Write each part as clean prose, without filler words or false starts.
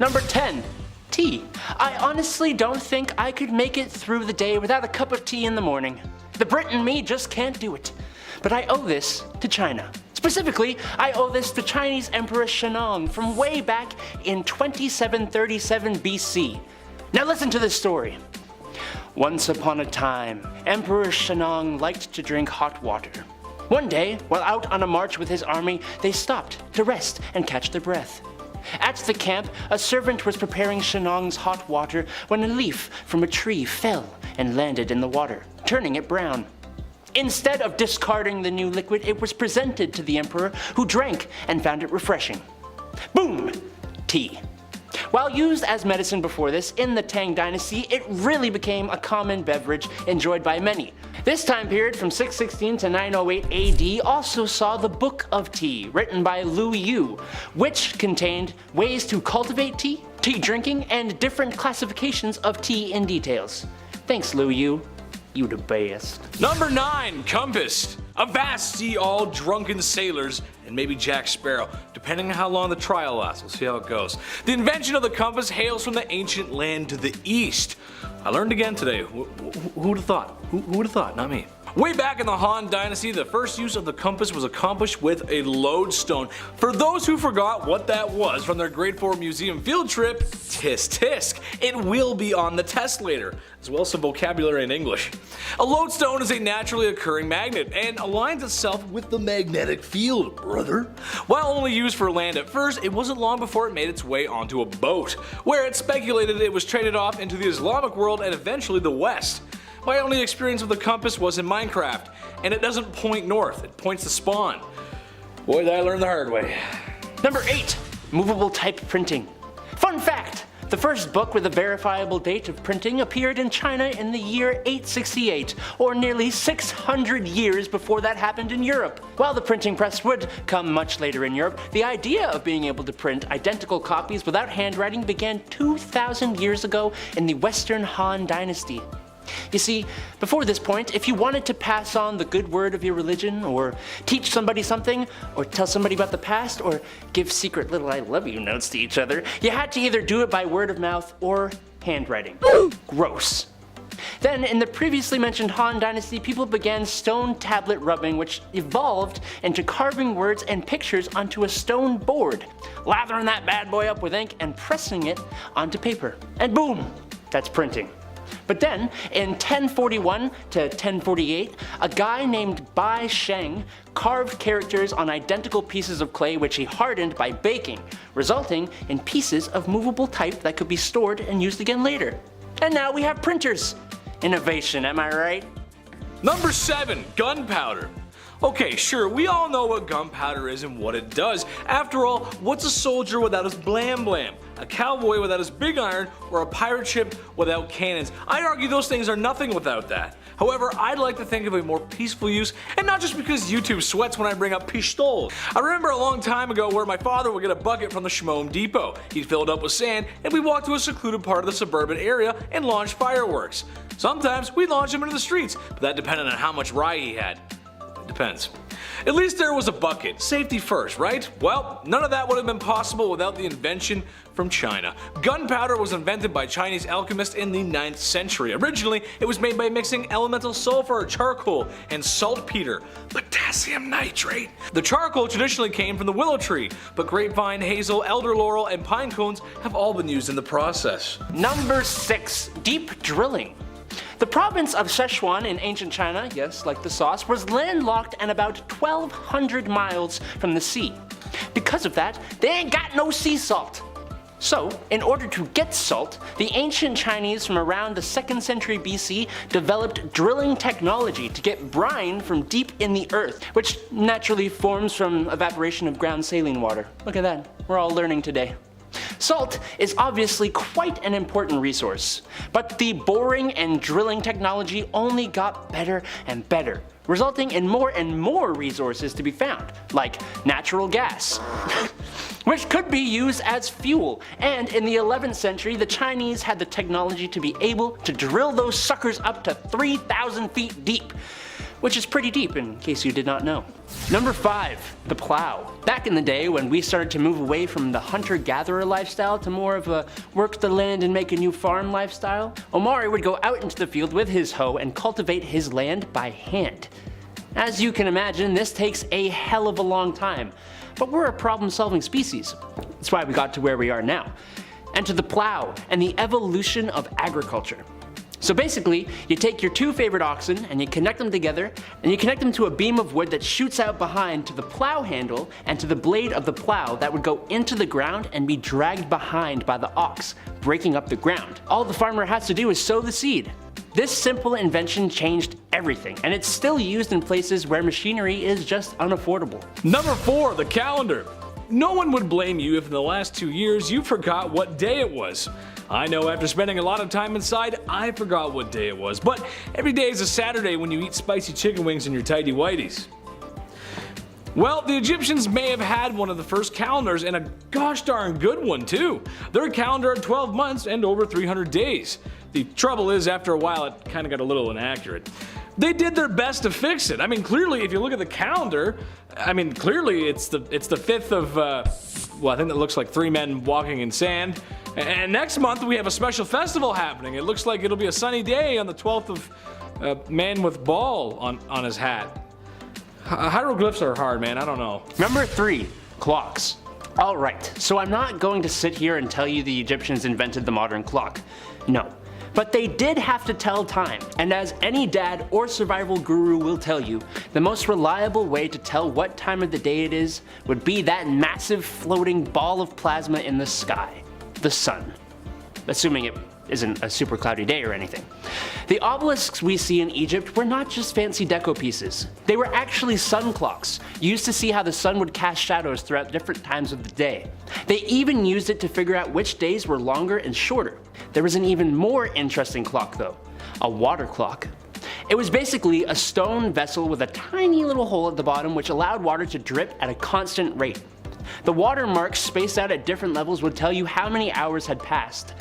Number 10. Tea. I honestly don't think I could make it through the day without a cup of tea in the morning. The Brit in me just can't do it. But I owe this to China. Specifically, I owe this to Chinese Emperor Shennong from way back in 2737 BC. Now listen to this story. Once upon a time, Emperor Shennong liked to drink hot water. One day, while out on a march with his army, they stopped to rest and catch their breath. At the camp, a servant was preparing Shennong's hot water when a leaf from a tree fell and landed in the water, turning it brown. Instead of discarding the new liquid, it was presented to the emperor, who drank and found it refreshing. Boom! Tea. While used as medicine before this in the Tang dynasty, it really became a common beverage enjoyed by many. This time period from 616 to 908 AD also saw the Book of Tea, written by Lu Yu, which contained ways to cultivate tea, tea drinking, and different classifications of tea in details. Thanks, Lu Yu. You the best. Number 9. Compass. Avast ye all drunken sailors, and maybe Jack Sparrow, depending on how long the trial lasts. We'll see how it goes. The invention of the compass hails from the ancient land to the east. I learned again today. Who would have thought? Who would have thought? Not me. Way back in the Han Dynasty, the first use of the compass was accomplished with a lodestone. For those who forgot what that was from their grade 4 museum field trip, tisk tisk. It will be on the test later, as well as some vocabulary in English. A lodestone is a naturally occurring magnet and aligns itself with the magnetic field, brother. While only used for land at first, it wasn't long before it made its way onto a boat, where it's speculated it was traded off into the Islamic world and eventually the West. My only experience with the compass was in Minecraft, and it doesn't point north, it points to spawn. Boy, did I learn the hard way. Number 8. Movable type printing. Fun fact! The first book with a verifiable date of printing appeared in China in the year 868, or nearly 600 years before that happened in Europe. While the printing press would come much later in Europe, the idea of being able to print identical copies without handwriting began 2,000 years ago in the Western Han Dynasty. You see, before this point, if you wanted to pass on the good word of your religion, or teach somebody something, or tell somebody about the past, or give secret little I love you notes to each other, you had to either do it by word of mouth or handwriting. Gross. Then, in the previously mentioned Han Dynasty, people began stone tablet rubbing, which evolved into carving words and pictures onto a stone board, lathering that bad boy up with ink and pressing it onto paper. And boom, that's printing. But then, in 1041 to 1048, a guy named Bai Sheng carved characters on identical pieces of clay which he hardened by baking, resulting in pieces of movable type that could be stored and used again later. And now we have printers. Innovation, am I right? Number 7. Gunpowder. Okay, sure, we all know what gunpowder is and what it does. After all, what's a soldier without his blam blam? A cowboy without his big iron, or a pirate ship without cannons? I'd argue those things are nothing without that. However, I'd like to think of a more peaceful use, and not just because YouTube sweats when I bring up pistols. I remember a long time ago where my father would get a bucket from the Shmome Depot. He'd fill it up with sand, and we'd walk to a secluded part of the suburban area and launch fireworks. Sometimes we'd launch them into the streets, but that depended on how much rye he had. Depends. At least there was a bucket. Safety first, right? Well, none of that would have been possible without the invention from China. Gunpowder was invented by Chinese alchemists in the 9th century. Originally, it was made by mixing elemental sulfur, charcoal, and saltpeter, potassium nitrate. The charcoal traditionally came from the willow tree, but grapevine, hazel, elder laurel, and pine cones have all been used in the process. Number 6. Deep drilling. The province of Sichuan in ancient China, yes, like the sauce, was landlocked and about 1,200 miles from the sea. Because of that, they ain't got no sea salt. So, in order to get salt, the ancient Chinese from around the 2nd century BC developed drilling technology to get brine from deep in the earth, which naturally forms from evaporation of ground saline water. Look at that, we're all learning today. Salt is obviously quite an important resource, but the boring and drilling technology only got better and better, resulting in more and more resources to be found, like natural gas, which could be used as fuel. And in the 11th century, the Chinese had the technology to be able to drill those suckers up to 3,000 feet deep. which is pretty deep in case you did not know. Number 5. The plow. Back in the day when we started to move away from the hunter-gatherer lifestyle to more of a work the land and make a new farm lifestyle, Omari would go out into the field with his hoe and cultivate his land by hand. As you can imagine, this takes a hell of a long time, but we're a problem-solving species. That's why we got to where we are now. Enter the plow and the evolution of agriculture. So basically, you take your 2 favorite oxen and you connect them together, and you connect them to a beam of wood that shoots out behind to the plow handle and to the blade of the plow that would go into the ground and be dragged behind by the ox, breaking up the ground. All the farmer has to do is sow the seed. This simple invention changed everything, and it's still used in places where machinery is just unaffordable. Number 4. The calendar. No one would blame you if in the last 2 years you forgot what day it was. I know after spending a lot of time inside, I forgot what day it was, but every day is a Saturday when you eat spicy chicken wings in your tighty whities. Well, the Egyptians may have had one of the first calendars, and a gosh darn good one too. Their calendar had 12 months and over 300 days. The trouble is, after a while it kinda got a little inaccurate. They did their best to fix it. I mean, clearly if you look at the calendar, clearly it's the 5th of, well, I think that looks like 3 men walking in sand. And next month we have a special festival happening. It looks like it'll be a sunny day on the 12th of man with ball on his hat. Hieroglyphs are hard, man, I don't know. Number 3. Clocks. Alright, so I'm not going to sit here and tell you the Egyptians invented the modern clock. No. But they did have to tell time, and as any dad or survival guru will tell you, the most reliable way to tell what time of the day it is would be that massive floating ball of plasma in the sky, the sun. Assuming it isn't a super cloudy day or anything. The obelisks we see in Egypt were not just fancy deco pieces. They were actually sun clocks, used to see how the sun would cast shadows throughout different times of the day. They even used it to figure out which days were longer and shorter. There was an even more interesting clock though, a water clock. It was basically a stone vessel with a tiny little hole at the bottom which allowed water to drip at a constant rate. The water marks spaced out at different levels would tell you how many hours had passed.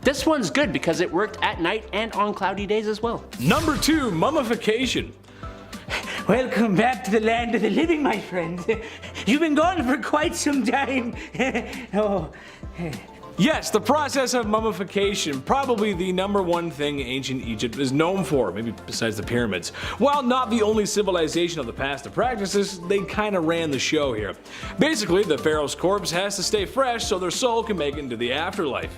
This one's good because it worked at night and on cloudy days as well. Number 2. Mummification. Welcome back to the land of the living, my friend. You've been gone for quite some time. Oh. Yes, the process of mummification, probably the number 1 thing ancient Egypt is known for, maybe besides the pyramids. While not the only civilization of the past to practice this, they kinda ran the show here. Basically, the pharaoh's corpse has to stay fresh so their soul can make it into the afterlife.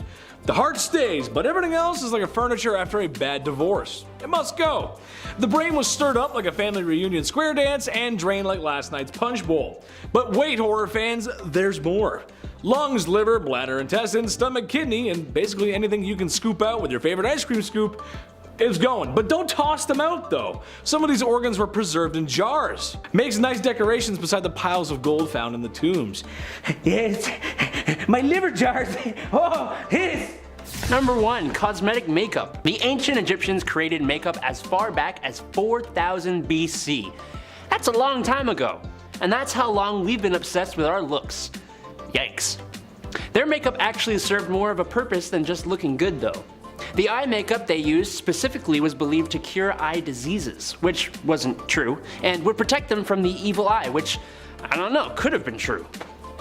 The heart stays, but everything else is like a furniture after a bad divorce. It must go. The brain was stirred up like a family reunion square dance and drained like last night's punch bowl. But wait, horror fans, there's more. Lungs, liver, bladder, intestines, stomach, kidney, and basically anything you can scoop out with your favorite ice cream scoop is going. But don't toss them out though. Some of these organs were preserved in jars. Makes nice decorations beside the piles of gold found in the tombs. Yes, my liver jars. Oh, yes. Number 1. Cosmetic Makeup. The ancient Egyptians created makeup as far back as 4000 BC. That's a long time ago. And that's how long we've been obsessed with our looks. Yikes. Their makeup actually served more of a purpose than just looking good though. The eye makeup they used specifically was believed to cure eye diseases, which wasn't true, and would protect them from the evil eye, which, I don't know, could have been true.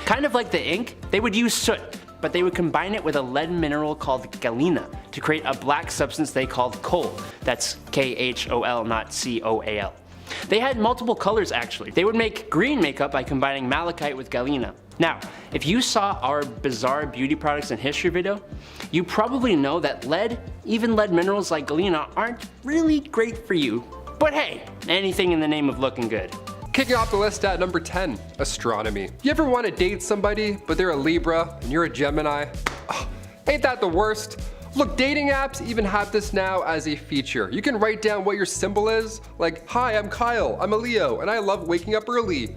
Kind of like the ink, they would use soot, but they would combine it with a lead mineral called galena to create a black substance they called coal. That's K-H-O-L, not C-O-A-L. They had multiple colors actually. They would make green makeup by combining malachite with galena. Now, if you saw our bizarre beauty products and history video, you probably know that lead, even lead minerals like galena, aren't really great for you. But hey, anything in the name of looking good. Kicking off the list at number 10, astronomy. You ever want to date somebody, but they're a Libra and you're a Gemini? Oh, ain't that the worst? Look, dating apps even have this now as a feature. You can write down what your symbol is, like, hi, I'm Kyle, I'm a Leo, and I love waking up early.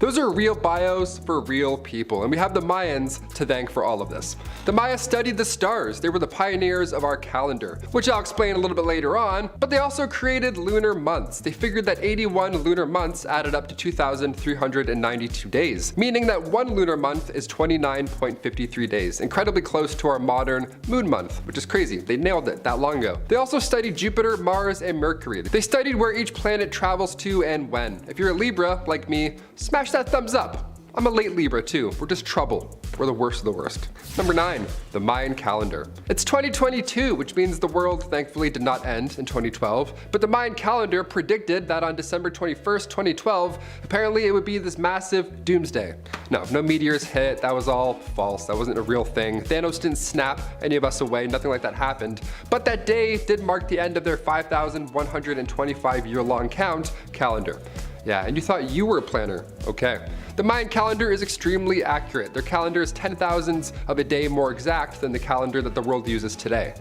Those are real bios for real people, and we have the Mayans to thank for all of this. The Maya studied the stars. They were the pioneers of our calendar, which I'll explain a little bit later on, but they also created lunar months. They figured that 81 lunar months added up to 2,392 days, meaning that one lunar month is 29.53 days, incredibly close to our modern moon month, which is crazy. They nailed it that long ago. They also studied Jupiter, Mars, and Mercury. They studied where each planet travels to and when. If you're a Libra, like me, smash that thumbs up. I'm a late Libra too. We're just trouble. We're the worst of the worst. Number 9, the Mayan calendar. It's 2022, which means the world thankfully did not end in 2012, but the Mayan calendar predicted that on December 21st, 2012, apparently it would be this massive doomsday. No meteors hit, that was all false, that wasn't a real thing. Thanos didn't snap any of us away, nothing like that happened. But that day did mark the end of their 5,125 year-long calendar. Yeah, and you thought you were a planner. Okay. The Mayan calendar is extremely accurate. Their calendar is 10,000ths of a day more exact than the calendar that the world uses today.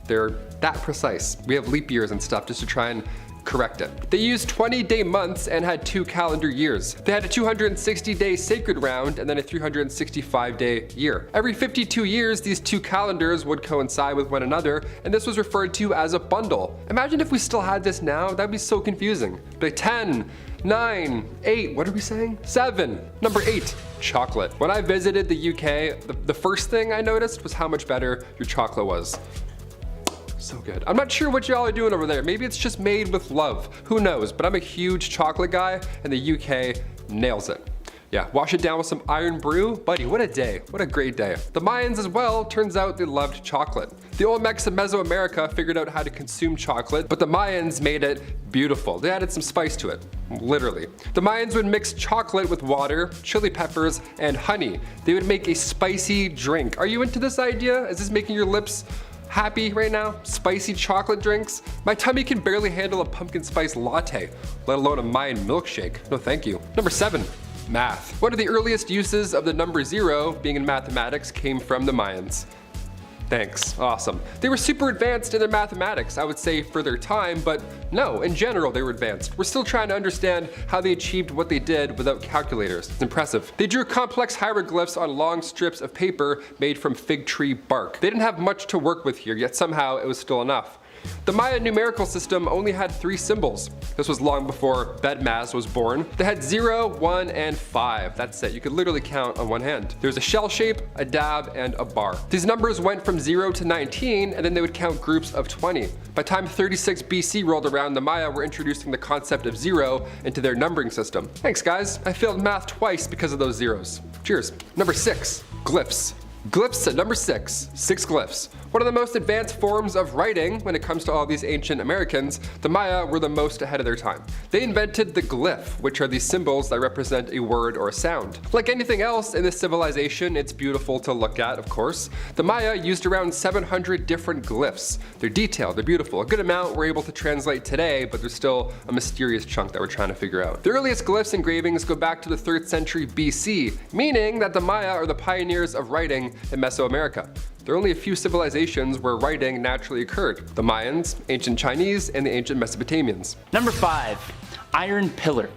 They're that precise. We have leap years and stuff just to try and correct it. They used 20-day months and had 2 calendar years. They had a 260-day sacred round and then a 365-day year. Every 52 years, these 2 calendars would coincide with one another, and this was referred to as a bundle. Imagine if we still had this now, that'd be so confusing. Like 10, 9, 8, what are we saying? 7. Number 8, chocolate. When I visited the UK, the first thing I noticed was how much better your chocolate was. So good. I'm not sure what y'all are doing over there. Maybe it's just made with love. Who knows? But I'm a huge chocolate guy, and the UK nails it. Yeah, wash it down with some iron brew. Buddy, what a day. What a great day. The Mayans as well, turns out they loved chocolate. The Olmecs of Mesoamerica figured out how to consume chocolate, but the Mayans made it beautiful. They added some spice to it, literally. The Mayans would mix chocolate with water, chili peppers, and honey. They would make a spicy drink. Are you into this idea? Is this making your lips happy right now? Spicy chocolate drinks? My tummy can barely handle a pumpkin spice latte, let alone a Mayan milkshake. No thank you. Number 7. Math. One of the earliest uses of the number 0, being in mathematics, came from the Mayans. Thanks, awesome. They were super advanced in their mathematics, I would say for their time, but no, in general they were advanced. We're still trying to understand how they achieved what they did without calculators. It's impressive. They drew complex hieroglyphs on long strips of paper made from fig tree bark. They didn't have much to work with here, yet somehow it was still enough. The Maya numerical system only had 3 symbols. This was long before Bedmaz was born. They had 0, 1, and 5. That's it. You could literally count on one hand. There's a shell shape, a dab, and a bar. These numbers went from 0 to 19, and then they would count groups of 20. By time 36 BC rolled around, the Maya were introducing the concept of 0 into their numbering system. Thanks guys. I failed math twice because of those zeros. Cheers. Number 6, glyphs. Glyphs at number 6. 6 glyphs. One of the most advanced forms of writing when it comes to all these ancient Americans, the Maya were the most ahead of their time. They invented the glyph, which are these symbols that represent a word or a sound. Like anything else in this civilization, it's beautiful to look at, of course. The Maya used around 700 different glyphs. They're detailed, they're beautiful. A good amount we're able to translate today, but there's still a mysterious chunk that we're trying to figure out. The earliest glyphs engravings go back to the 3rd century BC, meaning that the Maya are the pioneers of writing in Mesoamerica. There are only a few civilizations where writing naturally occurred. The Mayans, ancient Chinese, and the ancient Mesopotamians. Number 5, Iron Pillar.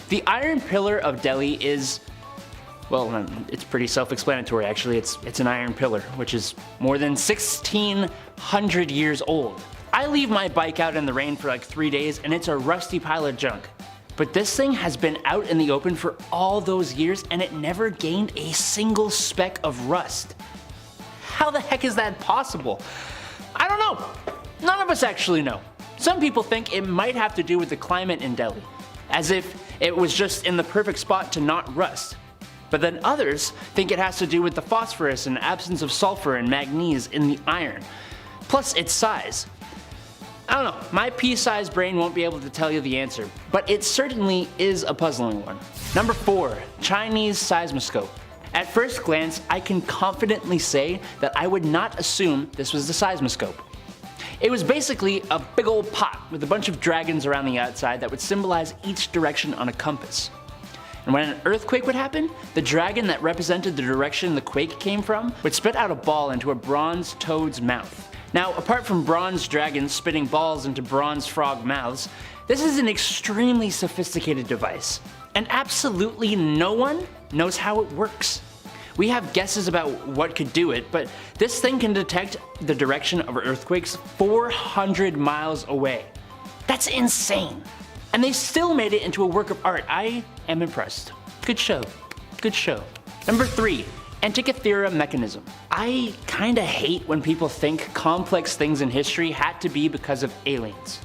The Iron Pillar of Delhi is, well, it's pretty self-explanatory actually. It's an iron pillar, which is more than 1,600 years old. I leave my bike out in the rain for like 3 days and it's a rusty pile of junk. But this thing has been out in the open for all those years and it never gained a single speck of rust. How the heck is that possible? I don't know. None of us actually know. Some people think it might have to do with the climate in Delhi, as if it was just in the perfect spot to not rust. But then others think it has to do with the phosphorus and absence of sulfur and manganese in the iron, plus its size. I don't know, my pea-sized brain won't be able to tell you the answer, but it certainly is a puzzling one. Number 4, Chinese seismoscope. At first glance, I can confidently say that I would not assume this was the seismoscope. It was basically a big old pot with a bunch of dragons around the outside that would symbolize each direction on a compass. And when an earthquake would happen, the dragon that represented the direction the quake came from would spit out a ball into a bronze toad's mouth. Now, apart from bronze dragons spitting balls into bronze frog mouths, this is an extremely sophisticated device. And absolutely no one knows how it works. We have guesses about what could do it, but this thing can detect the direction of earthquakes 400 miles away. That's insane. And they still made it into a work of art. I am impressed. Good show. Good show. Number 3, Antica Theorem mechanism. I kinda hate when people think complex things in history had to be because of aliens.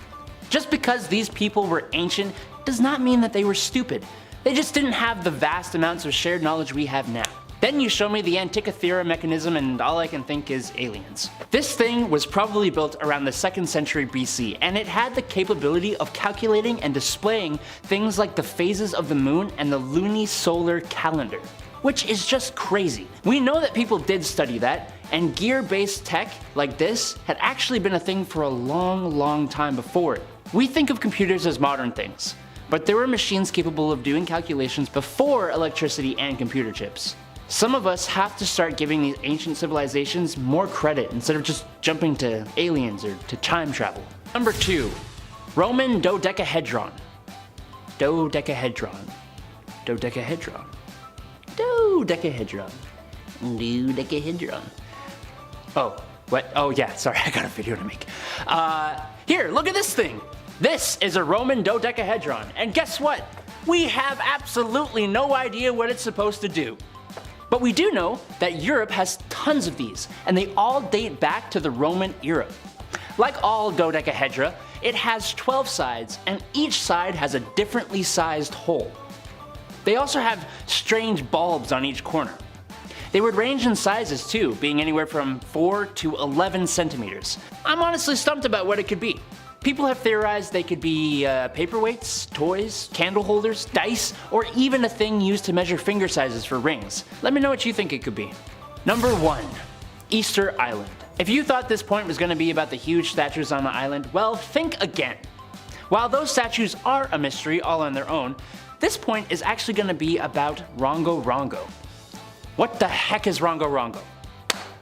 Just because these people were ancient does not mean that they were stupid. They just didn't have the vast amounts of shared knowledge we have now. Then you show me the Antica Theorem mechanism and all I can think is aliens. This thing was probably built around the 2nd century BC, and it had the capability of calculating and displaying things like the phases of the moon and the lunisolar calendar, which is just crazy. We know that people did study that, and gear-based tech like this had actually been a thing for a long time before it. We think of computers as modern things, but there were machines capable of doing calculations before electricity and computer chips. Some of us have to start giving these ancient civilizations more credit instead of just jumping to aliens or to time travel. Number 2, Roman Dodecahedron. Dodecahedron. Dodecahedron. Dodecahedron. Dodecahedron. Oh, what? Oh yeah, sorry, I got a video to make. Here, look at this thing. This is a Roman dodecahedron, and guess what? We have absolutely no idea what it's supposed to do. But we do know that Europe has tons of these, and they all date back to the Roman era. Like all dodecahedra, it has 12 sides, and each side has a differently sized hole. They also have strange bulbs on each corner. They would range in sizes too, being anywhere from 4 to 11 centimeters. I'm honestly stumped about what it could be. People have theorized they could be paperweights, toys, candle holders, dice, or even a thing used to measure finger sizes for rings. Let me know what you think it could be. Number 1, Easter Island. If you thought this point was going to be about the huge statues on the island, well, think again. While those statues are a mystery all on their own, this point is actually going to be about Rongo Rongo. What the heck is Rongo Rongo?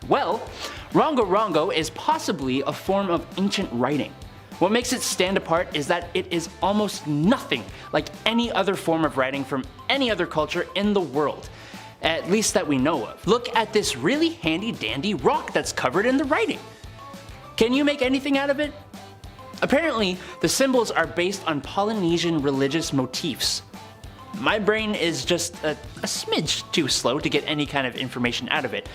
Well, Rongo Rongo is possibly a form of ancient writing. What makes it stand apart is that it is almost nothing like any other form of writing from any other culture in the world, at least that we know of. Look at this really handy dandy rock that's covered in the writing. Can you make anything out of it? Apparently, the symbols are based on Polynesian religious motifs. My brain is just a smidge too slow to get any kind of information out of it.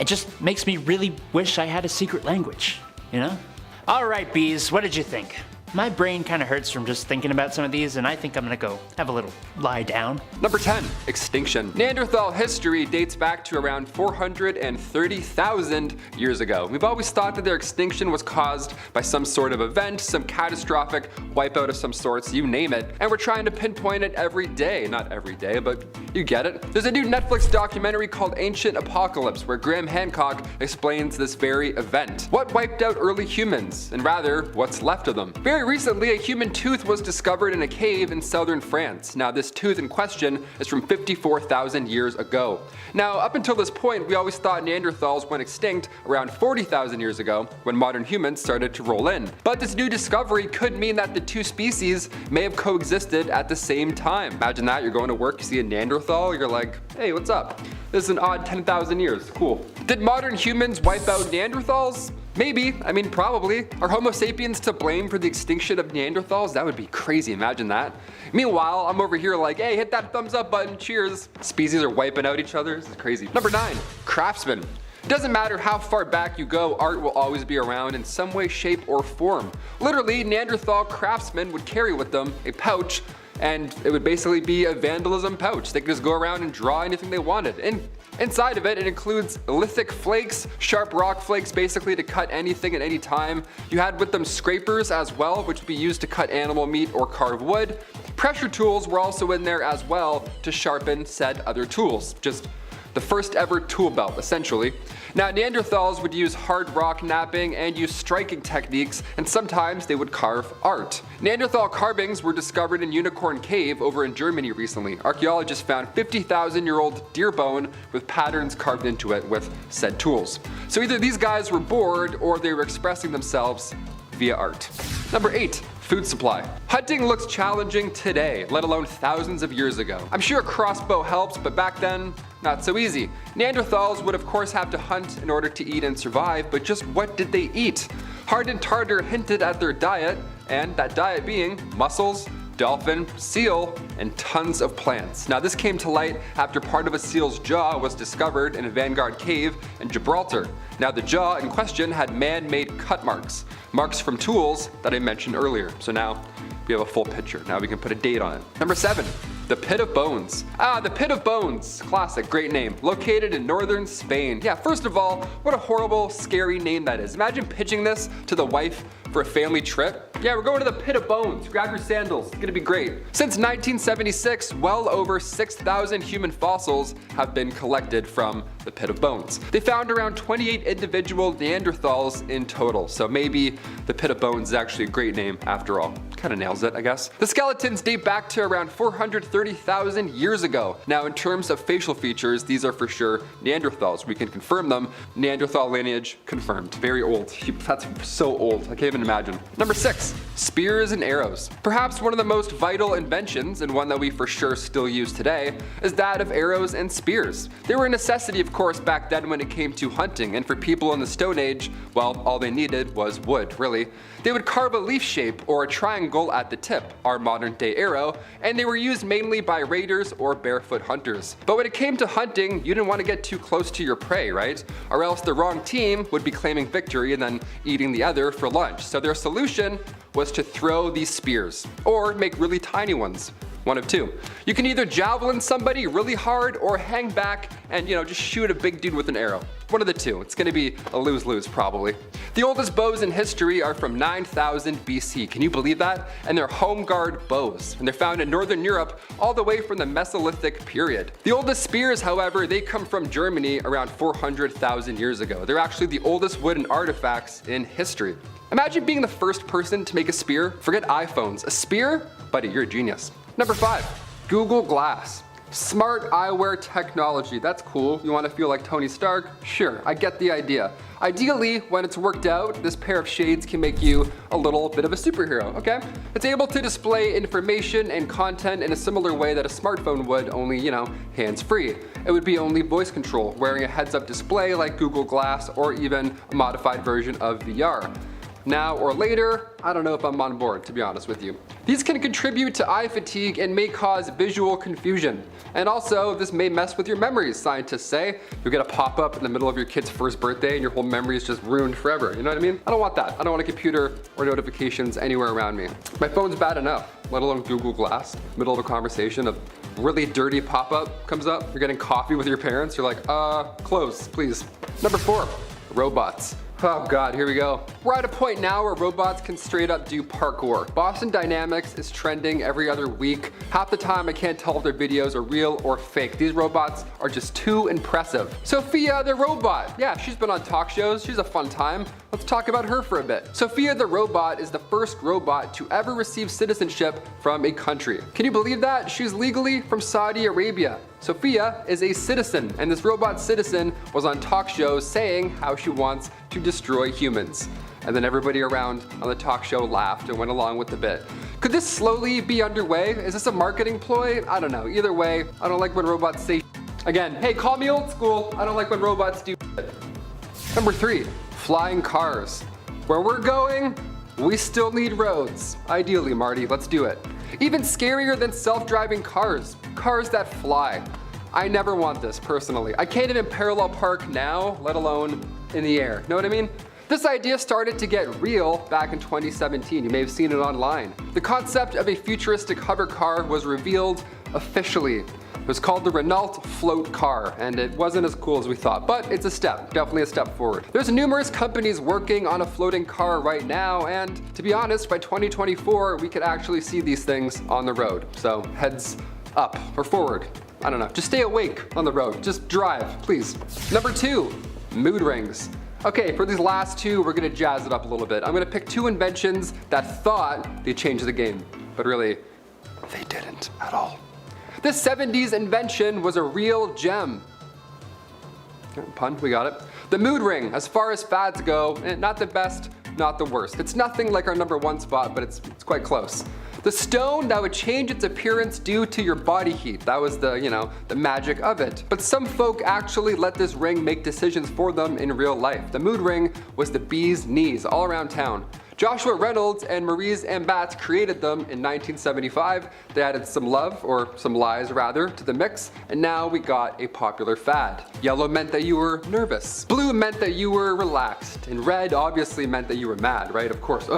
It just makes me really wish I had a secret language, you know? Alright bees, what did you think? My brain kinda hurts from just thinking about some of these, and I think I'm gonna go have a little lie down. Number 10, Extinction. Neanderthal history dates back to around 430,000 years ago. We've always thought that their extinction was caused by some sort of event, some catastrophic wipeout of some sorts, you name it, and we're trying to pinpoint it every day. Not every day, but you get it. There's a new Netflix documentary called Ancient Apocalypse, where Graham Hancock explains this very event. What wiped out early humans, and rather, what's left of them. Very recently, a human tooth was discovered in a cave in southern France. Now, this tooth in question is from 54,000 years ago. Now, up until this point, we always thought Neanderthals went extinct around 40,000 years ago, when modern humans started to roll in. But this new discovery could mean that the two species may have coexisted at the same time. Imagine that, you're going to work, you see a Neanderthal, you're like, hey, what's up? This is an odd 10,000 years, cool. Did modern humans wipe out Neanderthals? Maybe, I mean probably. Are Homo sapiens to blame for the extinction of Neanderthals? That would be crazy, imagine that. Meanwhile, I'm over here like, hey, hit that thumbs up button, cheers. Species are wiping out each other, this is crazy. Number 9, Craftsman. It doesn't matter how far back you go, art will always be around in some way, shape, or form. Literally, Neanderthal craftsmen would carry with them a pouch, and it would basically be a vandalism pouch. They could just go around and draw anything they wanted. And inside of it, it includes lithic flakes, sharp rock flakes, basically to cut anything at any time. You had with them scrapers as well, which would be used to cut animal meat or carve wood. Pressure tools were also in there as well to sharpen said other tools. Just the first ever tool belt, essentially. Now, Neanderthals would use hard rock knapping and use striking techniques, and sometimes they would carve art. Neanderthal carvings were discovered in Unicorn Cave over in Germany recently. Archaeologists found 50,000-year-old deer bone with patterns carved into it with said tools. So either these guys were bored or they were expressing themselves via art. Number 8, Food supply. Hunting looks challenging today, let alone thousands of years ago. I'm sure a crossbow helps, but back then, not so easy. Neanderthals would of course have to hunt in order to eat and survive, but just what did they eat? Hardin Tartar hinted at their diet, and that diet being mussels, dolphin, seal, and tons of plants. Now this came to light after part of a seal's jaw was discovered in a Vanguard cave in Gibraltar. Now the jaw in question had man-made cut marks from tools that I mentioned earlier. So now we have a full picture. Now we can put a date on it. Number 7. The Pit of Bones. The Pit of Bones. Classic, great name. Located in northern Spain. Yeah, first of all, what a horrible, scary name that is. Imagine pitching this to the wife for a family trip. Yeah, we're going to the Pit of Bones. Grab your sandals. It's gonna be great. Since 1976, well over 6,000 human fossils have been collected from the Pit of Bones. They found around 28 individual Neanderthals in total, so maybe the Pit of Bones is actually a great name after all. Kinda nails it, I guess. The skeletons date back to around 430,000 years ago. Now in terms of facial features, these are for sure Neanderthals. We can confirm them. Neanderthal lineage confirmed. Very old. That's so old. I can't even imagine. Number 6. Spears and arrows. Perhaps one of the most vital inventions, and one that we for sure still use today, is that of arrows and spears. They were a necessity of course back then when it came to hunting, and for people in the Stone Age, well, all they needed was wood, really. They would carve a leaf shape or a triangle at the tip, our modern day arrow, and they were used mainly by raiders or barefoot hunters. But when it came to hunting, you didn't want to get too close to your prey, right? Or else the wrong team would be claiming victory and then eating the other for lunch. So their solution was to throw these spears, or make really tiny ones. One of two. You can either javelin somebody really hard or hang back and, just shoot a big dude with an arrow. One of the two. It's gonna be a lose-lose probably. The oldest bows in history are from 9000 BC. Can you believe that? And they're home guard bows. And they're found in Northern Europe all the way from the Mesolithic period. The oldest spears, however, they come from Germany around 400,000 years ago. They're actually the oldest wooden artifacts in history. Imagine being the first person to make a spear. Forget iPhones. A spear? Buddy, you're a genius. Number 5. Google Glass. Smart eyewear technology. That's cool. You want to feel like Tony Stark? Sure, I get the idea. Ideally, when it's worked out, this pair of shades can make you a little bit of a superhero, okay? It's able to display information and content in a similar way that a smartphone would, only, hands-free. It would be only voice control, wearing a heads-up display like Google Glass, or even a modified version of VR. Now or later, I don't know if I'm on board, to be honest with you. These can contribute to eye fatigue and may cause visual confusion. And also, this may mess with your memories, scientists say. You'll get a pop-up in the middle of your kid's first birthday and your whole memory is just ruined forever, you know what I mean? I don't want that. I don't want a computer or notifications anywhere around me. My phone's bad enough, let alone Google Glass. Middle of a conversation, a really dirty pop-up comes up. You're getting coffee with your parents, you're like, close, please. Number 4, robots. Oh god, here we go. We're at a point now where robots can straight up do parkour. Boston Dynamics is trending every other week. Half the time I can't tell if their videos are real or fake. These robots are just too impressive. Sophia the robot. Yeah, she's been on talk shows. She's a fun time. Let's talk about her for a bit. Sophia the robot is the first robot to ever receive citizenship from a country. Can you believe that? She's legally from Saudi Arabia. Sophia is a citizen, and this robot citizen was on talk shows saying how she wants to destroy humans. And then everybody around on the talk show laughed and went along with the bit. Could this slowly be underway? Is this a marketing ploy? I don't know. Either way, I don't like when robots say again, hey, call me old school. I don't like when robots do shit. Number 3, flying cars. Where we're going, we still need roads. Ideally, Marty, let's do it. Even scarier than self-driving cars. Cars that fly. I never want this, personally. I can't even parallel park now, let alone in the air. Know what I mean? This idea started to get real back in 2017. You may have seen it online. The concept of a futuristic hover car was revealed officially. It was called the Renault Float Car, and it wasn't as cool as we thought, but it's a step, definitely a step forward. There's numerous companies working on a floating car right now, and to be honest, by 2024, we could actually see these things on the road. So heads up or forward. I don't know, just stay awake on the road, just drive, please. Number 2, mood rings. Okay, for these last two, we're gonna jazz it up a little bit. I'm gonna pick 2 inventions that thought they changed the game, but really, they didn't at all. This 70s invention was a real gem. Pun, we got it. The mood ring, as far as fads go, not the best, not the worst. It's nothing like our #1 spot, but it's quite close. The stone that would change its appearance due to your body heat. That was the, the magic of it. But some folk actually let this ring make decisions for them in real life. The mood ring was the bee's knees all around town. Joshua Reynolds and Maurice Ambat created them in 1975. They added some love, or some lies rather, to the mix, and now we got a popular fad. Yellow meant that you were nervous. Blue meant that you were relaxed. And red obviously meant that you were mad, right? Of course,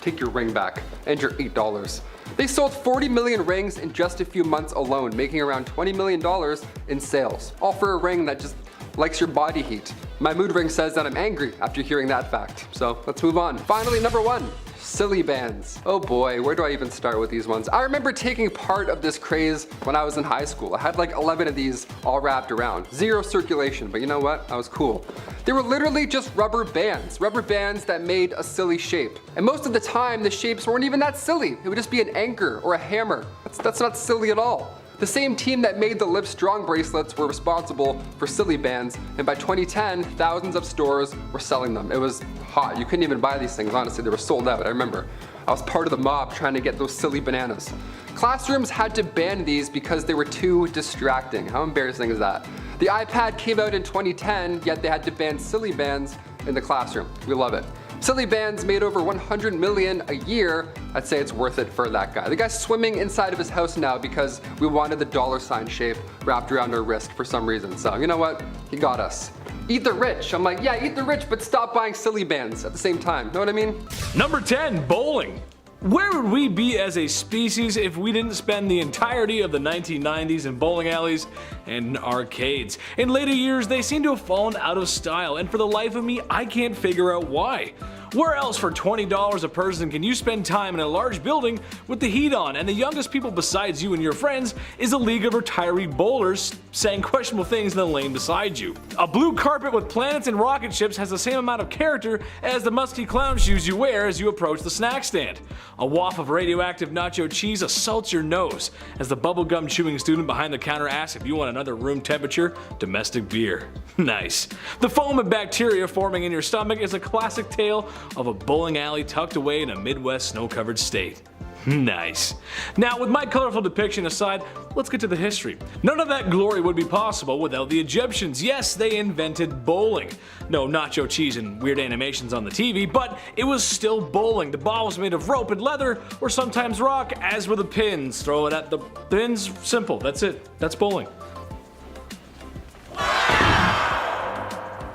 take your ring back and your $8. They sold 40 million rings in just a few months alone, making around $20 million in sales. All for a ring that just likes your body heat. My mood ring says that I'm angry after hearing that fact. So let's move on. Finally, #1. Silly bands. Oh boy, where do I even start with these ones? I remember taking part of this craze when I was in high school. I had like 11 of these all wrapped around. Zero circulation, but you know what? I was cool. They were literally just rubber bands that made a silly shape. And most of the time, the shapes weren't even that silly. It would just be an anchor or a hammer. That's not silly at all. The same team that made the Live Strong bracelets were responsible for silly bands, and by 2010, thousands of stores were selling them. It was hot. You couldn't even buy these things, honestly. They were sold out, I remember. I was part of the mob trying to get those silly bananas. Classrooms had to ban these because they were too distracting. How embarrassing is that? The iPad came out in 2010, yet they had to ban silly bands in the classroom. We love it. Silly bands made over 100 million a year. I'd say it's worth it for that guy. The guy's swimming inside of his house now because we wanted the $ shape wrapped around our wrist for some reason. So you know what? He got us. Eat the rich. I'm like, yeah, eat the rich, but stop buying silly bands at the same time. Know what I mean? #10, bowling. Where would we be as a species if we didn't spend the entirety of the 1990s in bowling alleys and arcades? In later years, they seem to have fallen out of style, and for the life of me, I can't figure out why. Where else for $20 a person can you spend time in a large building with the heat on, and the youngest people besides you and your friends is a league of retiree bowlers saying questionable things in the lane beside you? A blue carpet with planets and rocket ships has the same amount of character as the musky clown shoes you wear as you approach the snack stand. A waft of radioactive nacho cheese assaults your nose as the bubblegum chewing student behind the counter asks if you want another room temperature domestic beer. Nice. The foam and bacteria forming in your stomach is a classic tale of a bowling alley tucked away in a Midwest snow-covered state. Nice. Now, with my colorful depiction aside, let's get to the history. None of that glory would be possible without the Egyptians. Yes, they invented bowling. No nacho cheese and weird animations on the TV, but it was still bowling. The ball was made of rope and leather, or sometimes rock, as were the pins. Throw it at the pins, simple, that's it. That's bowling.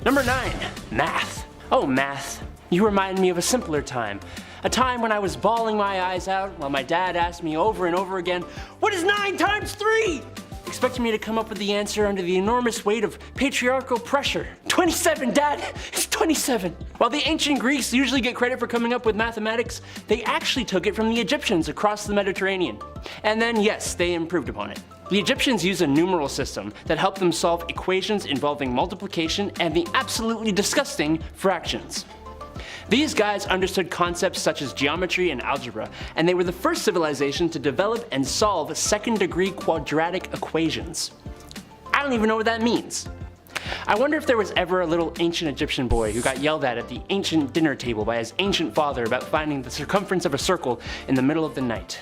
#9, math. Oh, math. You remind me of a simpler time. A time when I was bawling my eyes out while my dad asked me over and over again, "What is 9 times 3?" Expecting me to come up with the answer under the enormous weight of patriarchal pressure. 27, Dad! It's 27! While the ancient Greeks usually get credit for coming up with mathematics, they actually took it from the Egyptians across the Mediterranean. And then, yes, they improved upon it. The Egyptians used a numeral system that helped them solve equations involving multiplication and the absolutely disgusting fractions. These guys understood concepts such as geometry and algebra, and they were the first civilization to develop and solve second-degree quadratic equations. I don't even know what that means. I wonder if there was ever a little ancient Egyptian boy who got yelled at the ancient dinner table by his ancient father about finding the circumference of a circle in the middle of the night.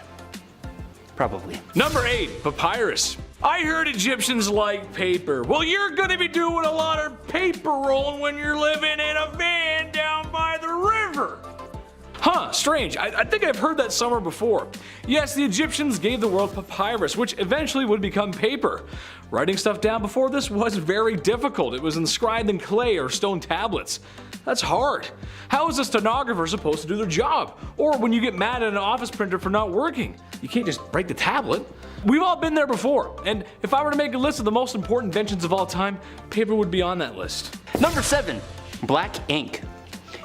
Probably. #8, papyrus. I heard Egyptians like paper. Well, you're gonna be doing a lot of paper rolling when you're living in a van down by the river. Huh, strange. I think I've heard that somewhere before. Yes, the Egyptians gave the world papyrus, which eventually would become paper. Writing stuff down before this was very difficult. It was inscribed in clay or stone tablets. That's hard. How is a stenographer supposed to do their job? Or when you get mad at an office printer for not working, you can't just break the tablet. We've all been there before, and if I were to make a list of the most important inventions of all time, paper would be on that list. #7, black ink.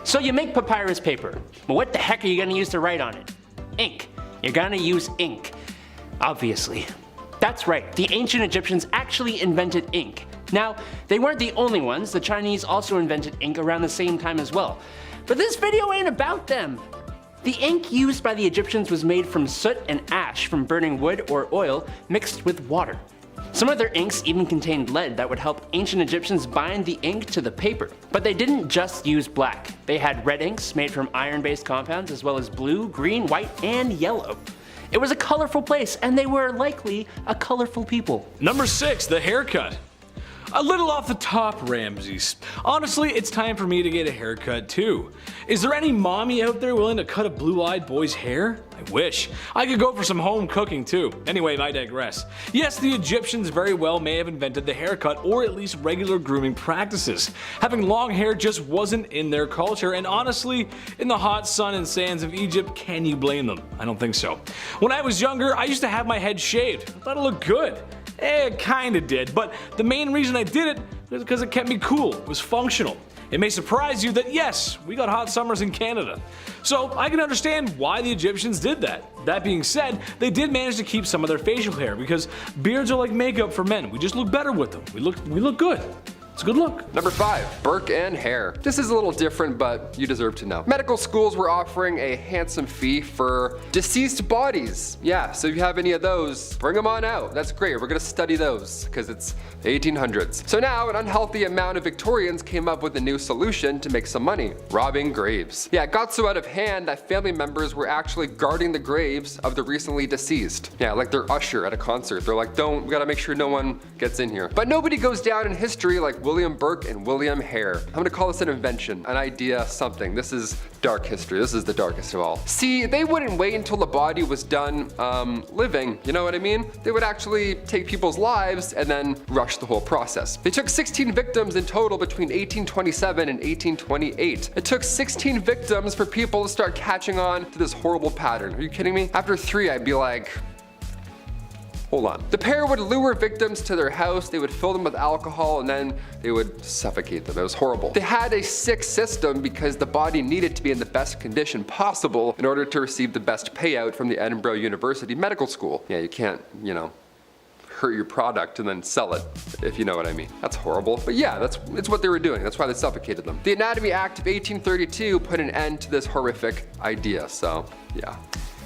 So you make papyrus paper, but what the heck are you gonna use to write on it? Ink. You're gonna use ink. Obviously. That's right, the ancient Egyptians actually invented ink. Now, they weren't the only ones. The Chinese also invented ink around the same time as well. But this video ain't about them. The ink used by the Egyptians was made from soot and ash from burning wood or oil mixed with water. Some of their inks even contained lead that would help ancient Egyptians bind the ink to the paper. But they didn't just use black. They had red inks made from iron-based compounds, as well as blue, green, white, and yellow. It was a colorful place, and they were likely a colorful people. Number 6, the haircut. A little off the top, Ramses. Honestly, it's time for me to get a haircut too. Is there any mommy out there willing to cut a blue-eyed boy's hair? I wish. I could go for some home cooking too. Anyway, I digress. Yes, the Egyptians very well may have invented the haircut, or at least regular grooming practices. Having long hair just wasn't in their culture, and honestly, in the hot sun and sands of Egypt, can you blame them? I don't think so. When I was younger, I used to have my head shaved. I thought it looked good. It kinda did, but the main reason I did it was because it kept me cool. It was functional. It may surprise you that yes, we got hot summers in Canada. So I can understand why the Egyptians did that. That being said, they did manage to keep some of their facial hair because beards are like makeup for men. We just look better with them. We look good. It's a good look. Number 5, Burke Hair. This is a little different, but you deserve to know. Medical schools were offering a handsome fee for deceased bodies. Yeah, so if you have any of those, bring them on out. That's great. We're gonna study those because it's the 1800s. So now an unhealthy amount of Victorians came up with a new solution to make some money: robbing graves. Yeah, it got so out of hand that family members were actually guarding the graves of the recently deceased. Yeah, like their usher at a concert. They're like, we gotta make sure no one gets in here. But nobody goes down in history like William Burke and William Hair. I'm gonna call this an invention, an idea, something. This is dark history. This is the darkest of all. See, they wouldn't wait until the body was done living, you know what I mean? They would actually take people's lives and then rush the whole process. They took 16 victims in total between 1827 and 1828. It took 16 victims for people to start catching on to this horrible pattern. Are you kidding me? After 3, I'd be like, hold on. The pair would lure victims to their house, they would fill them with alcohol, and then they would suffocate them. It was horrible. They had a sick system because the body needed to be in the best condition possible in order to receive the best payout from the Edinburgh University Medical School. Yeah, you can't, hurt your product and then sell it, if you know what I mean. That's horrible. But yeah, it's what they were doing. That's why they suffocated them. The Anatomy Act of 1832 put an end to this horrific idea, so yeah.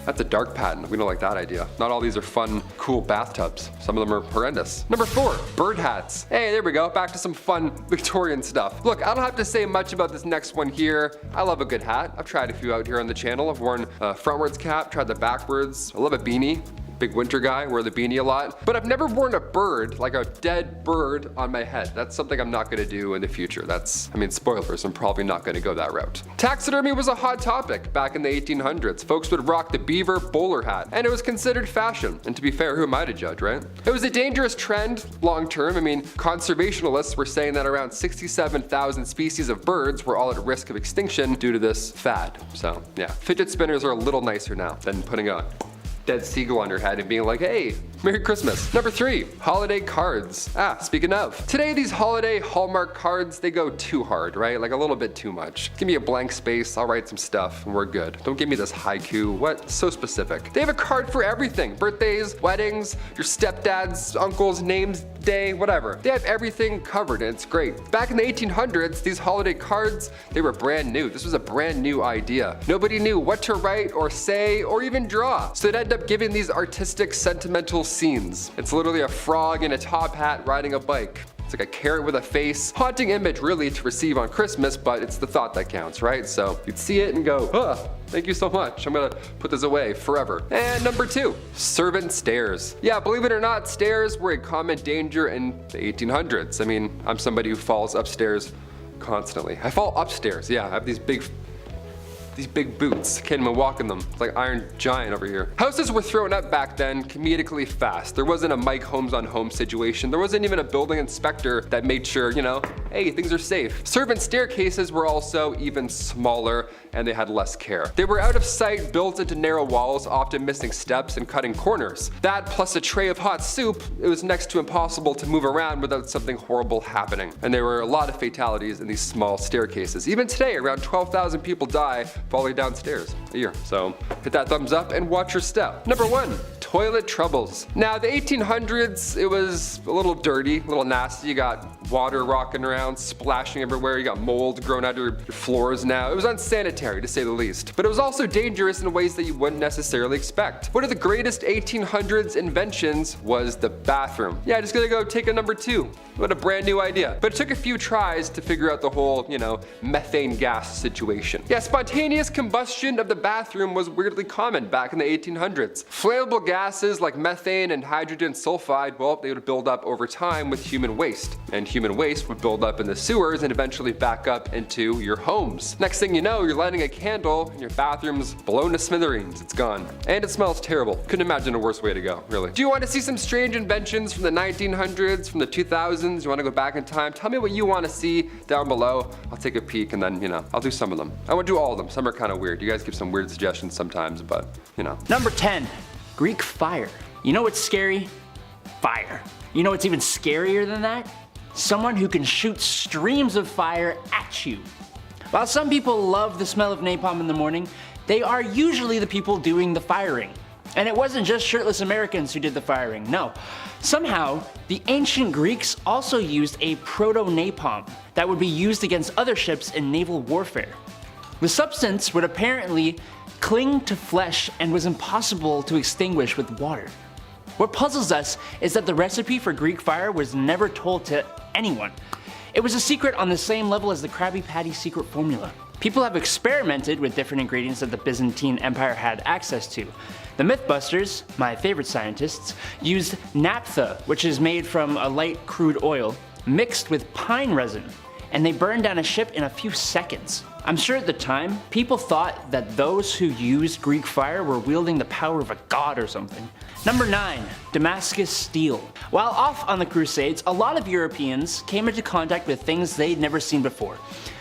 That's a dark patent. We don't like that idea. Not all these are fun, cool bathtubs. Some of them are horrendous. Number 4, bird hats. Hey, there we go. Back to some fun Victorian stuff. Look, I don't have to say much about this next one here. I love a good hat. I've tried a few out here on the channel. I've worn a frontwards cap, tried the backwards. I love a beanie. Big winter guy, wear the beanie a lot. But I've never worn a bird, like a dead bird, on my head. That's something I'm not gonna do in the future. Spoilers, I'm probably not gonna go that route. Taxidermy was a hot topic back in the 1800s. Folks would rock the beaver bowler hat, and it was considered fashion. And to be fair, who am I to judge, right? It was a dangerous trend long term. Conservationists were saying that around 67,000 species of birds were all at risk of extinction due to this fad. So yeah, fidget spinners are a little nicer now than putting a dead seagull on your head and being like, hey, Merry Christmas. Number 3, holiday cards. Speaking of, today these holiday Hallmark cards, they go too hard, right? Like a little bit too much. Give me a blank space, I'll write some stuff and we're good. Don't give me this haiku, what? So specific. They have a card for everything. Birthdays, weddings, your stepdad's uncle's name's day, whatever. They have everything covered and it's great. Back in the 1800s, these holiday cards, they were brand new. This was a brand new idea. Nobody knew what to write or say or even draw. So they'd end up giving these artistic, sentimental scenes. It's literally a frog in a top hat riding a bike. It's like a carrot with a face. Haunting image really to receive on Christmas, but it's the thought that counts, right? So you'd see it and go, thank you so much. I'm gonna put this away forever. And number 2, servant stairs. Yeah, believe it or not, stairs were a common danger in the 1800s. I'm somebody who falls upstairs constantly. I fall upstairs, yeah. I have these big boots. Can't even walk in them. It's like Iron Giant over here. Houses were thrown up back then comedically fast. There wasn't a Mike Holmes on home situation. There wasn't even a building inspector that made sure, hey, things are safe. Servant staircases were also even smaller and they had less care. They were out of sight, built into narrow walls, often missing steps and cutting corners. That plus a tray of hot soup, it was next to impossible to move around without something horrible happening. And there were a lot of fatalities in these small staircases. Even today, around 12,000 people die falling downstairs a year. So hit that thumbs up and watch your step. Number 1, toilet troubles. Now the 1800s, it was a little dirty, a little nasty. You got water rocking around, splashing everywhere. You got mold growing out of your floors now. It was unsanitary to say the least. But it was also dangerous in ways that you wouldn't necessarily expect. One of the greatest 1800s inventions was the bathroom. Yeah, just gonna go take a number 2. What a brand new idea. But it took a few tries to figure out the whole, methane gas situation. Yeah, spontaneous combustion of the bathroom was weirdly common back in the 1800s. Flammable gases like methane and hydrogen sulfide, well, they would build up over time with human waste. And human waste would build up in the sewers and eventually back up into your homes. Next thing you know, you're lighting a candle and your bathroom's blown to smithereens. It's gone. And it smells terrible. Couldn't imagine a worse way to go, really. Do you want to see some strange inventions from the 1900s, from the 2000s? You want to go back in time? Tell me what you want to see down below. I'll take a peek and then, I'll do some of them. I won't do all of them. Some are kind of weird. You guys give some weird suggestions sometimes, but, Number 10, Greek fire. You know what's scary? Fire. You know what's even scarier than that? Someone who can shoot streams of fire at you. While some people love the smell of napalm in the morning, they are usually the people doing the firing. And it wasn't just shirtless Americans who did the firing, no. Somehow, the ancient Greeks also used a proto-napalm that would be used against other ships in naval warfare. The substance would apparently cling to flesh and was impossible to extinguish with water. What puzzles us is that the recipe for Greek fire was never told to anyone. It was a secret on the same level as the Krabby Patty secret formula. People have experimented with different ingredients that the Byzantine Empire had access to. The Mythbusters, my favorite scientists, used naphtha, which is made from a light crude oil, mixed with pine resin, and they burned down a ship in a few seconds. I'm sure at the time, people thought that those who used Greek fire were wielding the power of a god or something. Number 9, Damascus Steel. While off on the Crusades, a lot of Europeans came into contact with things they'd never seen before.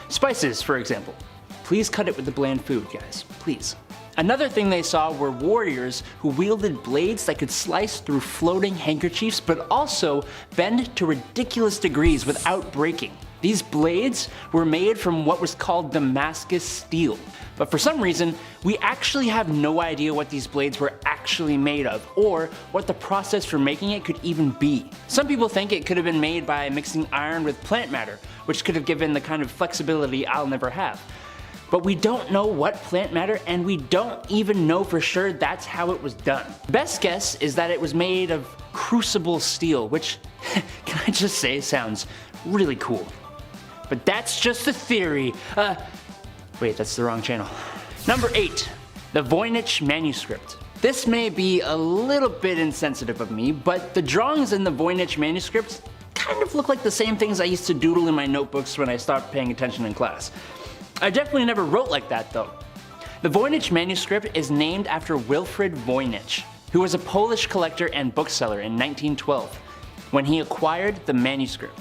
Spices, for example. Please cut it with the bland food, guys, please. Another thing they saw were warriors who wielded blades that could slice through floating handkerchiefs but also bend to ridiculous degrees without breaking. These blades were made from what was called Damascus Steel. But for some reason, we actually have no idea what these blades were actually made of, or what the process for making it could even be. Some people think it could have been made by mixing iron with plant matter, which could have given the kind of flexibility I'll never have. But we don't know what plant matter, and we don't even know for sure that's how it was done. Best guess is that it was made of crucible steel, which, can I just say, sounds really cool. But that's just a theory. Wait, that's the wrong channel. Number 8, the Voynich Manuscript. This may be a little bit insensitive of me, but the drawings in the Voynich Manuscript kind of look like the same things I used to doodle in my notebooks when I stopped paying attention in class. I definitely never wrote like that though. The Voynich Manuscript is named after Wilfrid Voynich, who was a Polish collector and bookseller in 1912, when he acquired the manuscript.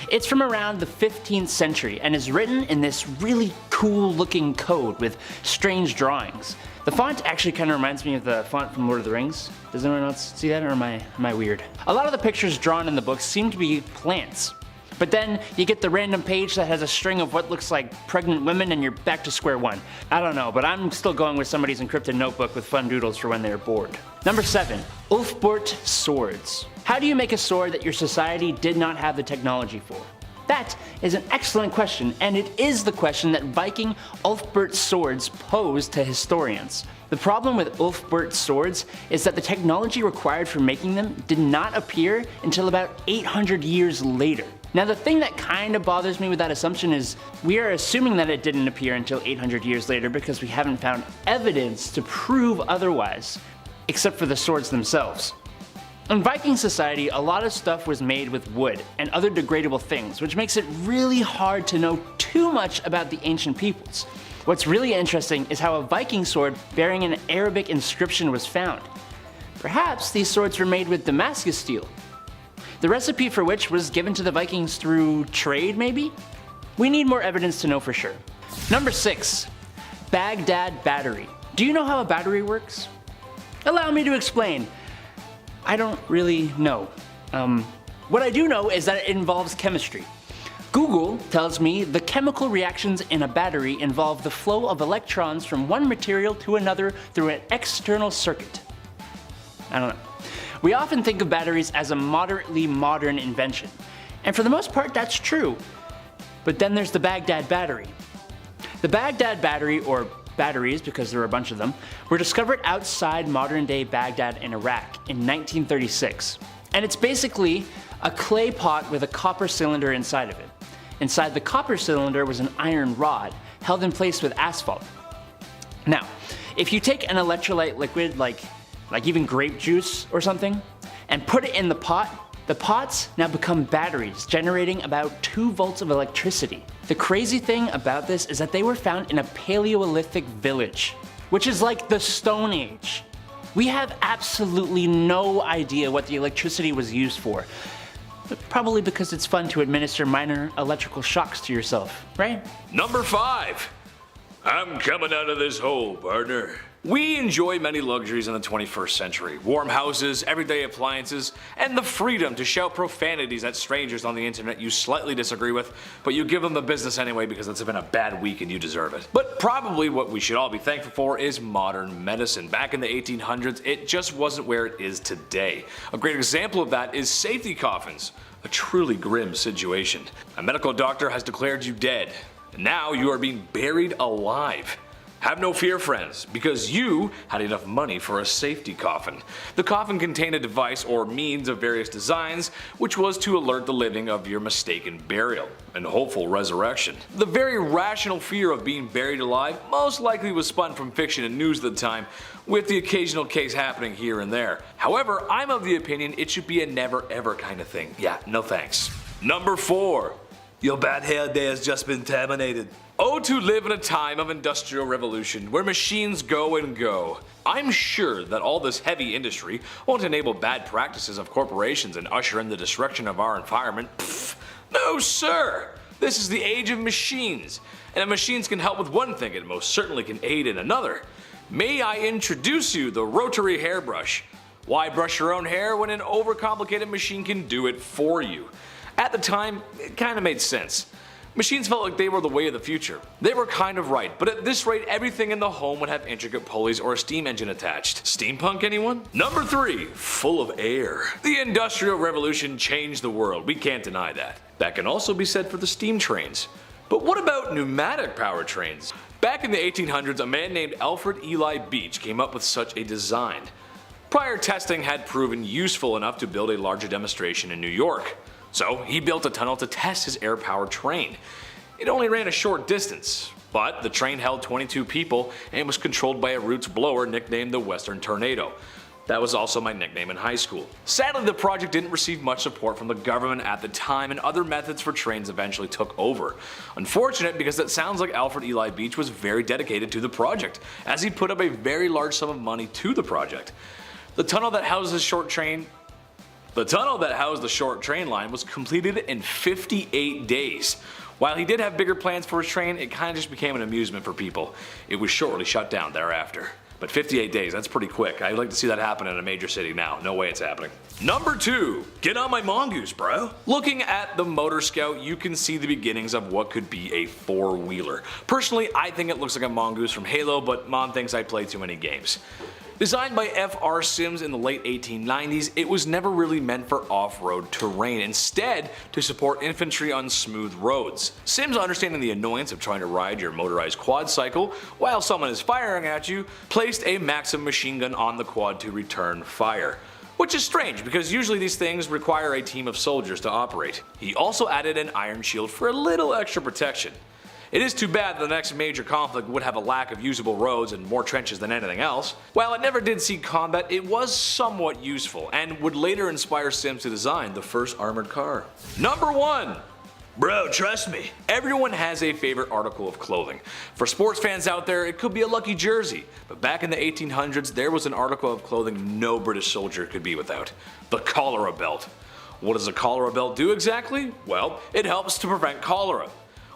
It's from around the 15th century and is written in this really cool looking code with strange drawings. The font actually kind of reminds me of the font from Lord of the Rings. Does anyone else see that, or am I weird? A lot of the pictures drawn in the book seem to be plants. But then you get the random page that has a string of what looks like pregnant women and you're back to square one. I don't know, but I'm still going with somebody's encrypted notebook with fun doodles for when they're bored. Number 7, Oathbort Swords. How do you make a sword that your society did not have the technology for? That is an excellent question, and it is the question that Viking Oathbort Swords posed to historians. The problem with Oathbort Swords is that the technology required for making them did not appear until about 800 years later. Now the thing that kind of bothers me with that assumption is we are assuming that it didn't appear until 800 years later because we haven't found evidence to prove otherwise, except for the swords themselves. In Viking society, a lot of stuff was made with wood and other degradable things, which makes it really hard to know too much about the ancient peoples. What's really interesting is how a Viking sword bearing an Arabic inscription was found. Perhaps these swords were made with Damascus steel, the recipe for which was given to the Vikings through trade, maybe? We need more evidence to know for sure. Number 6, Baghdad Battery. Do you know how a battery works? Allow me to explain. I don't really know. What I do know is that it involves chemistry. Google tells me the chemical reactions in a battery involve the flow of electrons from one material to another through an external circuit. I don't know. We often think of batteries as a moderately modern invention, And for the most part, that's true. But then there's the Baghdad Battery. The Baghdad Battery, or batteries because there were a bunch of them, were discovered outside modern-day Baghdad in Iraq in 1936. And it's basically a clay pot with a copper cylinder inside of it. Inside the copper cylinder was an iron rod held in place with asphalt. Now, if you take an electrolyte liquid like even grape juice or something and put it in the pots now become batteries, generating about 2 volts of electricity. The crazy thing about this is that they were found in a Paleolithic village, which is like the Stone Age. We have absolutely no idea what the electricity was used for, but probably because it's fun to administer minor electrical shocks to yourself, right? Number 5. I'm coming out of this hole, partner. We enjoy many luxuries in the 21st century. Warm houses, everyday appliances, and the freedom to shout profanities at strangers on the internet you slightly disagree with, but you give them the business anyway because it's been a bad week and you deserve it. But probably what we should all be thankful for is modern medicine. Back in the 1800s, it just wasn't where it is today. A great example of that is safety coffins. A truly grim situation. A medical doctor has declared you dead, and now you are being buried alive. Have no fear, friends, because you had enough money for a safety coffin. The coffin contained a device or means of various designs, which was to alert the living of your mistaken burial and hopeful resurrection. The very rational fear of being buried alive most likely was spun from fiction and news at the time, with the occasional case happening here and there. However, I'm of the opinion it should be a never ever kind of thing. Yeah, no thanks. Number 4. Your bad hair day has just been terminated. Oh, to live in a time of industrial revolution where machines go and go. I'm sure that all this heavy industry won't enable bad practices of corporations and usher in the destruction of our environment. Pfft, no sir! This is the age of machines, and if machines can help with one thing, it most certainly can aid in another. May I introduce you the Rotary hairbrush? Why brush your own hair when an overcomplicated machine can do it for you? At the time, it kinda made sense. Machines felt like they were the way of the future. They were kind of right, but at this rate everything in the home would have intricate pulleys or a steam engine attached. Steampunk, anyone? Number 3. Full of air. The Industrial Revolution changed the world, we can't deny that. That can also be said for the steam trains. But what about pneumatic power trains? Back in the 1800s, a man named Alfred Eli Beach came up with such a design. Prior testing had proven useful enough to build a larger demonstration in New York. So he built a tunnel to test his air-powered train. It only ran a short distance, but the train held 22 people and was controlled by a roots blower nicknamed the Western Tornado. That was also my nickname in high school. Sadly, the project didn't receive much support from the government at the time, and other methods for trains eventually took over. Unfortunate, because it sounds like Alfred Eli Beach was very dedicated to the project, as he put up a very large sum of money to the project. The tunnel that housed the short train line was completed in 58 days. While he did have bigger plans for his train, it kinda just became an amusement for people. It was shortly shut down thereafter. But 58 days, that's pretty quick. I'd like to see that happen in a major city now. No way it's happening. Number 2. Get on my mongoose, bro. Looking at the Motor Scout, you can see the beginnings of what could be a 4-wheeler. Personally, I think it looks like a mongoose from Halo, but Mom thinks I play too many games. Designed by F.R. Sims in the late 1890s, it was never really meant for off-road terrain, instead to support infantry on smooth roads. Sims, understanding the annoyance of trying to ride your motorized quad cycle while someone is firing at you, placed a Maxim machine gun on the quad to return fire. Which is strange, because usually these things require a team of soldiers to operate. He also added an iron shield for a little extra protection. It is too bad that the next major conflict would have a lack of usable roads and more trenches than anything else. While it never did see combat, it was somewhat useful, and would later inspire Sims to design the first armored car. Number 1. Bro, trust me. Everyone has a favorite article of clothing. For sports fans out there, it could be a lucky jersey, but back in the 1800s, there was an article of clothing no British soldier could be without. The Cholera Belt. What does the Cholera Belt do exactly? Well, it helps to prevent cholera.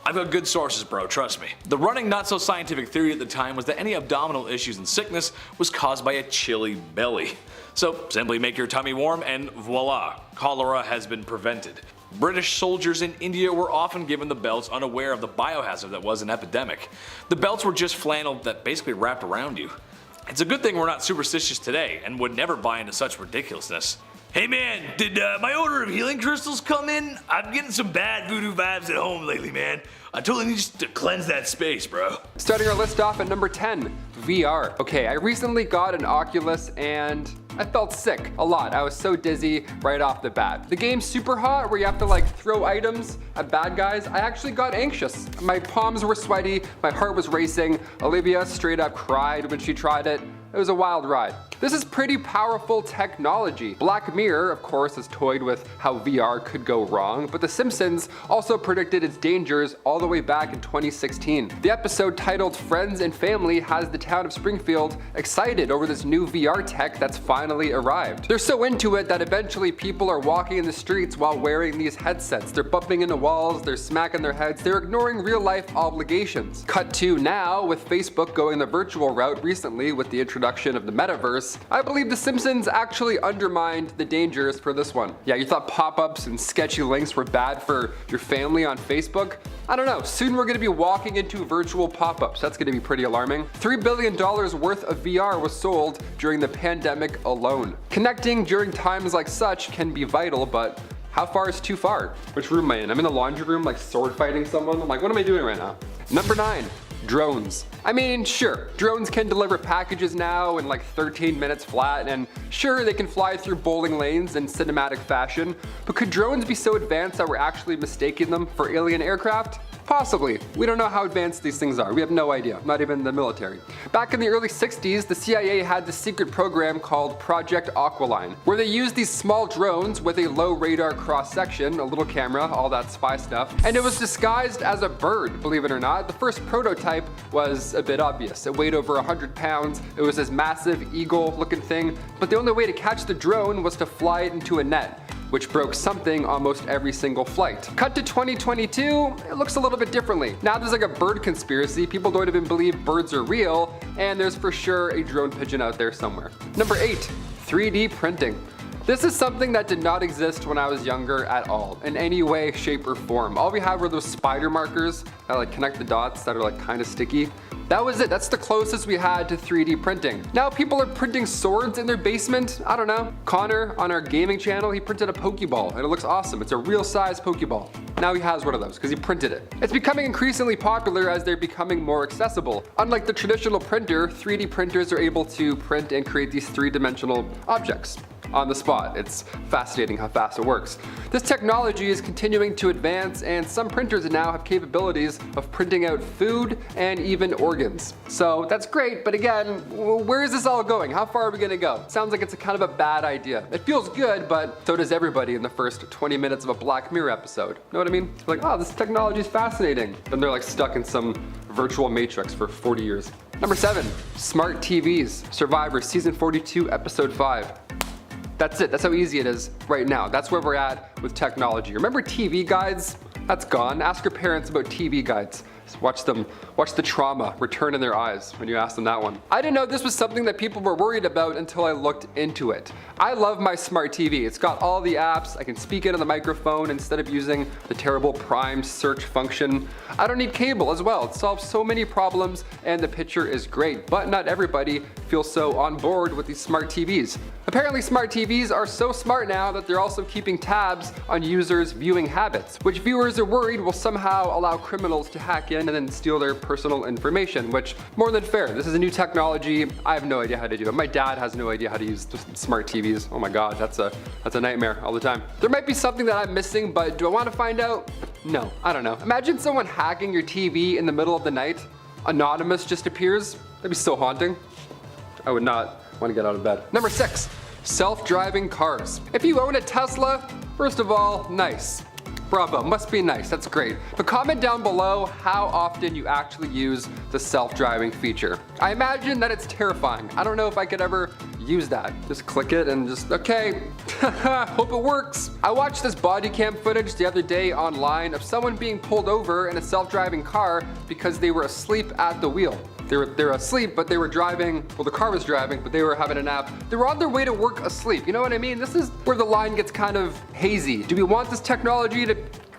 I've got good sources, bro, trust me. The running not-so-scientific theory at the time was that any abdominal issues and sickness was caused by a chilly belly. So simply make your tummy warm and voila, cholera has been prevented. British soldiers in India were often given the belts unaware of the biohazard that was an epidemic. The belts were just flannel that basically wrapped around you. It's a good thing we're not superstitious today and would never buy into such ridiculousness. Hey man, did my order of healing crystals come in? I'm getting some bad voodoo vibes at home lately, man. I totally need to cleanse that space, bro. Starting our list off at number 10, VR. Okay, I recently got an Oculus and I felt sick a lot. I was so dizzy right off the bat. The game's super hot where you have to like throw items at bad guys. I actually got anxious. My palms were sweaty, my heart was racing. Olivia straight up cried when she tried it. It was a wild ride. This is pretty powerful technology. Black Mirror, of course, has toyed with how VR could go wrong, but The Simpsons also predicted its dangers all the way back in 2016. The episode titled Friends and Family has the town of Springfield excited over this new VR tech that's finally arrived. They're so into it that eventually people are walking in the streets while wearing these headsets. They're bumping into walls, they're smacking their heads, they're ignoring real life obligations. Cut to now with Facebook going the virtual route recently with the introduction of the metaverse. I believe The Simpsons actually undermined the dangers for this one. Yeah, you thought pop-ups and sketchy links were bad for your family on Facebook? I don't know, soon we're gonna be walking into virtual pop-ups. That's gonna be pretty alarming. $3 billion worth of VR was sold during the pandemic alone. Connecting during times like such can be vital, but how far is too far? Which room am I in? I'm in the laundry room like sword fighting someone. I'm like, what am I doing right now? Number 9. Drones. I mean, sure, drones can deliver packages now in like 13 minutes flat, and sure, they can fly through bowling lanes in cinematic fashion, but could drones be so advanced that we're actually mistaking them for alien aircraft? Possibly. We don't know how advanced these things are. We have no idea, not even the military. Back in the early 60s, the CIA had this secret program called Project Aqualine, where they used these small drones with a low radar cross-section, a little camera, all that spy stuff, and it was disguised as a bird, believe it or not. The first prototype was a bit obvious. It weighed over 100 pounds, it was this massive eagle-looking thing, but the only way to catch the drone was to fly it into a net, which broke something almost every single flight. Cut to 2022, it looks a little bit differently. Now there's like a bird conspiracy, people don't even believe birds are real, and there's for sure a drone pigeon out there somewhere. Number 8, 3D printing. This is something that did not exist when I was younger at all, in any way, shape, or form. All we had were those spider markers that like connect the dots that are like kind of sticky. That was it, that's the closest we had to 3D printing. Now people are printing swords in their basement, I don't know. Connor on our gaming channel, he printed a Pokeball and it looks awesome. It's a real size Pokeball. Now he has one of those because he printed it. It's becoming increasingly popular as they're becoming more accessible. Unlike the traditional printer, 3D printers are able to print and create these three-dimensional objects on the spot. It's fascinating how fast it works. This technology is continuing to advance, and some printers now have capabilities of printing out food and even organs. So that's great, but again, where is this all going? How far are we gonna go? Sounds like it's a kind of a bad idea. It feels good, but so does everybody in the first 20 minutes of a Black Mirror episode. Know what I mean? It's like, oh, this technology is fascinating. Then they're like stuck in some virtual matrix for 40 years. Number 7, smart TVs. Survivor season 42, episode 5. That's it, that's how easy it is right now. That's where we're at with technology. Remember TV guides? That's gone. Ask your parents about TV guides. Just watch the trauma return in their eyes when you ask them that one. I didn't know this was something that people were worried about until I looked into it. I love my smart TV. It's got all the apps. I can speak into the microphone instead of using the terrible primed search function. I don't need cable as well. It solves so many problems and the picture is great, but not everybody feels so on board with these smart TVs. Apparently smart TVs are so smart now that they're also keeping tabs on users' viewing habits, which viewers are worried will somehow allow criminals to hack in and then steal their personal information, which more than fair. This is a new technology. I have no idea how to do it. My dad has no idea how to use smart TVs. Oh my God, that's a nightmare all the time. There might be something that I'm missing, but do I want to find out? No, I don't know. Imagine someone hacking your TV in the middle of the night. Anonymous just appears. That'd be so haunting. I would not want to get out of bed. Number 6, self-driving cars. If you own a Tesla, first of all, nice. Bravo, must be nice, that's great. But comment down below how often you actually use the self-driving feature. I imagine that it's terrifying. I don't know if I could ever use that. Just click it and just, okay, hope it works. I watched this body cam footage the other day online of someone being pulled over in a self-driving car because they were asleep at the wheel. They were asleep, but they were driving, well the car was driving, but they were having a nap. They were on their way to work asleep, you know what I mean? This is where the line gets kind of hazy. Do we want this technology to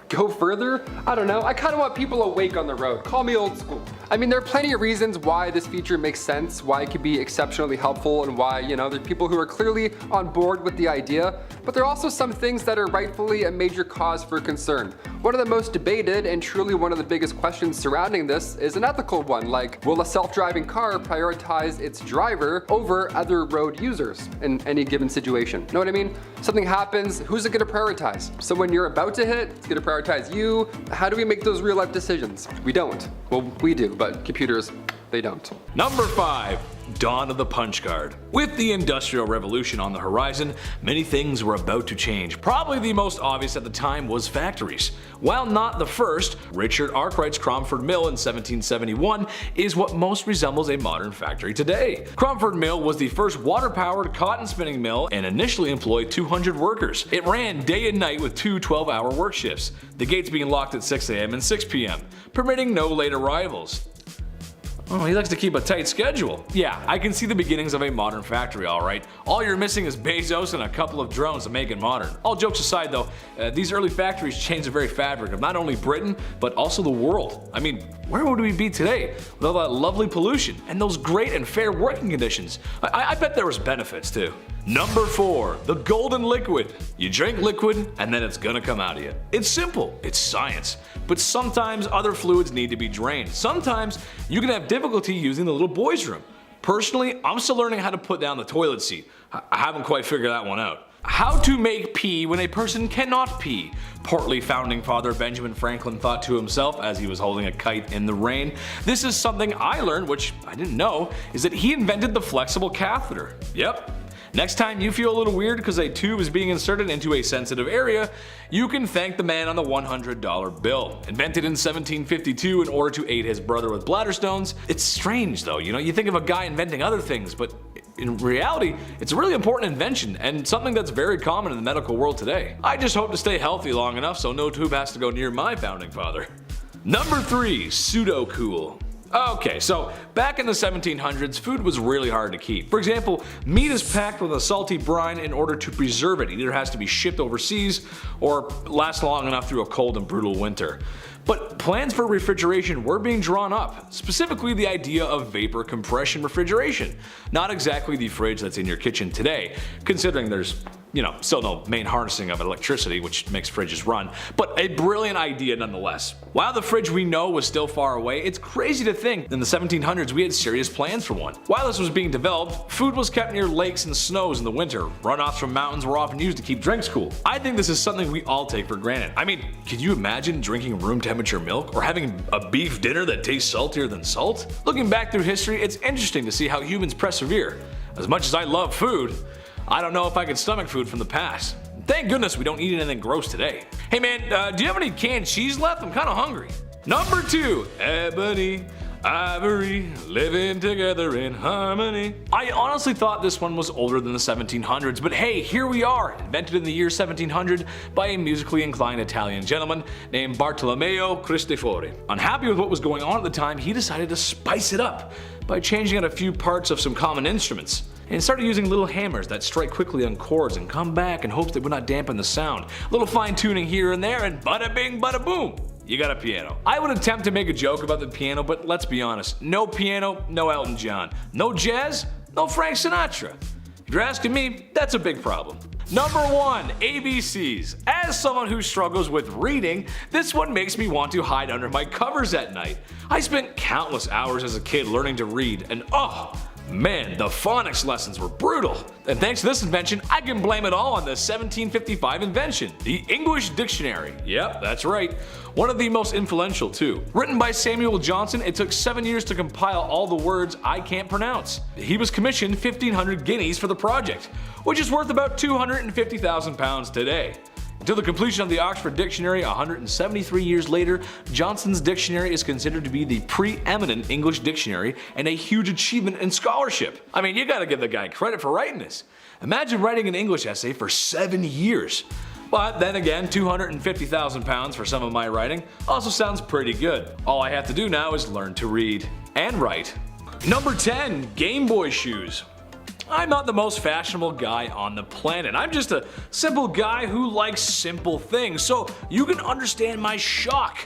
go further? I don't know. I kind of want people awake on the road. Call me old school. I mean, there are plenty of reasons why this feature makes sense, why it could be exceptionally helpful, and why, you know, there's people who are clearly on board with the idea. but there are also some things that are rightfully a major cause for concern. One of the most debated and truly one of the biggest questions surrounding this is an ethical one, like will a self-driving car prioritize its driver over other road users in any given situation? Know what I mean? Something happens, who's it gonna prioritize? Someone you're about to hit, it's gonna prioritize you. How do we make those real life decisions? We don't. Well, we do, but computers, they don't. Number 5. Dawn of the punch card. With the Industrial Revolution on the horizon, many things were about to change. Probably the most obvious at the time was factories. While not the first, Richard Arkwright's Cromford Mill in 1771 is what most resembles a modern factory today. Cromford Mill was the first water-powered cotton spinning mill and initially employed 200 workers. It ran day and night with 2 12-hour work shifts, the gates being locked at 6 a.m. and 6 p.m., permitting no late arrivals. Oh, he likes to keep a tight schedule. Yeah, I can see the beginnings of a modern factory, alright. All you're missing is Bezos and a couple of drones to make it modern. All jokes aside though, these early factories changed the very fabric of not only Britain, but also the world. I mean, where would we be today with all that lovely pollution and those great and fair working conditions? I bet there was benefits too. Number 4. The golden liquid. You drink liquid and then it's gonna come out of you. It's simple, it's science. But sometimes other fluids need to be drained. Sometimes you can have difficulty using the little boys' room. Personally, I'm still learning how to put down the toilet seat. I haven't quite figured that one out. How to make pee when a person cannot pee. Portly founding father Benjamin Franklin thought to himself as he was holding a kite in the rain. This is something I learned, which I didn't know, is that he invented the flexible catheter. Yep. Next time you feel a little weird because a tube is being inserted into a sensitive area, you can thank the man on the $100 bill. Invented in 1752 in order to aid his brother with bladder stones. It's strange though, you think of a guy inventing other things, but in reality, it's a really important invention and something that's very common in the medical world today. I just hope to stay healthy long enough so no tube has to go near my founding father. Number 3. Pseudocool. Okay, so back in the 1700s, food was really hard to keep. For example, meat is packed with a salty brine in order to preserve it. It either has to be shipped overseas or last long enough through a cold and brutal winter. But plans for refrigeration were being drawn up, specifically the idea of vapor compression refrigeration. Not exactly the fridge that's in your kitchen today, considering there's still no main harnessing of electricity, which makes fridges run, but a brilliant idea nonetheless. While the fridge we know was still far away, it's crazy to think in the 1700s we had serious plans for one. While this was being developed, food was kept near lakes and snows in the winter. Runoffs from mountains were often used to keep drinks cool. I think this is something we all take for granted. I mean, could you imagine drinking room temperature milk or having a beef dinner that tastes saltier than salt? Looking back through history, it's interesting to see how humans persevere. As much as I love food, I don't know if I could stomach food from the past. Thank goodness we don't eat anything gross today. Hey man, do you have any canned cheese left? I'm kinda hungry. Number 2. Ebony, ivory, living together in harmony. I honestly thought this one was older than the 1700s, but hey, here we are, invented in the year 1700 by a musically inclined Italian gentleman named Bartolomeo Cristofori. Unhappy with what was going on at the time, he decided to spice it up by changing out a few parts of some common instruments. And started using little hammers that strike quickly on chords and come back in hopes they would not dampen the sound. Little fine tuning here and there and bada bing bada boom, you got a piano. I would attempt to make a joke about the piano, but let's be honest, no piano, no Elton John. No jazz, no Frank Sinatra. If you're asking me, that's a big problem. Number 1. ABCs. As someone who struggles with reading, this one makes me want to hide under my covers at night. I spent countless hours as a kid learning to read, and man, the phonics lessons were brutal. And thanks to this invention, I can blame it all on the 1755 invention, the English Dictionary. Yep, that's right. One of the most influential too. Written by Samuel Johnson, it took 7 years to compile all the words I can't pronounce. He was commissioned 1,500 guineas for the project, which is worth about £250,000 today. Until the completion of the Oxford Dictionary 173 years later, Johnson's dictionary is considered to be the preeminent English dictionary and a huge achievement in scholarship. I mean, you gotta give the guy credit for writing this. Imagine writing an English essay for 7 years. But then again, £250,000 for some of my writing also sounds pretty good. All I have to do now is learn to read and write. Number 10. Game Boy shoes. I'm not the most fashionable guy on the planet. I'm just a simple guy who likes simple things. So you can understand my shock,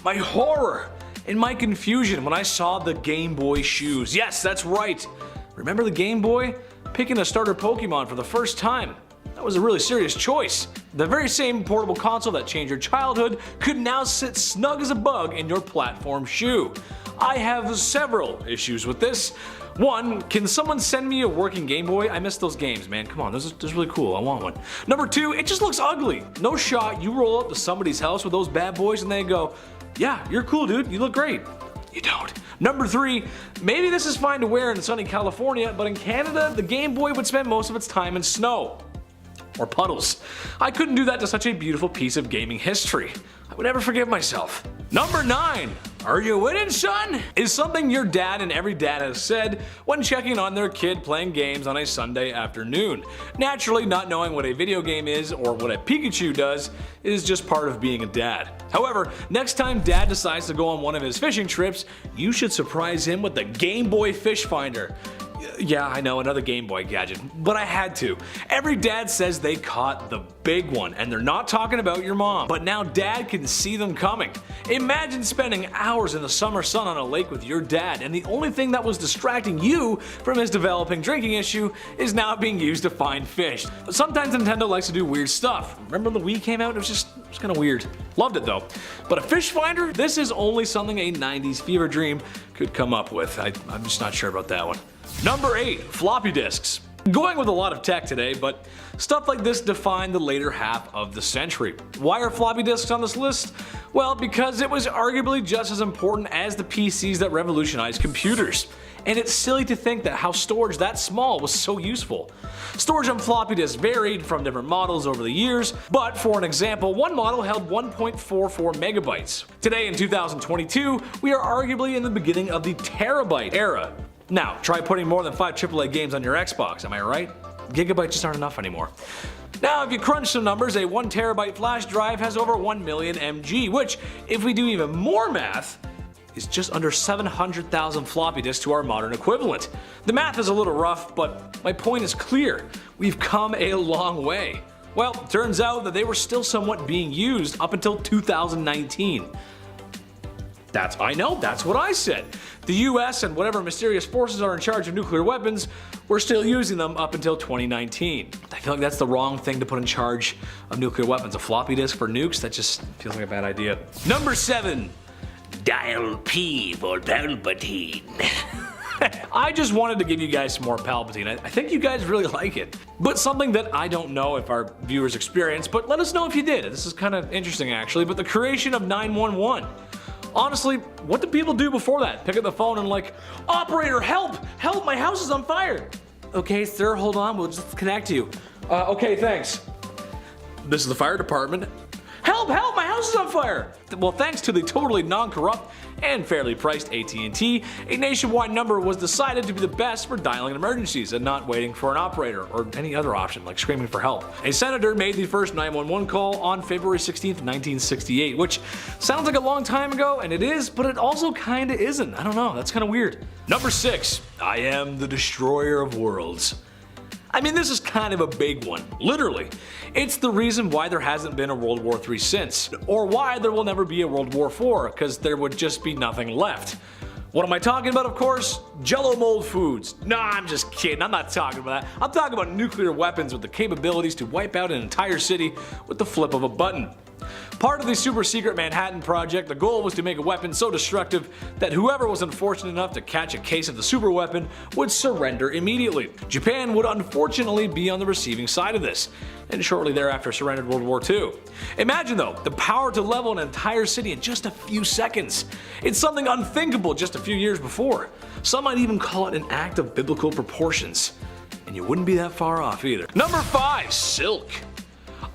my horror, and my confusion when I saw the Game Boy shoes. Yes, that's right. Remember the Game Boy? Picking a starter Pokemon for the first time. That was a really serious choice. The very same portable console that changed your childhood could now sit snug as a bug in your platform shoe. I have several issues with this. One, can someone send me a working Game Boy? I miss those games, man. Come on, those are really cool. I want one. Number two, it just looks ugly. No shot you roll up to somebody's house with those bad boys and they go, yeah, you're cool, dude. You look great. You don't. Number three, maybe this is fine to wear in sunny California, but in Canada, the Game Boy would spend most of its time in snow. Or puddles. I couldn't do that to such a beautiful piece of gaming history. I would never forgive myself. Number 9. Are you winning, son? Is something your dad and every dad has said when checking on their kid playing games on a Sunday afternoon. Naturally, not knowing what a video game is or what a Pikachu does is just part of being a dad. However, next time dad decides to go on one of his fishing trips, you should surprise him with the Game Boy Fish Finder. Yeah, I know, another Game Boy gadget, but I had to. Every dad says they caught the big one, and they're not talking about your mom. But now dad can see them coming. Imagine spending hours in the summer sun on a lake with your dad, and the only thing that was distracting you from his developing drinking issue is now being used to find fish. But sometimes Nintendo likes to do weird stuff. Remember when the Wii came out? It was kind of weird. Loved it though. But a fish finder? This is only something a 90s fever dream could come up with. I'm just not sure about that one. Number 8. Floppy disks. Going with a lot of tech today, but stuff like this defined the later half of the century. Why are floppy disks on this list? Well, because it was arguably just as important as the PCs that revolutionized computers. And it's silly to think that how storage that small was so useful. Storage on floppy disks varied from different models over the years, but for an example, one model held 1.44 megabytes. Today in 2022, we are arguably in the beginning of the terabyte era. Now, try putting more than 5 AAA games on your Xbox, am I right? Gigabytes just aren't enough anymore. Now, if you crunch some numbers, a 1 terabyte flash drive has over 1 million MG, which, if we do even more math, is just under 700,000 floppy disks to our modern equivalent. The math is a little rough, but my point is clear. We've come a long way. Well, turns out that they were still somewhat being used up until 2019. I know, that's what I said. The US and whatever mysterious forces are in charge of nuclear weapons were still using them up until 2019. I feel like that's the wrong thing to put in charge of nuclear weapons. A floppy disk for nukes? That just feels like a bad idea. Number 7. Dial P for Palpatine. I just wanted to give you guys some more Palpatine. I think you guys really like it. But something that I don't know if our viewers experienced, but let us know if you did. This is kind of interesting actually, but the creation of 911. Honestly, what did people do before that? Pick up the phone and like, operator, help! Help, my house is on fire! Okay, sir, hold on, we'll just connect you. Okay, thanks. This is the fire department. Help, help, my house is on fire! Well, thanks to the totally non-corrupt and fairly priced AT&T, a nationwide number was decided to be the best for dialing emergencies and not waiting for an operator or any other option like screaming for help. A senator made the first 911 call on February 16th, 1968, which sounds like a long time ago, and it is, but it also kinda isn't. I don't know, that's kinda weird. Number 6. I am the destroyer of worlds. I mean, this is kind of a big one, literally. It's the reason why there hasn't been a World War III since, or why there will never be a World War IV, because there would just be nothing left. What am I talking about, of course? Jello mold foods. Nah, I'm just kidding, I'm not talking about that. I'm talking about nuclear weapons with the capabilities to wipe out an entire city with the flip of a button. Part of the super secret Manhattan Project, the goal was to make a weapon so destructive that whoever was unfortunate enough to catch a case of the super weapon would surrender immediately. Japan would unfortunately be on the receiving side of this, and shortly thereafter surrendered World War II. Imagine though, the power to level an entire city in just a few seconds. It's something unthinkable just a few years before. Some might even call it an act of biblical proportions. And you wouldn't be that far off either. Number 5. Silk.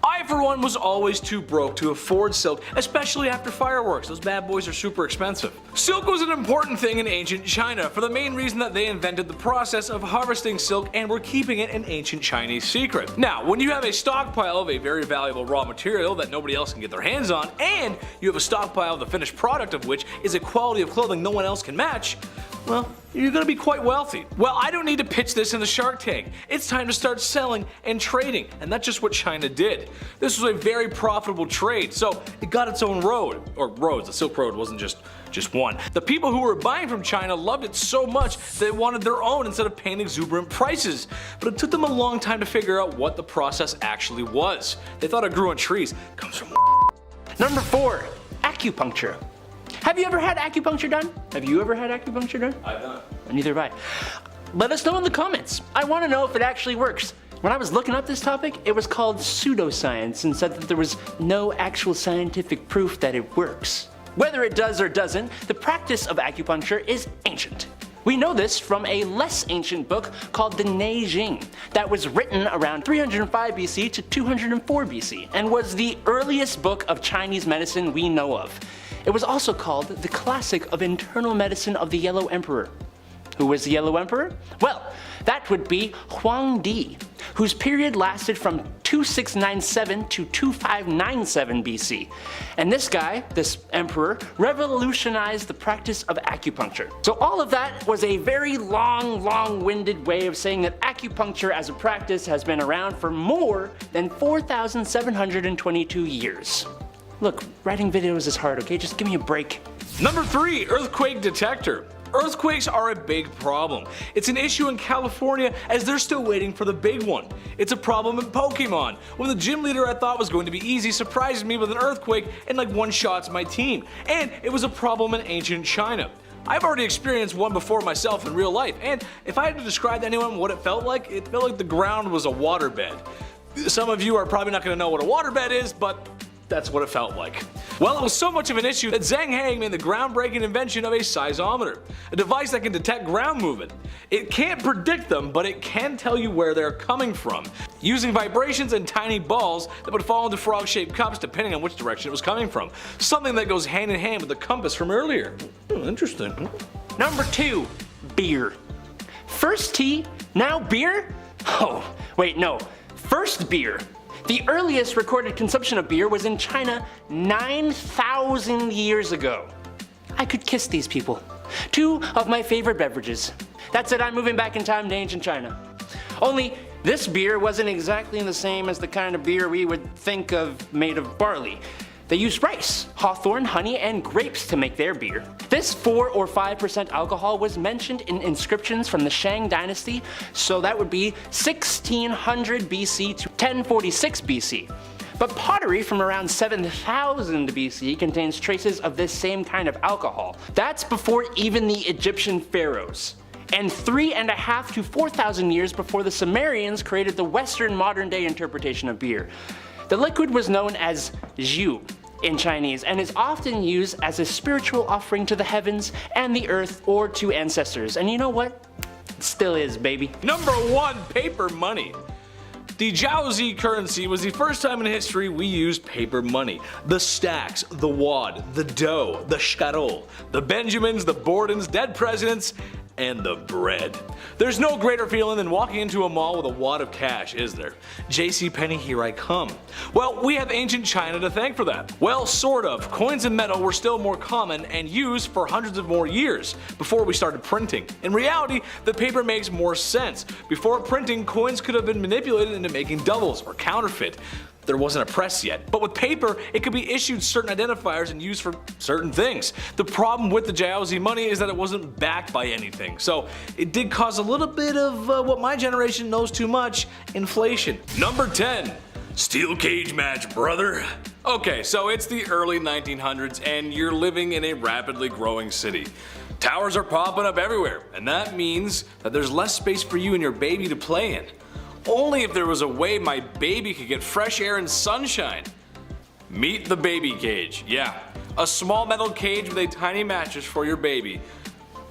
I, for one, was always too broke to afford silk, especially after fireworks. Those bad boys are super expensive. Silk was an important thing in ancient China for the main reason that they invented the process of harvesting silk and were keeping it an ancient Chinese secret. Now, when you have a stockpile of a very valuable raw material that nobody else can get their hands on, and you have a stockpile of the finished product of which is a quality of clothing no one else can match, well, you're gonna be quite wealthy. Well, I don't need to pitch this in the Shark Tank. It's time to start selling and trading, and that's just what China did. This was a very profitable trade, so it got its own road, or roads. The Silk Road wasn't just one. The people who were buying from China loved it so much they wanted their own instead of paying exuberant prices. But it took them a long time to figure out what the process actually was. They thought it grew on trees. Comes from Number 4, acupuncture. Have you ever had acupuncture done? Have you ever had acupuncture done? I've done. Neither have I. Let us know in the comments. I want to know if it actually works. When I was looking up this topic, it was called pseudoscience and said that there was no actual scientific proof that it works. Whether it does or doesn't, the practice of acupuncture is ancient. We know this from a less ancient book called the Neijing that was written around 305 BC to 204 BC and was the earliest book of Chinese medicine we know of. It was also called the classic of internal medicine of the Yellow Emperor. Who was the Yellow Emperor? Well, that would be Huang Di, whose period lasted from 2697 to 2597 BC. And this guy, this emperor, revolutionized the practice of acupuncture. So all of that was a very long-winded way of saying that acupuncture as a practice has been around for more than 4,722 years. Look, writing videos is hard, okay? Just give me a break. Number 3, earthquake detector. Earthquakes are a big problem. It's an issue in California as they're still waiting for the big one. It's a problem in Pokemon, when the gym leader I thought was going to be easy surprised me with an earthquake and like one-shots my team. And it was a problem in ancient China. I've already experienced one before myself in real life, and if I had to describe to anyone what it felt like the ground was a waterbed. Some of you are probably not going to know what a waterbed is, but that's what it felt like. Well, it was so much of an issue that Zhang Heng made the groundbreaking invention of a seismometer, a device that can detect ground movement. It can't predict them, but it can tell you where they're coming from, using vibrations and tiny balls that would fall into frog-shaped cups depending on which direction it was coming from. Something that goes hand in hand with the compass from earlier. Interesting. Number 2, beer. First tea, now beer? Oh, wait, no. First beer. The earliest recorded consumption of beer was in China 9,000 years ago. I could kiss these people. 2 of my favorite beverages. That's it, I'm moving back in time to ancient China. Only this beer wasn't exactly the same as the kind of beer we would think of made of barley. They used rice, hawthorn, honey, and grapes to make their beer. This 4 or 5% alcohol was mentioned in inscriptions from the Shang dynasty, so that would be 1600 BC to 1046 BC. But pottery from around 7000 BC contains traces of this same kind of alcohol. That's before even the Egyptian pharaohs. And 3,500 to 4,000 years before the Sumerians created the Western modern-day interpretation of beer. The liquid was known as zhu in Chinese and is often used as a spiritual offering to the heavens and the earth or to ancestors. And you know what? It still is, baby. Number 1, paper money. The Jiaozi currency was the first time in history we used paper money. The stacks, the wad, the dough, the shkarol, the Benjamins, the Bordens, dead presidents, and the bread. There's no greater feeling than walking into a mall with a wad of cash, is there? JCPenney, here I come. Well, we have ancient China to thank for that. Well, sort of. Coins and metal were still more common and used for hundreds of more years before we started printing. In reality, the paper makes more sense. Before printing, coins could have been manipulated into making doubles or counterfeit. There wasn't a press yet, but with paper, it could be issued certain identifiers and used for certain things. The problem with the Jiaozi money is that it wasn't backed by anything, so it did cause a little bit of what my generation knows too much, inflation. Number 10, steel cage match, brother. Okay, so it's the early 1900s and you're living in a rapidly growing city. Towers are popping up everywhere, and that means that there's less space for you and your baby to play in. Only if there was a way my baby could get fresh air and sunshine. Meet the baby cage. Yeah, a small metal cage with a tiny mattress for your baby.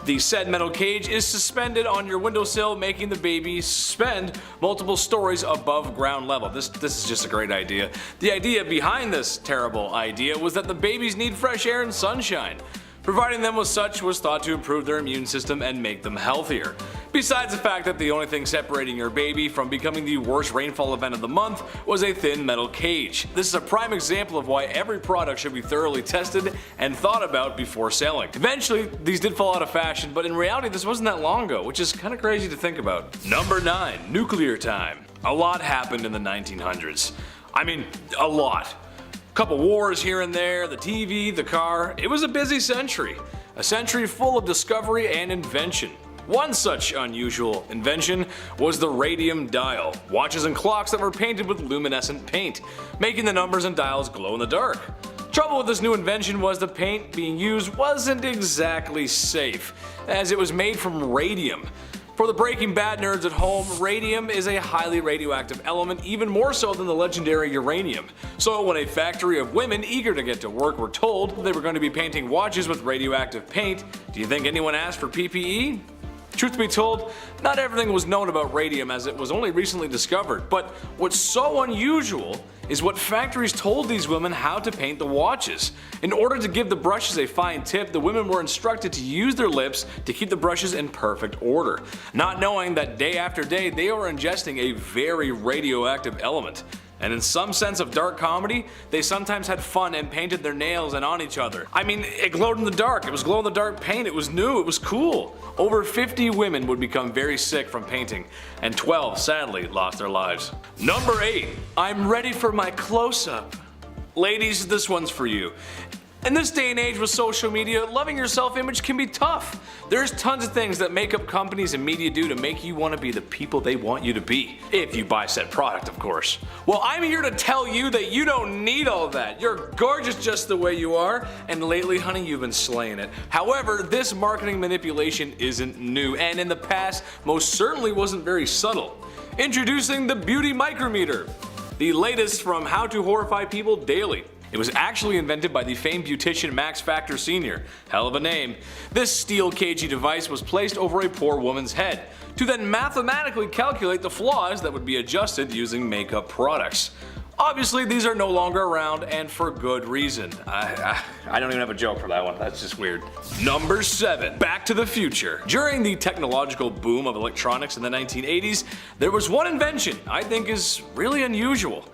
The said metal cage is suspended on your windowsill, making the baby suspend multiple stories above ground level. This is just a great idea. The idea behind this terrible idea was that the babies need fresh air and sunshine. Providing them with such was thought to improve their immune system and make them healthier. Besides the fact that the only thing separating your baby from becoming the worst rainfall event of the month was a thin metal cage. This is a prime example of why every product should be thoroughly tested and thought about before selling. Eventually, these did fall out of fashion, but in reality this wasn't that long ago, which is kinda crazy to think about. Number 9. Nuclear time. A lot happened in the 1900s. I mean, a lot. Couple wars here and there, the TV, the car. It was a busy century. A century full of discovery and invention. One such unusual invention was the radium dial, watches and clocks that were painted with luminescent paint, making the numbers and dials glow in the dark. Trouble with this new invention was the paint being used wasn't exactly safe, as it was made from radium. For the Breaking Bad nerds at home, radium is a highly radioactive element, even more so than the legendary uranium. So when a factory of women eager to get to work were told they were going to be painting watches with radioactive paint, do you think anyone asked for PPE? Truth be told, not everything was known about radium as it was only recently discovered, but what's so unusual is what factories told these women how to paint the watches. In order to give the brushes a fine tip, the women were instructed to use their lips to keep the brushes in perfect order, not knowing that day after day they were ingesting a very radioactive element. And in some sense of dark comedy, they sometimes had fun and painted their nails and on each other. I mean, it glowed in the dark, it was glow in the dark paint, it was new, it was cool. Over 50 women would become very sick from painting, and 12 sadly lost their lives. Number 8. I'm ready for my close-up. Ladies, this one's for you. In this day and age with social media, loving your self-image can be tough. There's tons of things that makeup companies and media do to make you want to be the people they want you to be. If you buy said product, of course. Well, I'm here to tell you that you don't need all that. You're gorgeous just the way you are, and lately, honey, you've been slaying it. However, this marketing manipulation isn't new, and in the past, most certainly wasn't very subtle. Introducing the Beauty Micrometer, the latest from How to Horrify People Daily. It was actually invented by the famed beautician Max Factor Sr. Hell of a name. This steel cagey device was placed over a poor woman's head, to then mathematically calculate the flaws that would be adjusted using makeup products. Obviously these are no longer around, and for good reason. I don't even have a joke for that one, that's just weird. Number 7. Back to the future. During the technological boom of electronics in the 1980s, there was one invention I think is really unusual.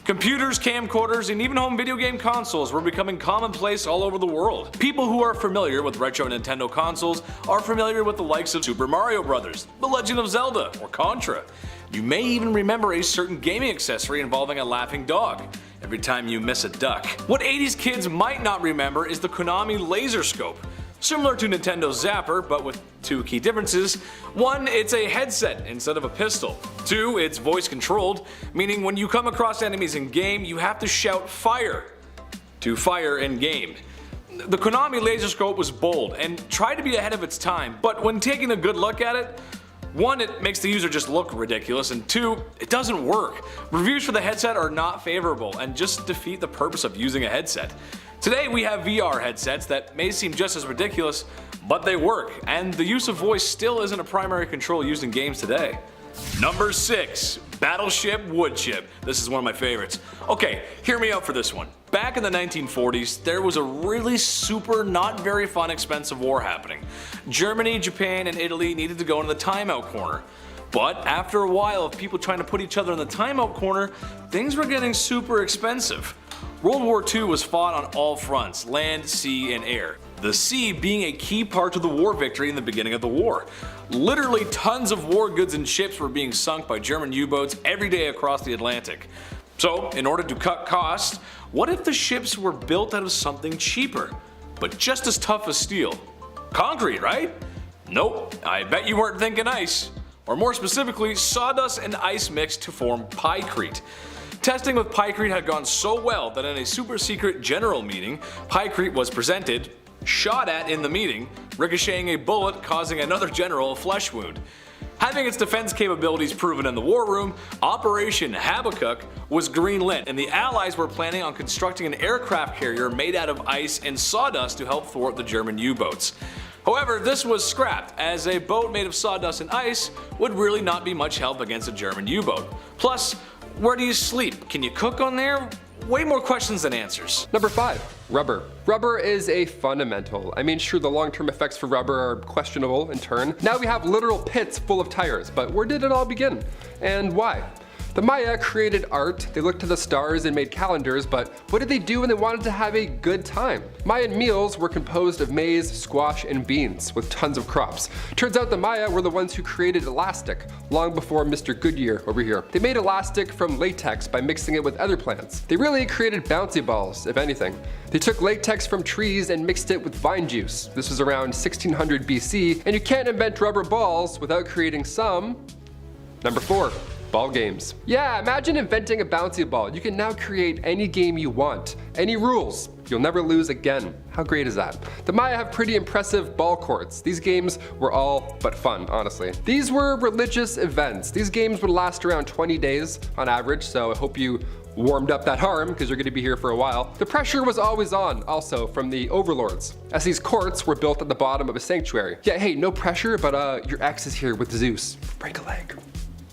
Computers, camcorders, and even home video game consoles were becoming commonplace all over the world. People who are familiar with retro Nintendo consoles are familiar with the likes of Super Mario Bros., The Legend of Zelda, or Contra. You may even remember a certain gaming accessory involving a laughing dog every time you miss a duck. What 80s kids might not remember is the Konami Laser Scope. Similar to Nintendo's Zapper, but with two key differences. 1, it's a headset instead of a pistol. 2, it's voice controlled, meaning when you come across enemies in game, you have to shout fire to fire in game. The Konami Laser Scope was bold and tried to be ahead of its time, but when taking a good look at it, 1, it makes the user just look ridiculous, and 2, it doesn't work. Reviews for the headset are not favorable and just defeat the purpose of using a headset. Today we have VR headsets that may seem just as ridiculous, but they work, and the use of voice still isn't a primary control used in games today. Number 6. Battleship Woodchip. This is one of my favorites. Okay, hear me out for this one. Back in the 1940s, there was a really super not very fun expensive war happening. Germany, Japan, and Italy needed to go into the timeout corner. But after a while of people trying to put each other in the timeout corner, things were getting super expensive. World War II was fought on all fronts, land, sea, and air. The sea being a key part to the war victory in the beginning of the war. Literally tons of war goods and ships were being sunk by German U-boats every day across the Atlantic. So, in order to cut costs, what if the ships were built out of something cheaper, but just as tough as steel? Concrete, right? Nope, I bet you weren't thinking ice. Or more specifically, sawdust and ice mixed to form pykrete. Testing with pykrete had gone so well that in a super secret general meeting, pykrete was presented, shot at in the meeting, ricocheting a bullet causing another general a flesh wound. Having its defense capabilities proven in the war room, Operation Habakkuk was greenlit, and the Allies were planning on constructing an aircraft carrier made out of ice and sawdust to help thwart the German U-boats. However, this was scrapped, as a boat made of sawdust and ice would really not be much help against a German U-boat. Plus, where do you sleep? Can you cook on there? Way more questions than answers. Number 5, rubber. Rubber is a fundamental. I mean, sure, the long-term effects for rubber are questionable in turn. Now we have literal pits full of tires, but where did it all begin? And why? The Maya created art, they looked to the stars and made calendars, but what did they do when they wanted to have a good time? Mayan meals were composed of maize, squash, and beans, with tons of crops. Turns out the Maya were the ones who created elastic, long before Mr. Goodyear over here. They made elastic from latex by mixing it with other plants. They really created bouncy balls, if anything. They took latex from trees and mixed it with vine juice. This was around 1600 BC, and you can't invent rubber balls without creating some. Number 4. Ball games. Yeah, imagine inventing a bouncy ball. You can now create any game you want. Any rules. You'll never lose again. How great is that? The Maya have pretty impressive ball courts. These games were all but fun, honestly. These were religious events. These games would last around 20 days on average, so I hope you warmed up that harm because you're going to be here for a while. The pressure was always on, also from the overlords, as these courts were built at the bottom of a sanctuary. Yeah, hey, no pressure, but your ex is here with Zeus. Break a leg.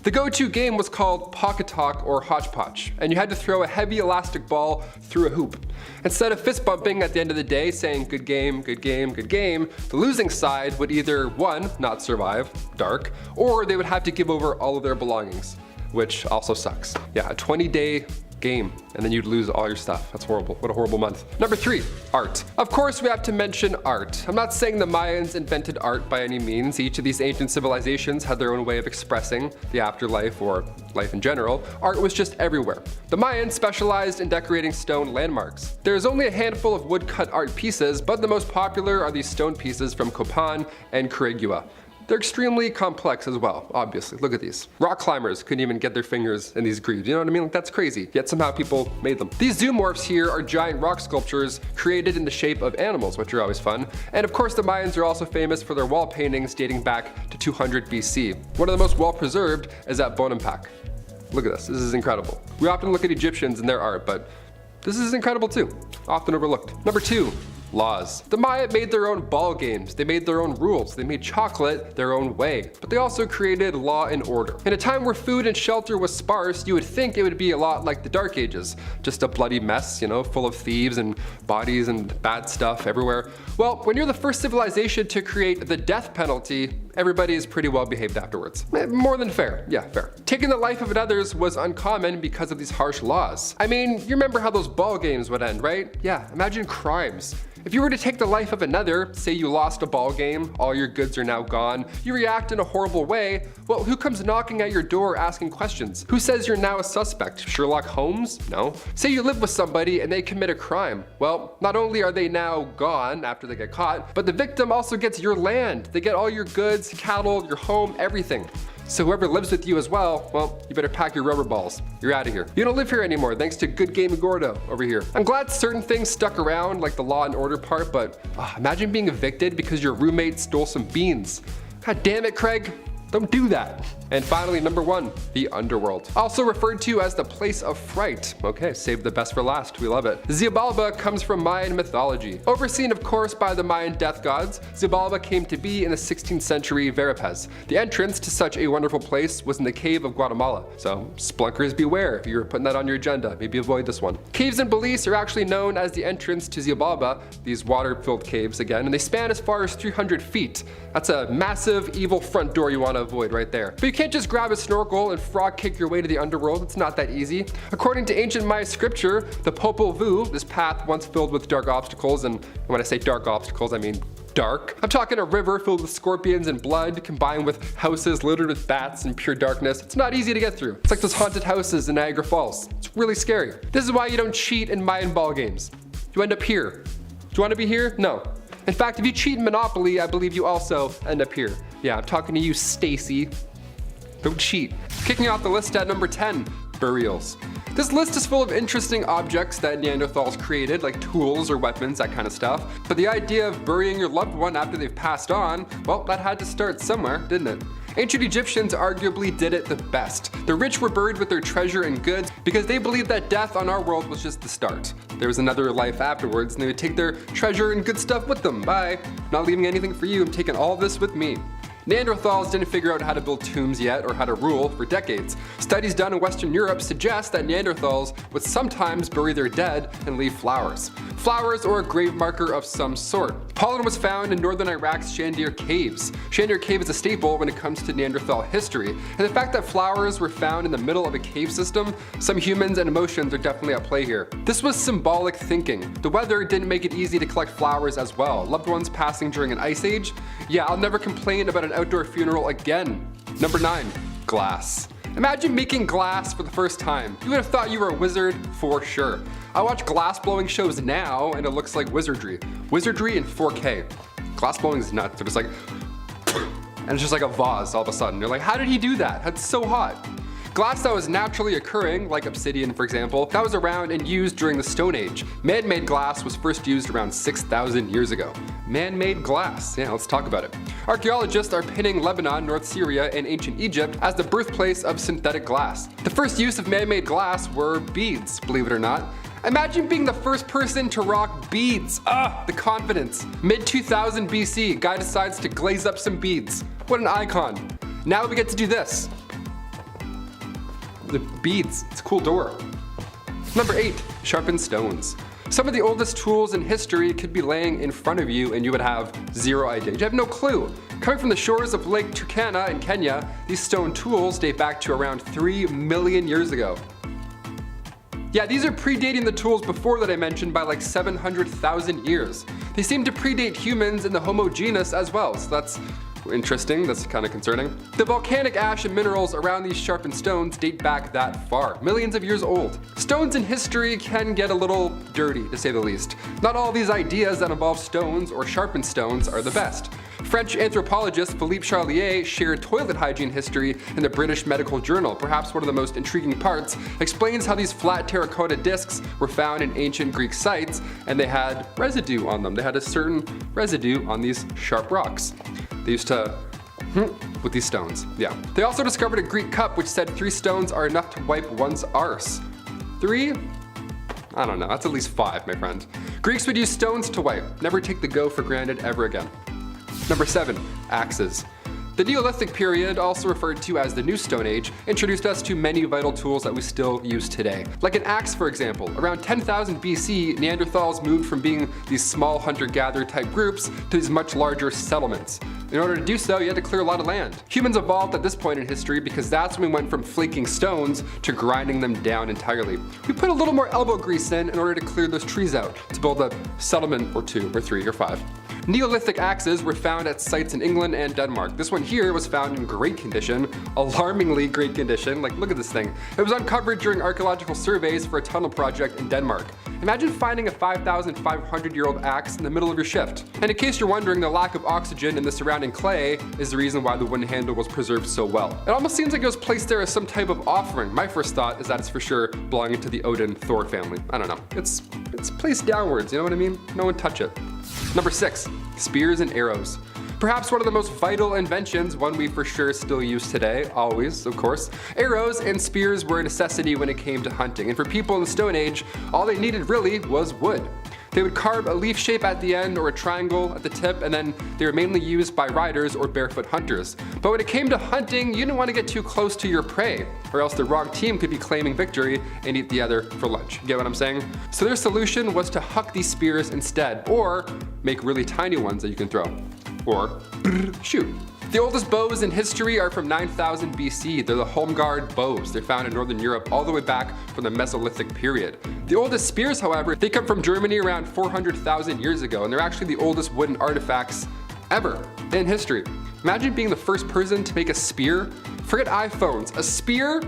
The go-to game was called Pocket Talk or Hodgepodge, and you had to throw a heavy elastic ball through a hoop. Instead of fist bumping at the end of the day saying good game, good game, good game, the losing side would either 1, not survive, dark, or they would have to give over all of their belongings, which also sucks. Yeah, a 20-day game, and then you'd lose all your stuff. That's horrible. What a horrible month. Number 3, art. Of course, we have to mention art. I'm not saying the Mayans invented art by any means. Each of these ancient civilizations had their own way of expressing the afterlife or life in general. Art was just everywhere. The Mayans specialized in decorating stone landmarks. There's only a handful of woodcut art pieces, but the most popular are these stone pieces from Copan and Corregua. They're extremely complex as well, obviously. Look at these. Rock climbers couldn't even get their fingers in these grooves. You know what I mean? Like, that's crazy. Yet somehow people made them. These zoomorphs here are giant rock sculptures created in the shape of animals, which are always fun. And of course, the Mayans are also famous for their wall paintings dating back to 200 BC. One of the most well-preserved is at Bonampak. Look at this. This is incredible. We often look at Egyptians and their art, but this is incredible too. Often overlooked. Number 2. Laws. The Maya made their own ball games, they made their own rules, they made chocolate their own way, but they also created law and order. In a time where food and shelter was sparse, you would think it would be a lot like the Dark Ages, just a bloody mess, you know, full of thieves and bodies and bad stuff everywhere. Well, when you're the first civilization to create the death penalty, everybody is pretty well behaved afterwards. More than fair. Yeah, fair. Taking the life of others was uncommon because of these harsh laws. I mean, you remember how those ball games would end, right? Yeah, imagine crimes. If you were to take the life of another, say you lost a ball game, all your goods are now gone, you react in a horrible way, well, who comes knocking at your door asking questions? Who says you're now a suspect? Sherlock Holmes? No. Say you live with somebody and they commit a crime. Well, not only are they now gone after they get caught, but the victim also gets your land. They get all your goods, cattle, your home, everything. So whoever lives with you as well, you better pack your rubber balls. You're out of here. You don't live here anymore thanks to Good Game Gordo over here. I'm glad certain things stuck around, like the law and order part, but imagine being evicted because your roommate stole some beans. God damn it, Craig. Don't do that. And finally, number 1, the underworld. Also referred to as the place of fright. Okay, save the best for last, we love it. Xibalba comes from Mayan mythology. Overseen, of course, by the Mayan death gods, Xibalba came to be in the 16th century Verapaz. The entrance to such a wonderful place was in the cave of Guatemala. So, splunkers beware if you're putting that on your agenda, maybe avoid this one. Caves in Belize are actually known as the entrance to Xibalba, these water-filled caves again, and they span as far as 300 feet. That's a massive, evil front door you want to avoid right there. But you can't just grab a snorkel and frog kick your way to the underworld. It's not that easy. According to ancient Maya scripture, the Popol Vuh, this path once filled with dark obstacles, and when I say dark obstacles, I mean dark. I'm talking a river filled with scorpions and blood, combined with houses littered with bats and pure darkness. It's not easy to get through. It's like those haunted houses in Niagara Falls. It's really scary. This is why you don't cheat in Mayan ball games. You end up here. Do you want to be here? No. In fact, if you cheat in Monopoly, I believe you also end up here. Yeah, I'm talking to you, Stacy. Don't cheat. Kicking off the list at number 10, burials. This list is full of interesting objects that Neanderthals created, like tools or weapons, that kind of stuff. But the idea of burying your loved one after they've passed on, well, that had to start somewhere, didn't it? Ancient Egyptians arguably did it the best. The rich were buried with their treasure and goods because they believed that death on our world was just the start. There was another life afterwards, and they would take their treasure and good stuff with them. Bye. Not leaving anything for you, I'm taking all this with me. Neanderthals didn't figure out how to build tombs yet or how to rule for decades. Studies done in Western Europe suggest that Neanderthals would sometimes bury their dead and leave flowers. Flowers or a grave marker of some sort. Pollen was found in northern Iraq's Shandir caves. Shandir cave is a staple when it comes to Neanderthal history, and the fact that flowers were found in the middle of a cave system, some humans and emotions are definitely at play here. This was symbolic thinking. The weather didn't make it easy to collect flowers as well. Loved ones passing during an ice age? Yeah, I'll never complain about an outdoor funeral again. Number 9, glass. Imagine making glass for the first time. You would have thought you were a wizard for sure. I watch glass blowing shows now and it looks like wizardry. Wizardry in 4K. Glass blowing is nuts. They're just like, and it's just like a vase all of a sudden. You're like, how did he do that? That's so hot. Glass that was naturally occurring, like obsidian for example, that was around and used during the Stone Age. Man-made glass was first used around 6,000 years ago. Man-made glass, yeah, let's talk about it. Archaeologists are pinning Lebanon, North Syria, and ancient Egypt as the birthplace of synthetic glass. The first use of man-made glass were beads, believe it or not. Imagine being the first person to rock beads. The confidence. Mid-2000 BC, guy decides to glaze up some beads. What an icon. Now we get to do this. The beads, it's a cool door. Number 8, sharpened stones. Some of the oldest tools in history could be laying in front of you and you would have zero idea. You have no clue. Coming from the shores of Lake Turkana in Kenya, these stone tools date back to around 3 million years ago. Yeah, these are predating the tools before that I mentioned by like 700,000 years. They seem to predate humans in the Homo genus as well, so that's interesting, that's kind of concerning. The volcanic ash and minerals around these sharpened stones date back that far, millions of years old. Stones in history can get a little dirty, to say the least. Not all these ideas that involve stones or sharpened stones are the best. French anthropologist Philippe Charlier shared toilet hygiene history in the British Medical Journal. Perhaps one of the most intriguing parts explains how these flat terracotta discs were found in ancient Greek sites and they had residue on them. They had a certain residue on these sharp rocks. They used to with these stones, yeah. They also discovered a Greek cup which said 3 stones are enough to wipe one's arse. 3? I don't know, that's at least 5, my friend. Greeks would use stones to wipe. Never take the go for granted ever again. Number 7, axes. The Neolithic period, also referred to as the New Stone Age, introduced us to many vital tools that we still use today. Like an axe, for example. Around 10,000 BC, Neanderthals moved from being these small hunter-gatherer type groups to these much larger settlements. In order to do so, you had to clear a lot of land. Humans evolved at this point in history because that's when we went from flaking stones to grinding them down entirely. We put a little more elbow grease in order to clear those trees out, to build a settlement or 2 or 3 or 5. Neolithic axes were found at sites in England and Denmark. This one here was found in great condition, alarmingly great condition. Like, look at this thing. It was uncovered during archaeological surveys for a tunnel project in Denmark. Imagine finding a 5,500-year-old axe in the middle of your shift. And in case you're wondering, the lack of oxygen in the surrounding clay is the reason why the wooden handle was preserved so well. It almost seems like it was placed there as some type of offering. My first thought is that it's for sure belonging to the Odin-Thor family. I don't know. It's placed downwards, you know what I mean? No one touch it. Number 6, spears and arrows. Perhaps one of the most vital inventions, one we for sure still use today, always, of course. Arrows and spears were a necessity when it came to hunting, and for people in the Stone Age, all they needed really was wood. They would carve a leaf shape at the end or a triangle at the tip, and then they were mainly used by riders or barefoot hunters. But when it came to hunting, you didn't want to get too close to your prey, or else the wrong team could be claiming victory and eat the other for lunch. Get what I'm saying? So their solution was to huck these spears instead, or make really tiny ones that you can throw, or shoot. The oldest bows in history are from 9,000 BC. They're the home guard bows. They're found in Northern Europe all the way back from the Mesolithic period. The oldest spears, however, they come from Germany around 400,000 years ago, and they're actually the oldest wooden artifacts ever in history. Imagine being the first person to make a spear. Forget iPhones, a spear?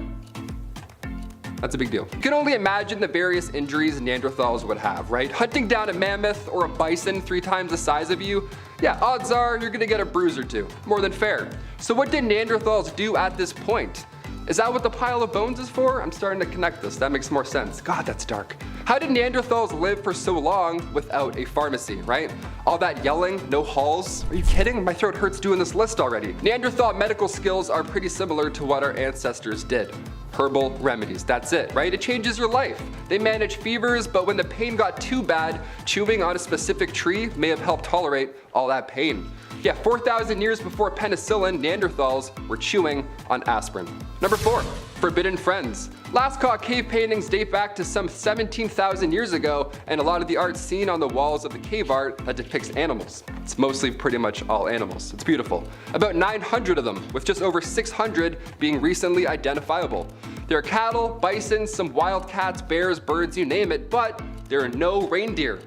That's a big deal. You can only imagine the various injuries Neanderthals would have, right? Hunting down a mammoth or a bison 3 times the size of you, yeah, odds are you're gonna get a bruise or 2. More than fair. So what did Neanderthals do at this point? Is that what the pile of bones is for? I'm starting to connect this. That makes more sense. God, that's dark. How did Neanderthals live for so long without a pharmacy, right? All that yelling, no halls? Are you kidding? My throat hurts doing this list already. Neanderthal medical skills are pretty similar to what our ancestors did. herbal remedies. That's it, right? It changes your life. They manage fevers, but when the pain got too bad, chewing on a specific tree may have helped tolerate all that pain. Yeah, 4,000 years before penicillin, Neanderthals were chewing on aspirin. Number 4, forbidden friends. Lascaux cave paintings date back to some 17,000 years ago, and a lot of the art seen on the walls of the cave art that depicts animals. It's mostly pretty much all animals. It's beautiful. About 900 of them, with just over 600 being recently identifiable. There are cattle, bison, some wild cats, bears, birds, you name it, but there are no reindeer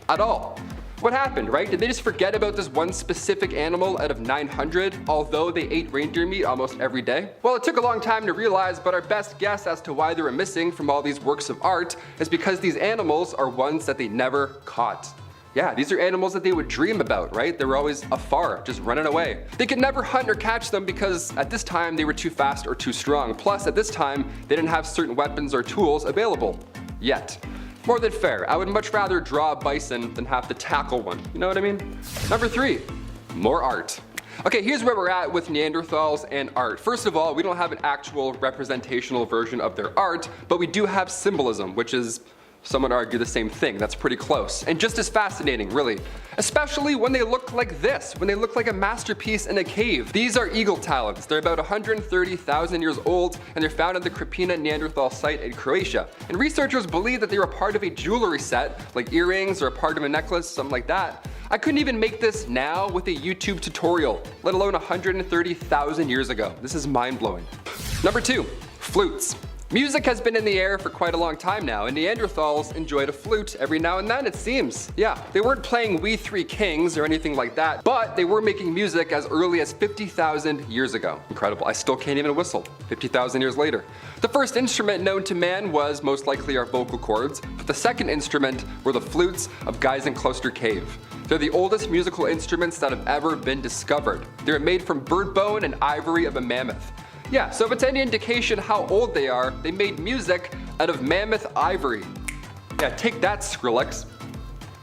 at all. What happened, right? Did they just forget about this one specific animal out of 900, although they ate reindeer meat almost every day? Well, it took a long time to realize, but our best guess as to why they were missing from all these works of art is because these animals are ones that they never caught. Yeah, these are animals that they would dream about, right? They were always afar, just running away. They could never hunt or catch them because at this time they were too fast or too strong. Plus, at this time, they didn't have certain weapons or tools available yet. More than fair. I would much rather draw a bison than have to tackle one. You know what I mean? Number 3, more art. Okay, here's where we're at with Neanderthals and art. First of all, we don't have an actual representational version of their art, but we do have symbolism, which is, some would argue, the same thing. That's pretty close. And just as fascinating, really. Especially when they look like this, when they look like a masterpiece in a cave. These are eagle talons. They're about 130,000 years old, and they're found at the Krapina Neanderthal site in Croatia. And researchers believe that they were part of a jewelry set, like earrings or a part of a necklace, something like that. I couldn't even make this now with a YouTube tutorial, let alone 130,000 years ago. This is mind-blowing. Number 2, flutes. Music has been in the air for quite a long time now, and Neanderthals enjoyed a flute every now and then, it seems. Yeah, they weren't playing We Three Kings or anything like that, but they were making music as early as 50,000 years ago. Incredible, I still can't even whistle 50,000 years later. The first instrument known to man was most likely our vocal cords, but the second instrument were the flutes of Geisenkloster Cave. They're the oldest musical instruments that have ever been discovered. They're made from bird bone and ivory of a mammoth. Yeah, so if it's any indication how old they are, they made music out of mammoth ivory. Yeah, take that, Skrillex.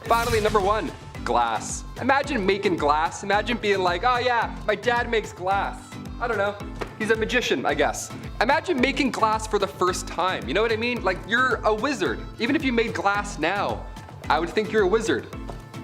Finally, number 1, glass. Imagine making glass. Imagine being like, oh yeah, my dad makes glass. I don't know, he's a magician, I guess. Imagine making glass for the first time. You know what I mean? Like, you're a wizard. Even if you made glass now, I would think you're a wizard.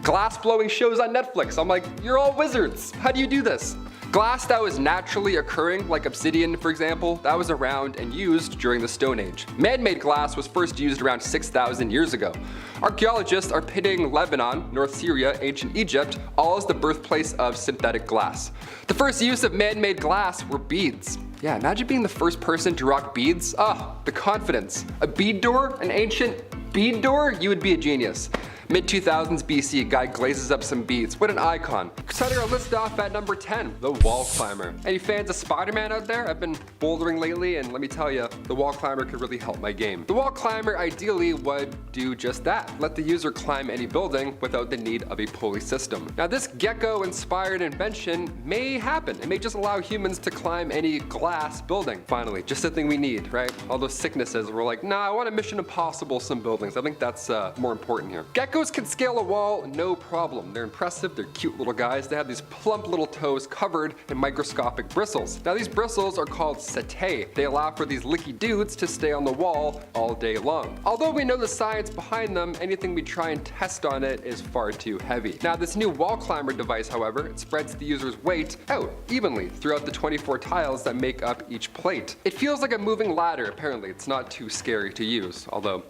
Glass blowing shows on Netflix. I'm like, you're all wizards. How do you do this? Glass that was naturally occurring, like obsidian for example, that was around and used during the Stone Age. Man-made glass was first used around 6,000 years ago. Archaeologists are pitting Lebanon, North Syria, ancient Egypt, all as the birthplace of synthetic glass. The first use of man-made glass were beads. Yeah, imagine being the first person to rock beads. The confidence. A bead door? An ancient bead door? You would be a genius. Mid-2000s BC, guy glazes up some beads. What an icon. Starting our list off at number 10, the wall climber. Any fans of Spider-Man out there? I've been bouldering lately, and let me tell you, the wall climber could really help my game. The wall climber ideally would do just that. Let the user climb any building without the need of a pulley system. Now this gecko-inspired invention may happen. It may just allow humans to climb any glass building. Finally, just the thing we need, right? All those sicknesses, we're like, nah, I want a Mission Impossible some buildings. I think that's more important here. Geckos can scale a wall, no problem. They're impressive, they're cute little guys. They have these plump little toes covered in microscopic bristles. Now these bristles are called setae. They allow for these licky dudes to stay on the wall all day long. Although we know the science behind them, anything we try and test on it is far too heavy. Now this new wall climber device, however, it spreads the user's weight out evenly throughout the 24 tiles that make up each plate. It feels like a moving ladder, apparently. It's not too scary to use, although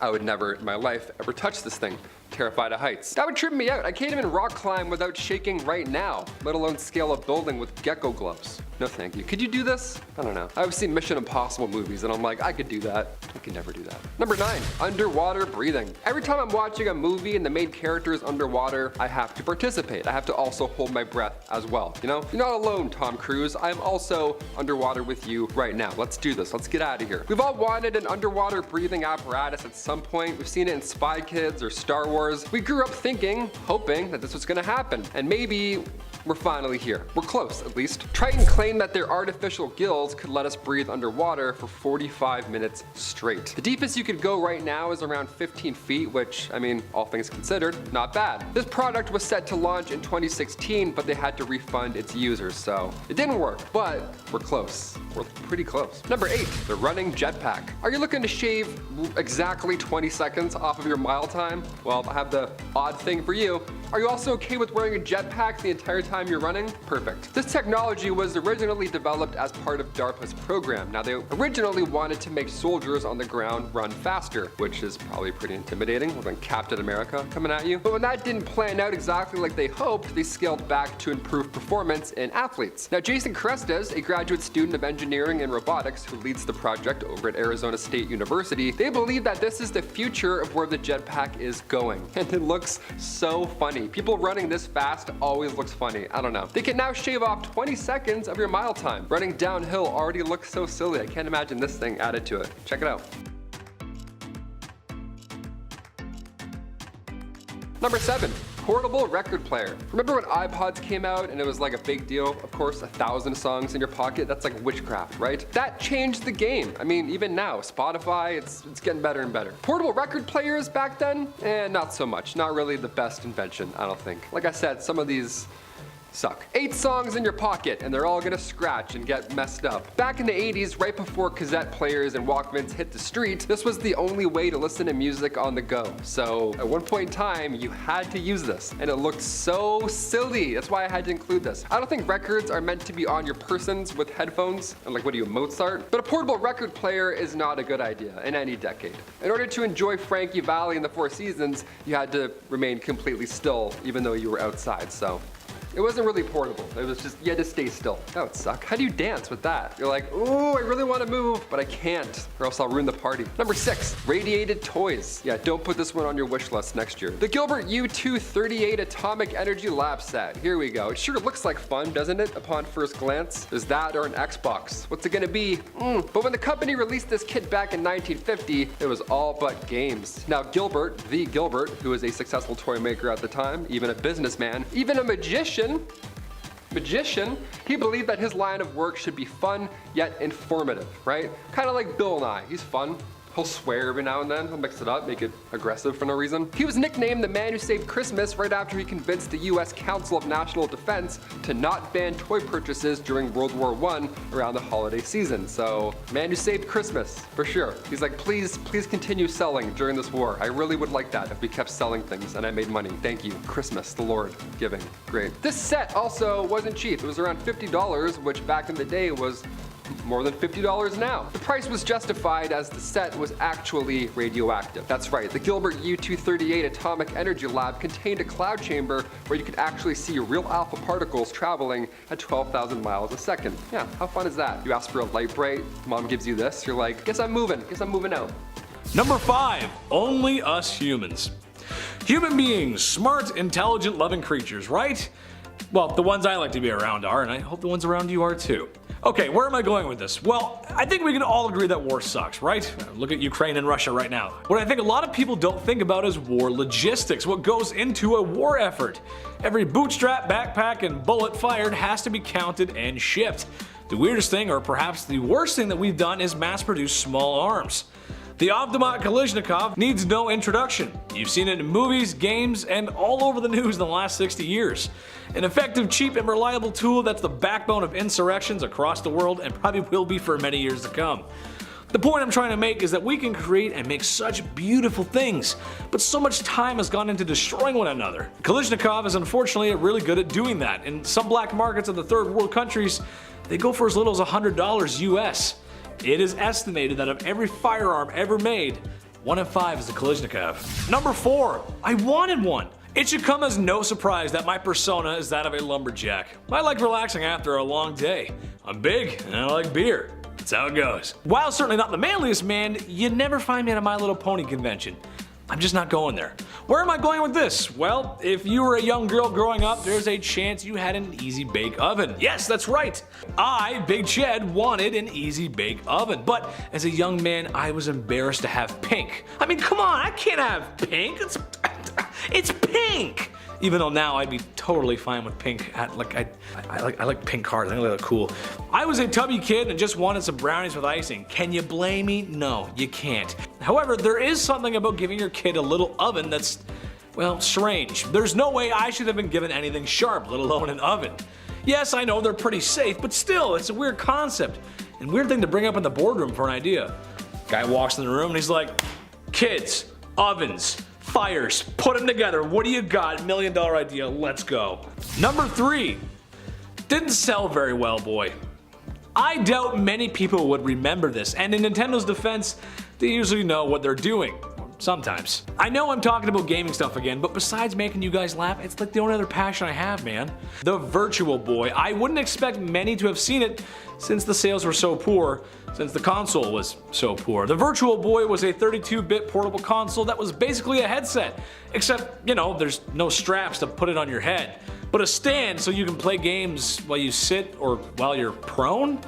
I would never in my life ever touch this thing. Terrified of heights. That would trip me out. I can't even rock climb without shaking right now, let alone scale a building with gecko gloves. No thank you. Could you do this? I don't know. I've seen Mission Impossible movies and I'm like, I could do that. I could never do that. Number 9, underwater breathing. Every time I'm watching a movie and the main character is underwater, I have to participate. I have to also hold my breath as well. You know, you're not alone, Tom Cruise. I'm also underwater with you right now. Let's do this. Let's get out of here. We've all wanted an underwater breathing apparatus at some point. We've seen it in Spy Kids or Star Wars. We grew up thinking, hoping that this was gonna happen. And maybe we're finally here. We're close, at least. Triton claimed that their artificial gills could let us breathe underwater for 45 minutes straight. The deepest you could go right now is around 15 feet, which, I mean, all things considered, not bad. This product was set to launch in 2016, but they had to refund its users, so it didn't work, but we're close. We're pretty close. Number 8, the running jetpack. Are you looking to shave exactly 20 seconds off of your mile time? Well, I have the odd thing for you. Are you also okay with wearing a jetpack the entire time you're running? Perfect. This technology was originally developed as part of DARPA's program. Now, they originally wanted to make soldiers on the ground run faster, which is probably pretty intimidating with like Captain America coming at you. But when that didn't plan out exactly like they hoped, they scaled back to improve performance in athletes. Now, Jason Crestes, a graduate student of engineering and robotics who leads the project over at Arizona State University, they believe that this is the future of where the jetpack is going. And it looks so funny. People running this fast always looks funny. I don't know. They can now shave off 20 seconds of your mile time. Running downhill already looks so silly. I can't imagine this thing added to it. Check it out. Number 7, portable record player. Remember when iPods came out and it was like a big deal? Of course, 1,000 songs in your pocket, that's like witchcraft, right? That changed the game. I mean, even now, Spotify, it's getting better and better. Portable record players back then? Not so much. Not really the best invention, I don't think. Like I said, some of these suck. 8 songs in your pocket and they're all gonna scratch and get messed up. Back in the 80s, right before cassette players and Walkmans hit the street, this was the only way to listen to music on the go. So at one point in time, you had to use this and it looked so silly. That's why I had to include this. I don't think records are meant to be on your persons with headphones and like, what are you, Mozart? But a portable record player is not a good idea in any decade. In order to enjoy Frankie Valli and the Four Seasons, you had to remain completely still even though you were outside, so it wasn't really portable. It was just, you had to stay still. That would suck. How do you dance with that? You're like, ooh, I really want to move, but I can't, or else I'll ruin the party. Number 6, radiated toys. Yeah, don't put this one on your wish list next year. The Gilbert U238 Atomic Energy Lab Set. Here we go. It sure looks like fun, doesn't it, upon first glance? Is that or an Xbox? What's it gonna be? But when the company released this kit back in 1950, it was all but games. Now Gilbert, the Gilbert, who was a successful toy maker at the time, even a businessman, even a magician, he believed that his line of work should be fun yet informative, right? Kind of like Bill Nye. He's fun. He'll swear every now and then. He'll mix it up, make it aggressive for no reason. He was nicknamed the man who saved Christmas right after he convinced the US Council of National Defense to not ban toy purchases during World War I around the holiday season. So, man who saved Christmas, for sure. He's like, please continue selling during this war. I really would like that if we kept selling things and I made money. Thank you. Christmas, the Lord giving. Great. This set also wasn't cheap. It was around $50, which back in the day was more than $50 now. The price was justified as the set was actually radioactive. That's right, the Gilbert U238 Atomic Energy Lab contained a cloud chamber where you could actually see real alpha particles traveling at 12,000 miles a second. Yeah, how fun is that? You ask for a light bright, mom gives you this, you're like, guess I'm moving out. Number 5, only us humans. Human beings, smart, intelligent, loving creatures, right? Well, the ones I like to be around are, and I hope the ones around you are too. Okay, where am I going with this? Well, I think we can all agree that war sucks, right? Look at Ukraine and Russia right now. What I think a lot of people don't think about is war logistics, what goes into a war effort. Every bootstrap, backpack, and bullet fired has to be counted and shipped. The weirdest thing, or perhaps the worst thing that we've done, is mass produce small arms. The Automat Kalashnikov needs no introduction. You've seen it in movies, games, and all over the news in the last 60 years. An effective, cheap, and reliable tool that's the backbone of insurrections across the world and probably will be for many years to come. The point I'm trying to make is that we can create and make such beautiful things, but so much time has gone into destroying one another. Kalashnikov is unfortunately really good at doing that. In some black markets of the third world countries, they go for as little as $100 US. It is estimated that of every firearm ever made, 1 in 5 is a Kalashnikov. Number 4, I wanted one. It should come as no surprise that my persona is that of a lumberjack. I like relaxing after a long day. I'm big and I like beer. That's how it goes. While certainly not the manliest man, you never find me at a My Little Pony convention. I'm just not going there. Where am I going with this? Well, if you were a young girl growing up, there's a chance you had an Easy Bake Oven. Yes, that's right. I, Big Ched, wanted an Easy Bake Oven. But as a young man, I was embarrassed to have pink. I mean, come on, I can't have pink. It's pink. Even though now I'd be totally fine with pink. I like pink cards. I think they look cool. I was a tubby kid and just wanted some brownies with icing. Can you blame me? No, you can't. However, there is something about giving your kid a little oven that's, well, strange. There's no way I should have been given anything sharp, let alone an oven. Yes, I know they're pretty safe, but still, it's a weird concept and weird thing to bring up in the boardroom for an idea. Guy walks in the room and he's like, kids, ovens, fires, put them together. What do you got? $1 million idea, let's go. Number 3, didn't sell very well, boy. I doubt many people would remember this, and in Nintendo's defense, they usually know what they're doing. Sometimes. I know I'm talking about gaming stuff again, but besides making you guys laugh, it's like the only other passion I have, man. The Virtual Boy. I wouldn't expect many to have seen it since the sales were so poor, since the console was so poor. The Virtual Boy was a 32-bit portable console that was basically a headset, except, you know, there's no straps to put it on your head, but a stand so you can play games while you sit or while you're prone.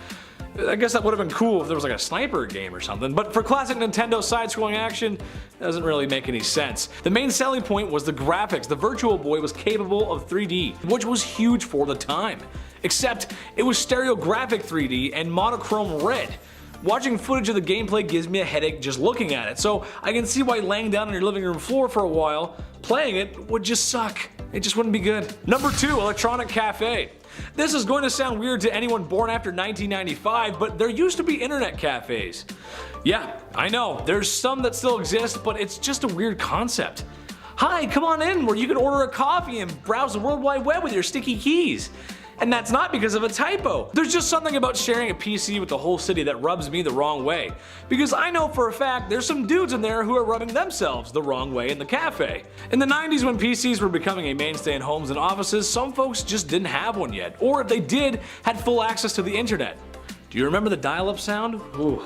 I guess that would have been cool if there was like a sniper game or something, but for classic Nintendo side-scrolling action, it doesn't really make any sense. The main selling point was the graphics. The Virtual Boy was capable of 3D, which was huge for the time. Except, it was stereographic 3D and monochrome red. Watching footage of the gameplay gives me a headache just looking at it, so I can see why laying down on your living room floor for a while, playing it would just suck. It just wouldn't be good. Number 2, Electronic Cafe. This is going to sound weird to anyone born after 1995, but there used to be internet cafes. Yeah, I know, there's some that still exist, but it's just a weird concept. Hi, come on in where you can order a coffee and browse the World Wide Web with your sticky keys. And that's not because of a typo. There's just something about sharing a PC with the whole city that rubs me the wrong way. Because I know for a fact there's some dudes in there who are rubbing themselves the wrong way in the cafe. In the 90s when PCs were becoming a mainstay in homes and offices, some folks just didn't have one yet. Or if they did, had full access to the internet. Do you remember the dial-up sound? Ooh,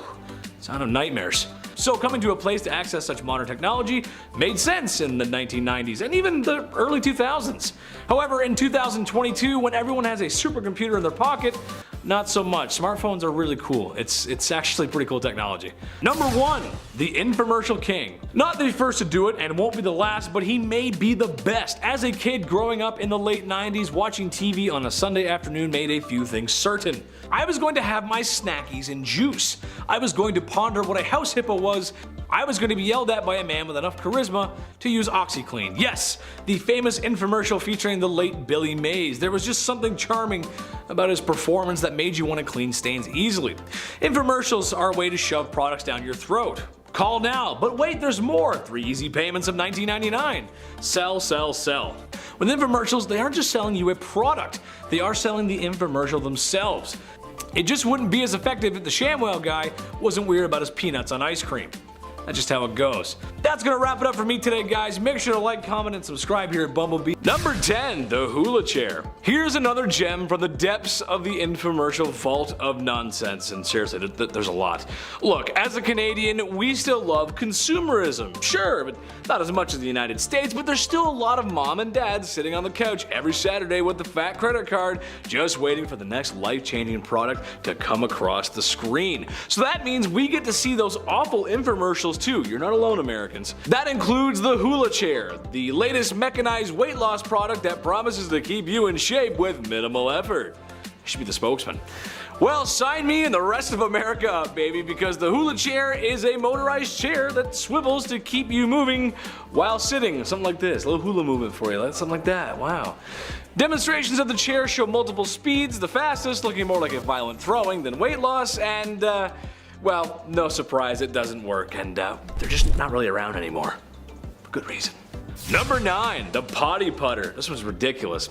sound of nightmares. So coming to a place to access such modern technology made sense in the 1990s and even the early 2000s. However, in 2022, when everyone has a supercomputer in their pocket, not so much. Smartphones are really cool. It's actually pretty cool technology. Number 1, the Infomercial King. Not the first to do it and won't be the last, but he may be the best. As a kid growing up in the late 90s, watching TV on a Sunday afternoon made a few things certain. I was going to have my snackies and juice. I was going to ponder what a house hippo was. I was going to be yelled at by a man with enough charisma to use OxyClean. Yes, the famous infomercial featuring the late Billy Mays. There was just something charming about his performance that made you want to clean stains easily. Infomercials are a way to shove products down your throat. Call now, but wait, there's more. 3 easy payments of $19.99. Sell, sell, sell. With infomercials, they aren't just selling you a product, they are selling the infomercial themselves. It just wouldn't be as effective if the ShamWow guy wasn't weird about his peanuts on ice cream. That's just how it goes. That's gonna wrap it up for me today, guys. Make sure to like, comment, and subscribe here at BumbleBee. Number 10, the Hula Chair. Here's another gem from the depths of the infomercial vault of nonsense, and seriously, there's a lot. Look, as a Canadian, we still love consumerism. Sure, but not as much as the United States, but there's still a lot of mom and dads sitting on the couch every Saturday with the fat credit card, just waiting for the next life-changing product to come across the screen. So that means we get to see those awful infomercials too. You're not alone, Americans. That includes the Hula Chair, the latest mechanized weight loss product that promises to keep you in shape with minimal effort. I should be the spokesman. Well, sign me and the rest of America up, baby, because the Hula Chair is a motorized chair that swivels to keep you moving while sitting. Something like this, a little hula movement for you, something like that, wow. Demonstrations of the chair show multiple speeds, the fastest looking more like a violent throwing than weight loss, and well, no surprise, it doesn't work, and they're just not really around anymore. For good reason. Number 9, the Potty Putter. This one's ridiculous.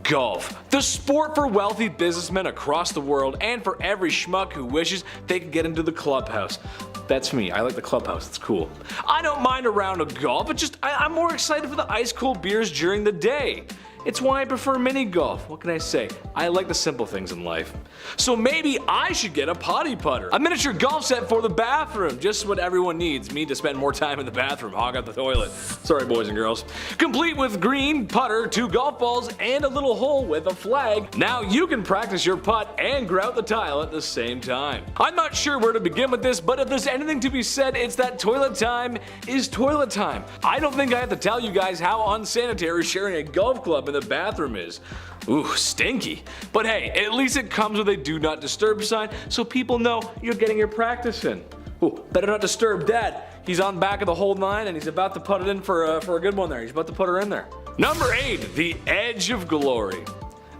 Golf. The sport for wealthy businessmen across the world and for every schmuck who wishes they could get into the clubhouse. That's me. I like the clubhouse. It's cool. I don't mind a round of golf, but I'm more excited for the ice cold beers during the day. It's why I prefer mini golf. What can I say? I like the simple things in life. So maybe I should get a potty putter. A miniature golf set for the bathroom. Just what everyone needs. Me to spend more time in the bathroom, hog out the toilet. Sorry boys and girls. Complete with green, putter, 2 golf balls, and a little hole with a flag. Now you can practice your putt and grout the tile at the same time. I'm not sure where to begin with this, but if there's anything to be said, it's that toilet time is toilet time. I don't think I have to tell you guys how unsanitary sharing a golf club in the bathroom is. Ooh, stinky. But hey, at least it comes with a do not disturb sign so people know you're getting your practice in. Ooh, better not disturb Dad. He's on back of the hold line and he's about to put it in for a good one there. He's about to put her in there. Number 8, the Edge of Glory.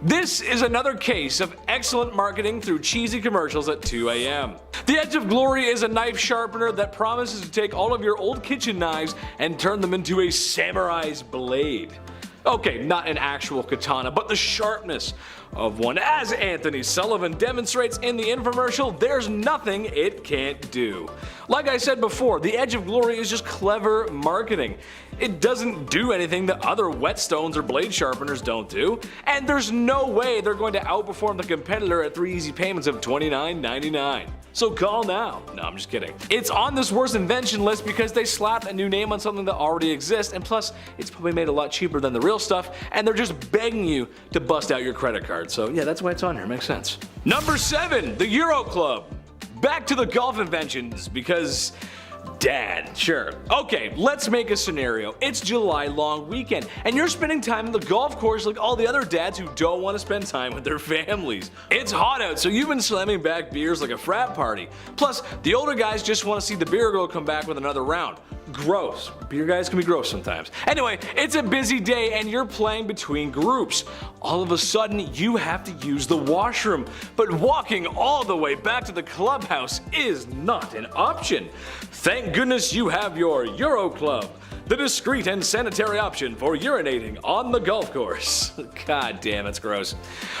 This is another case of excellent marketing through cheesy commercials at 2 a.m. The Edge of Glory is a knife sharpener that promises to take all of your old kitchen knives and turn them into a samurai's blade. Okay, not an actual katana, but the sharpness of one. As Anthony Sullivan demonstrates in the infomercial, there's nothing it can't do. Like I said before, the Edge of Glory is just clever marketing. It doesn't do anything that other whetstones or blade sharpeners don't do, and there's no way they're going to outperform the competitor at 3 easy payments of $29.99. So call now. No, I'm just kidding. It's on this worst invention list because they slapped a new name on something that already exists, and plus it's probably made a lot cheaper than the real stuff, and they're just begging you to bust out your credit card. So yeah, that's why it's on here. Makes sense. Number 7, the Euro Club. Back to the golf inventions because Dad, sure. Okay, let's make a scenario. It's July long weekend, and you're spending time on the golf course like all the other dads who don't want to spend time with their families. It's hot out, so you've been slamming back beers like a frat party. Plus, the older guys just want to see the beer girl come back with another round. Gross. Beer guys can be gross sometimes. Anyway, it's a busy day and you're playing between groups. All of a sudden, you have to use the washroom, but walking all the way back to the clubhouse is not an option. Thank goodness you have your Euro Club, the discreet and sanitary option for urinating on the golf course. God damn, it's gross.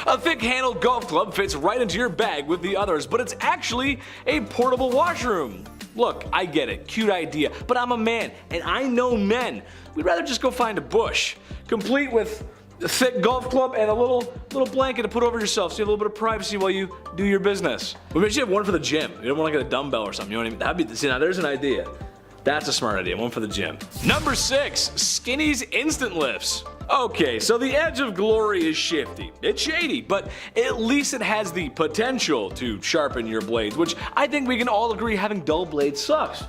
A thick-handled golf club fits right into your bag with the others, but it's actually a portable washroom. Look, I get it, cute idea, but I'm a man, and I know men. We'd rather just go find a bush, complete with a thick golf club and a little blanket to put over yourself so you have a little bit of privacy while you do your business. We maybe should have one for the gym. You don't want to get a dumbbell or something, you know what I mean? That'd be, see, now there's an idea. That's a smart idea, one for the gym. Number 6, Skinny's Instant Lifts. Okay, so the Edge of Glory is shifty. It's shady, but at least it has the potential to sharpen your blades, which I think we can all agree having dull blades sucks.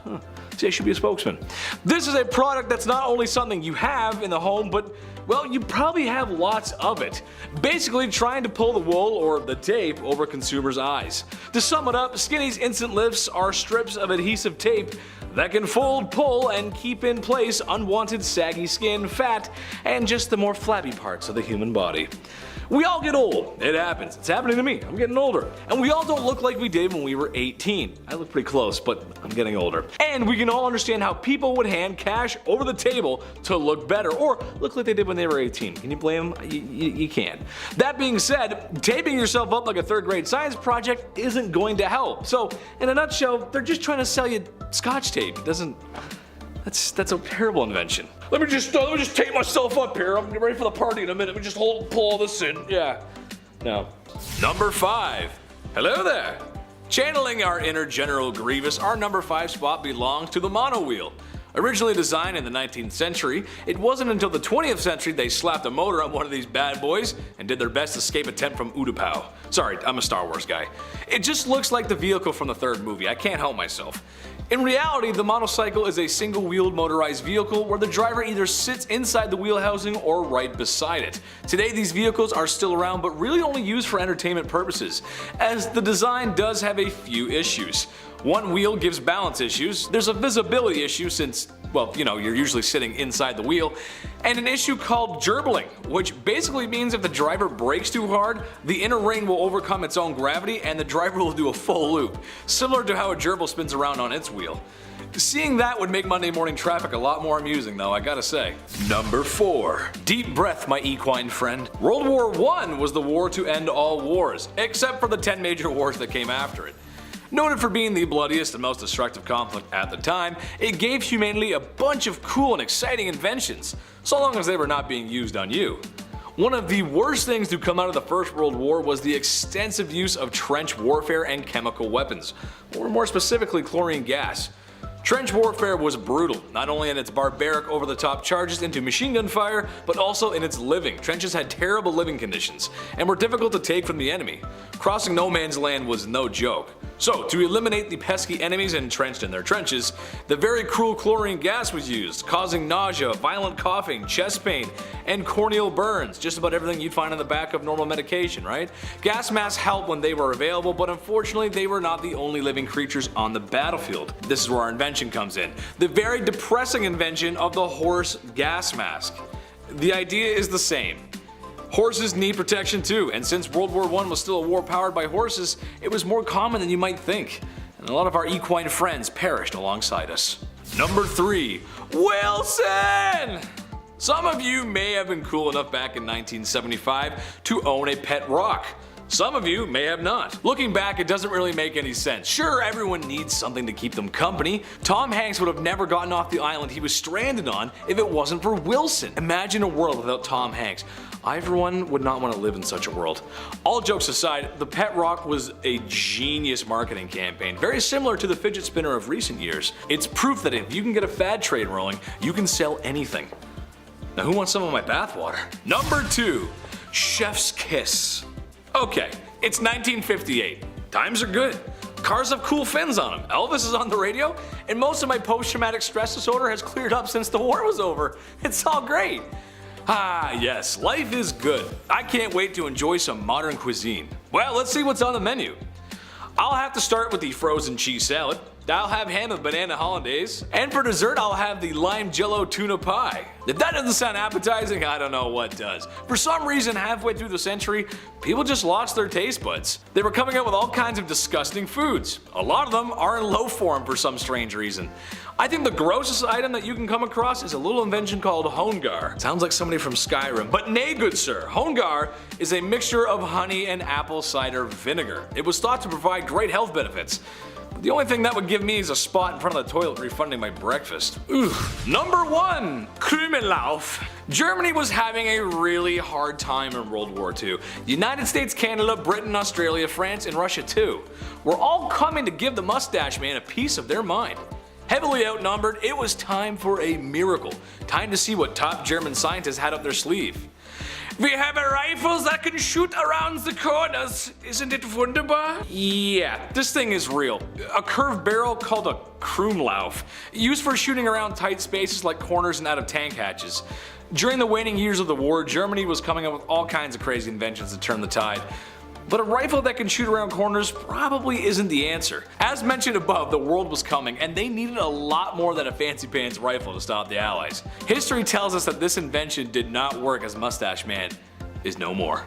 See, I should be a spokesman. This is a product that's not only something you have in the home, but, well, you probably have lots of it. Basically trying to pull the wool or the tape over consumers' eyes. To sum it up, Skinny's Instant Lifts are strips of adhesive tape that can fold, pull, and keep in place unwanted saggy skin, fat, and just the more flabby parts of the human body. We all get old. It happens. It's happening to me. I'm getting older. And we all don't look like we did when we were 18. I look pretty close, but I'm getting older. And we can all understand how people would hand cash over the table to look better or look like they did when they were 18. Can you blame them? You can't. That being said, taping yourself up like a 3rd grade science project isn't going to help. So, in a nutshell, they're just trying to sell you Scotch tape. It doesn't... That's a terrible invention. Let me just tape myself up here. I'm ready for the party in a minute. Let me just pull all this in. Yeah. No. Number 5. Hello there. Channeling our inner General Grievous, our number 5 spot belongs to the monowheel. Originally designed in the 19th century, it wasn't until the 20th century they slapped a motor on one of these bad boys and did their best escape attempt from Utapau. Sorry, I'm a Star Wars guy. It just looks like the vehicle from the 3rd movie. I can't help myself. In reality, the monocycle is a single-wheeled motorized vehicle where the driver either sits inside the wheel housing or right beside it. Today these vehicles are still around but really only used for entertainment purposes, as the design does have a few issues. One wheel gives balance issues, there's a visibility issue since, well, you know, you're usually sitting inside the wheel, and an issue called gerbling, which basically means if the driver brakes too hard, the inner ring will overcome its own gravity and the driver will do a full loop, similar to how a gerbil spins around on its wheel. Seeing that would make Monday morning traffic a lot more amusing though, I gotta say. Number 4. Deep breath, my equine friend. World War I was the war to end all wars, except for the 10 major wars that came after it. Noted for being the bloodiest and most destructive conflict at the time, it gave humanity a bunch of cool and exciting inventions, so long as they were not being used on you. One of the worst things to come out of the First World War was the extensive use of trench warfare and chemical weapons, or more specifically chlorine gas. Trench warfare was brutal, not only in its barbaric over-the-top charges into machine gun fire, but also in its living. Trenches had terrible living conditions, and were difficult to take from the enemy. Crossing no man's land was no joke. So, to eliminate the pesky enemies entrenched in their trenches, the very cruel chlorine gas was used, causing nausea, violent coughing, chest pain, and corneal burns. Just about everything you'd find on the back of normal medication, right? Gas masks helped when they were available, but unfortunately they were not the only living creatures on the battlefield. This is where our invention comes in. The very depressing invention of the horse gas mask. The idea is the same. Horses need protection too, and since World War I was still a war powered by horses, it was more common than you might think, and a lot of our equine friends perished alongside us. Number 3. Wilson! Some of you may have been cool enough back in 1975 to own a pet rock. Some of you may have not. Looking back, it doesn't really make any sense. Sure, everyone needs something to keep them company. Tom Hanks would have never gotten off the island he was stranded on if it wasn't for Wilson. Imagine a world without Tom Hanks. I, for one, would not want to live in such a world. All jokes aside, the pet rock was a genius marketing campaign, very similar to the fidget spinner of recent years. It's proof that if you can get a fad trade rolling, you can sell anything. Now who wants some of my bathwater? Number 2. Chef's Kiss. Okay, it's 1958. Times are good. Cars have cool fins on them. Elvis is on the radio, and most of my post-traumatic stress disorder has cleared up since the war was over. It's all great. Ah, yes, life is good. I can't wait to enjoy some modern cuisine. Well, let's see what's on the menu. I'll have to start with the frozen cheese salad. I'll have ham and banana hollandaise. And for dessert, I'll have the lime jello tuna pie. If that doesn't sound appetizing, I don't know what does. For some reason, halfway through the century, people just lost their taste buds. They were coming up with all kinds of disgusting foods. A lot of them are in low form for some strange reason. I think the grossest item that you can come across is a little invention called hongar. Sounds like somebody from Skyrim, but nay, good sir. Hongar is a mixture of honey and apple cider vinegar. It was thought to provide great health benefits. The only thing that would give me is a spot in front of the toilet refunding my breakfast. Number 1. Krümellauf. Germany was having a really hard time in World War II. The United States, Canada, Britain, Australia, France, and Russia too were all coming to give the mustache man a piece of their mind. Heavily outnumbered, it was time for a miracle. Time to see what top German scientists had up their sleeve. We have a rifle that can shoot around the corners. Isn't it wunderbar? Yeah, this thing is real. A curved barrel called a Krümellauf, used for shooting around tight spaces like corners and out of tank hatches. During the waning years of the war, Germany was coming up with all kinds of crazy inventions to turn the tide. But a rifle that can shoot around corners probably isn't the answer. As mentioned above, the world was coming, and they needed a lot more than a fancy pants rifle to stop the Allies. History tells us that this invention did not work, as Mustache Man is no more.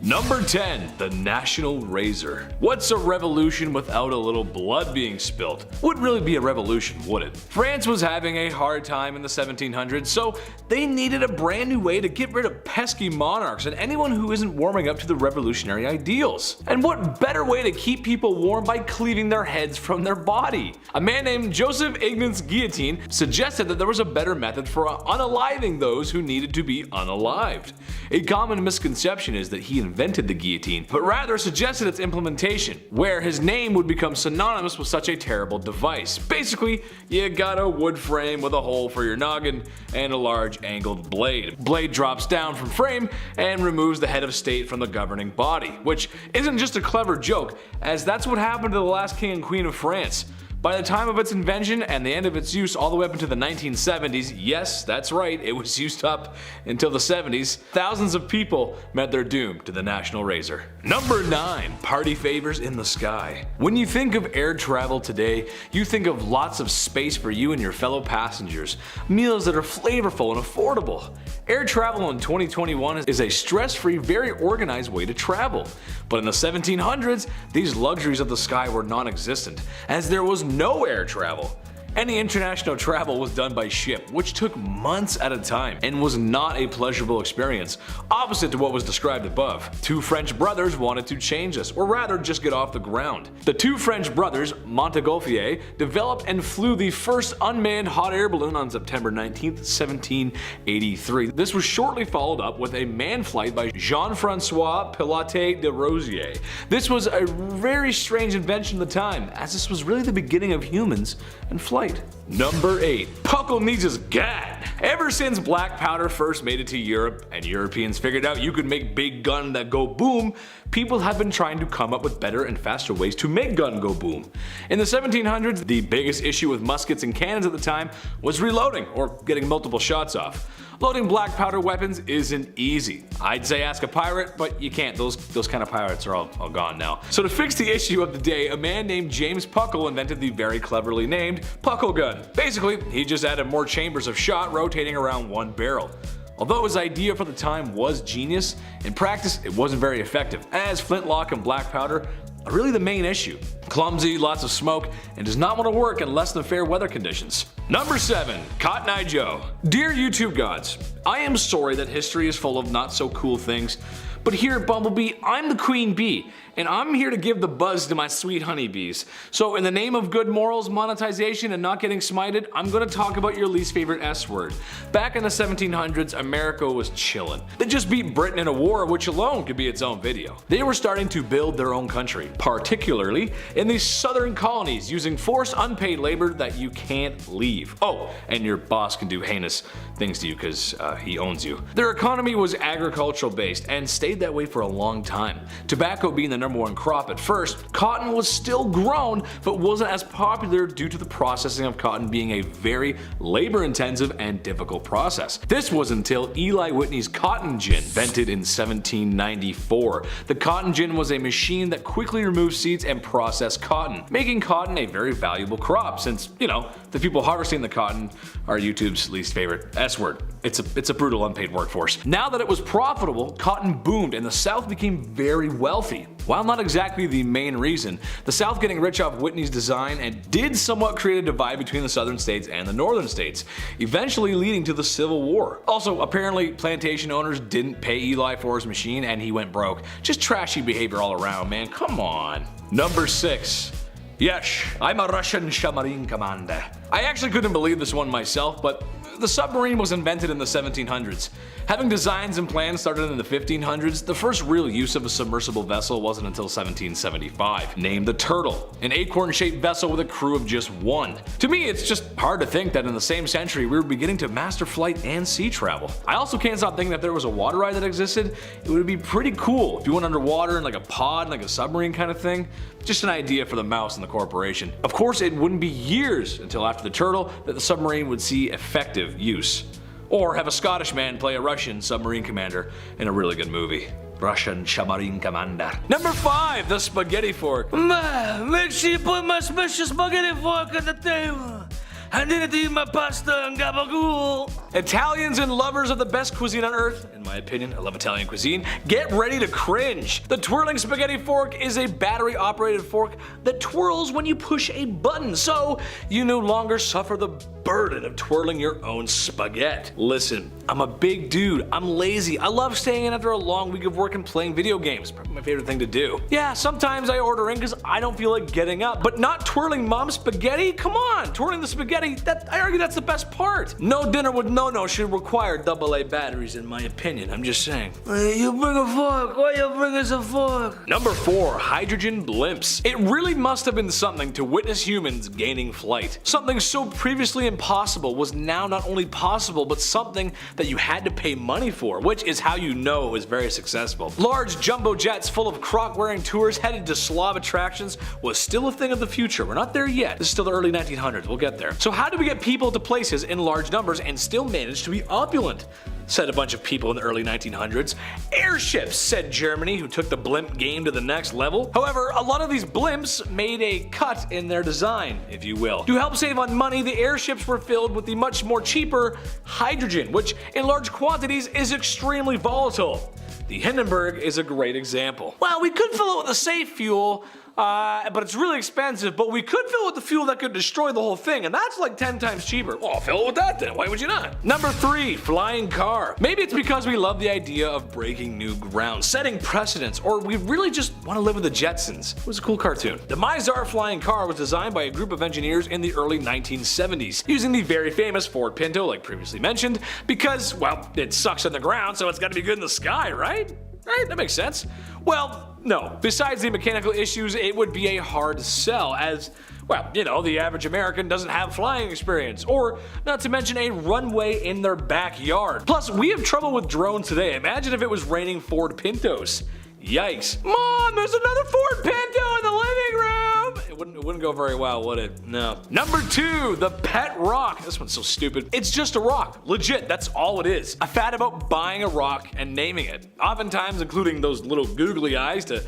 Number 10. The National Razor. What's a revolution without a little blood being spilt? Wouldn't really be a revolution, would it? France was having a hard time in the 1700s, so they needed a brand new way to get rid of pesky monarchs and anyone who isn't warming up to the revolutionary ideals. And what better way to keep people warm by cleaving their heads from their body? A man named Joseph Ignaz Guillotine suggested that there was a better method for unaliving those who needed to be unalived. A common misconception is that he invented the guillotine, but rather suggested its implementation, where his name would become synonymous with such a terrible device. Basically, you got a wood frame with a hole for your noggin and a large angled blade. Blade drops down from frame and removes the head of state from the governing body, which isn't just a clever joke, as that's what happened to the last king and queen of France. By the time of its invention and the end of its use all the way up into the 1970s, yes, that's right, it was used up until the 70s, thousands of people met their doom to the National Razor. Number 9. Party favors in the sky. When you think of air travel today, you think of lots of space for you and your fellow passengers, meals that are flavorful and affordable. Air travel in 2021 is a stress-free, very organized way to travel. But in the 1700s, these luxuries of the sky were non-existent, as there was no air travel. Any international travel was done by ship, which took months at a time and was not a pleasurable experience, opposite to what was described above. Two French brothers wanted to change this, or rather just get off the ground. The two French brothers, Montgolfier, developed and flew the first unmanned hot air balloon on September 19, 1783. This was shortly followed up with a manned flight by Jean-Francois Pilote de Rosier. This was a very strange invention at the time, as this was really the beginning of humans and flight. Number 8. Puckle needs his gat. Ever since black powder first made it to Europe and Europeans figured out you could make big gun that go boom, people have been trying to come up with better and faster ways to make gun go boom. In the 1700s, the biggest issue with muskets and cannons at the time was reloading, or getting multiple shots off. Loading black powder weapons isn't easy. I'd say ask a pirate, but you can't. Those kind of pirates are all gone now. So to fix the issue of the day, a man named James Puckle invented the very cleverly named Puckle gun. Basically, he just added more chambers of shot rotating around one barrel. Although his idea for the time was genius, in practice it wasn't very effective, as flintlock and black powder are really the main issue. Clumsy, lots of smoke, and does not want to work in less than fair weather conditions. Number 7. Cotton Eye Joe. Dear YouTube gods, I am sorry that history is full of not so cool things, but here at BumbleBee, I'm the queen bee, and I'm here to give the buzz to my sweet honeybees. So in the name of good morals, monetization, and not getting smited, I'm gonna talk about your least favorite S word. Back in the 1700s, America was chillin'. They just beat Britain in a war, which alone could be its own video. They were starting to build their own country, particularly in the southern colonies, using forced unpaid labor that you can't leave. Oh, and your boss can do heinous things to you because he owns you. Their economy was agricultural based and stayed that way for a long time. Tobacco being the number one crop at first, cotton was still grown but wasn't as popular due to the processing of cotton being a very labor intensive and difficult process. This was until Eli Whitney's cotton gin, invented in 1794. The cotton gin was a machine that quickly removed seeds and processed cotton, making cotton a very valuable crop since, you know, the people harvesting the cotton are YouTube's least favorite S word. It's a brutal unpaid workforce. Now that it was profitable, cotton boomed and the South became very wealthy. While not exactly the main reason, the South getting rich off Whitney's design and did somewhat create a divide between the southern states and the northern states, eventually leading to the Civil War. Also, apparently plantation owners didn't pay Eli for his machine and he went broke. Just trashy behavior all around, man, come on. Number 6. Yes, I'm a Russian submarine commander. I actually couldn't believe this one myself, but the submarine was invented in the 1700s. Having designs and plans started in the 1500s, the first real use of a submersible vessel wasn't until 1775, named the Turtle, an acorn-shaped vessel with a crew of just one. To me, it's just hard to think that in the same century we were beginning to master flight and sea travel. I also can't stop thinking that if there was a water ride that existed, it would be pretty cool if you went underwater in like a pod, like a submarine kind of thing. Just an idea for the mouse and the corporation. Of course, it wouldn't be years until after the Turtle that the submarine would see effective use. Or have a Scottish man play a Russian submarine commander in a really good movie. Russian submarine commander. Number 5, the spaghetti fork. Make sure you put my special spaghetti fork on the table. I need to eat my pasta and gabagool. Italians and lovers of the best cuisine on earth, in my opinion, I love Italian cuisine, get ready to cringe. The twirling spaghetti fork is a battery operated fork that twirls when you push a button, so you no longer suffer the burden of twirling your own spaghetti. Listen, I'm a big dude, I'm lazy, I love staying in after a long week of work and playing video games, probably my favorite thing to do. Yeah, sometimes I order in because I don't feel like getting up, but not twirling mom's spaghetti? Come on, twirling the spaghetti, I argue that's the best part. No dinner with no should require AA batteries in my opinion, I'm just saying. You bring a fork, why you bring us a fork? Number 4, hydrogen blimps. It really must have been something to witness humans gaining flight. Something so previously impossible was now not only possible, but something that you had to pay money for, which is how you know it was very successful. Large jumbo jets full of croc-wearing tours headed to Slav attractions was still a thing of the future. We're not there yet. This is still the early 1900s. We'll get there. So how do we get people to places in large numbers and still manage to be opulent? Said a bunch of people in the early 1900s. Airships, said Germany, who took the blimp game to the next level. However, a lot of these blimps made a cut in their design, if you will. To help save on money, the airships were filled with the much more cheaper hydrogen, which in large quantities is extremely volatile. The Hindenburg is a great example. Well, we could fill it with a safe fuel, but it's really expensive, but we could fill it with the fuel that could destroy the whole thing, and that's like 10 times cheaper. Well, fill it with that then, why would you not? Number 3, flying car. Maybe it's because we love the idea of breaking new ground, setting precedents, or we really just want to live with the Jetsons. It was a cool cartoon. The Mizar flying car was designed by a group of engineers in the early 1970s, using the very famous Ford Pinto, like previously mentioned, because, well, it sucks on the ground, so it's gotta be good in the sky, right? Right, that makes sense. Well, no. Besides the mechanical issues, it would be a hard sell as, well, you know, the average American doesn't have flying experience, or not to mention a runway in their backyard. Plus, we have trouble with drones today. Imagine if it was raining Ford Pintos. Yikes. Mom, there's another Ford Pinto in the living room! It wouldn't go very well, would it? No. Number 2, the pet rock. This one's so stupid. It's just a rock. Legit, that's all it is. A fad about buying a rock and naming it. Oftentimes including those little googly eyes to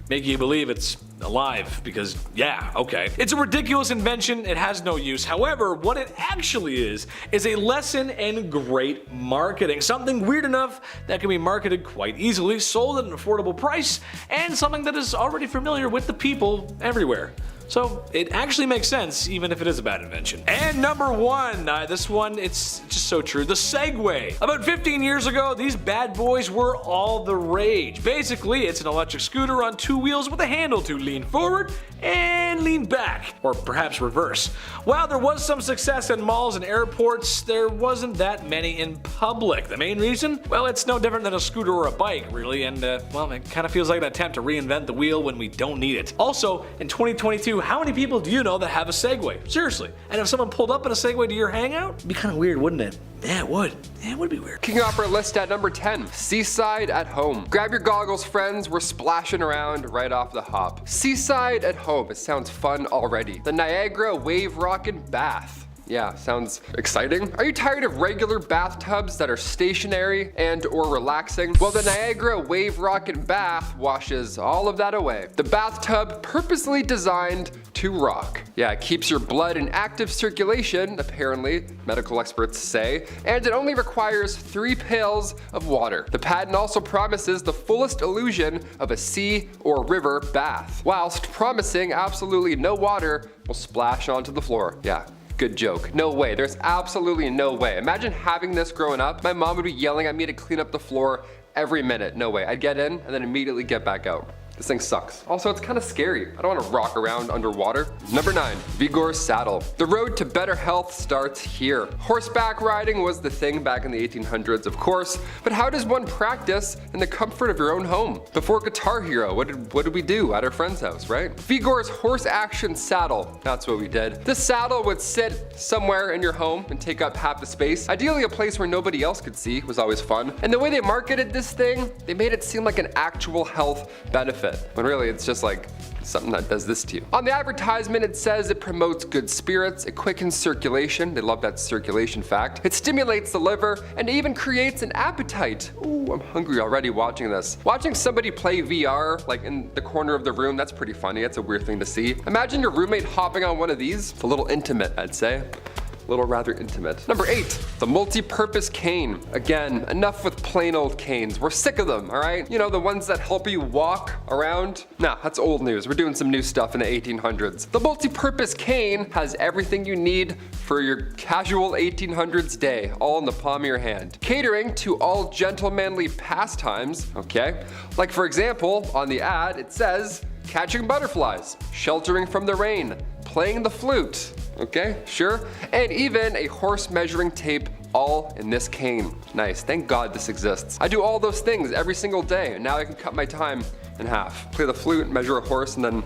make you believe it's alive, because yeah, okay. It's a ridiculous invention, it has no use. However, what it actually is a lesson in great marketing. Something weird enough that can be marketed quite easily, sold at an affordable price, and something that is already familiar with the people everywhere. So it actually makes sense, even if it is a bad invention. And number 1, this one, it's just so true, the Segway. About 15 years ago, these bad boys were all the rage. Basically, it's an electric scooter on 2 wheels with a handle to lean forward and lean back, or perhaps reverse. While there was some success in malls and airports, there wasn't that many in public. The main reason? Well, it's no different than a scooter or a bike, really, and well, it kind of feels like an attempt to reinvent the wheel when we don't need it. Also, in 2022, how many people do you know that have a Segway? Seriously. And if someone pulled up in a Segway to your hangout, it'd be kind of weird, wouldn't it? Yeah, it would. Yeah, it would be weird. Kicking off our list at number 10, seaside at home. Grab your goggles, friends, we're splashing around right off the hop. Seaside at home, it sounds fun already. The Niagara Wave Rockin' Bath. Yeah, sounds exciting. Are you tired of regular bathtubs that are stationary and or relaxing? Well, the Niagara Wave Rockin' Bath washes all of that away. The bathtub purposely designed to rock. Yeah, it keeps your blood in active circulation, apparently, medical experts say, and it only requires 3 pails of water. The patent also promises the fullest illusion of a sea or river bath, whilst promising absolutely no water will splash onto the floor. Yeah. Good joke. No way. There's absolutely no way. Imagine having this growing up. My mom would be yelling at me to clean up the floor every minute. No way. I'd get in and then immediately get back out. This thing sucks. Also, it's kind of scary. I don't want to rock around underwater. Number 9, Vigor Saddle. The road to better health starts here. Horseback riding was the thing back in the 1800s, of course, but how does one practice in the comfort of your own home? Before Guitar Hero, what did we do at our friend's house, right? Vigor's horse action saddle. That's what we did. This saddle would sit somewhere in your home and take up half the space. Ideally, a place where nobody else could see was always fun. And the way they marketed this thing, they made it seem like an actual health benefit, when really it's just like something that does this to you. On the advertisement, it says it promotes good spirits, it quickens circulation. They love that circulation fact. It stimulates the liver and even creates an appetite. Ooh, I'm hungry already watching this. Watching somebody play VR, like in the corner of the room, that's pretty funny. That's a weird thing to see. Imagine your roommate hopping on one of these. It's a little intimate, I'd say. Little rather intimate. Number 8, the multi-purpose cane. Again, enough with plain old canes. We're sick of them, all right? You know, the ones that help you walk around? Nah, that's old news. We're doing some new stuff in the 1800s. The multi-purpose cane has everything you need for your casual 1800s day, all in the palm of your hand. Catering to all gentlemanly pastimes, okay? Like for example, on the ad, it says, catching butterflies, sheltering from the rain, playing the flute. Okay, sure. And even a horse measuring tape, all in this cane. Nice, thank God this exists. I do all those things every single day, and now I can cut my time in half. Play the flute, measure a horse, and then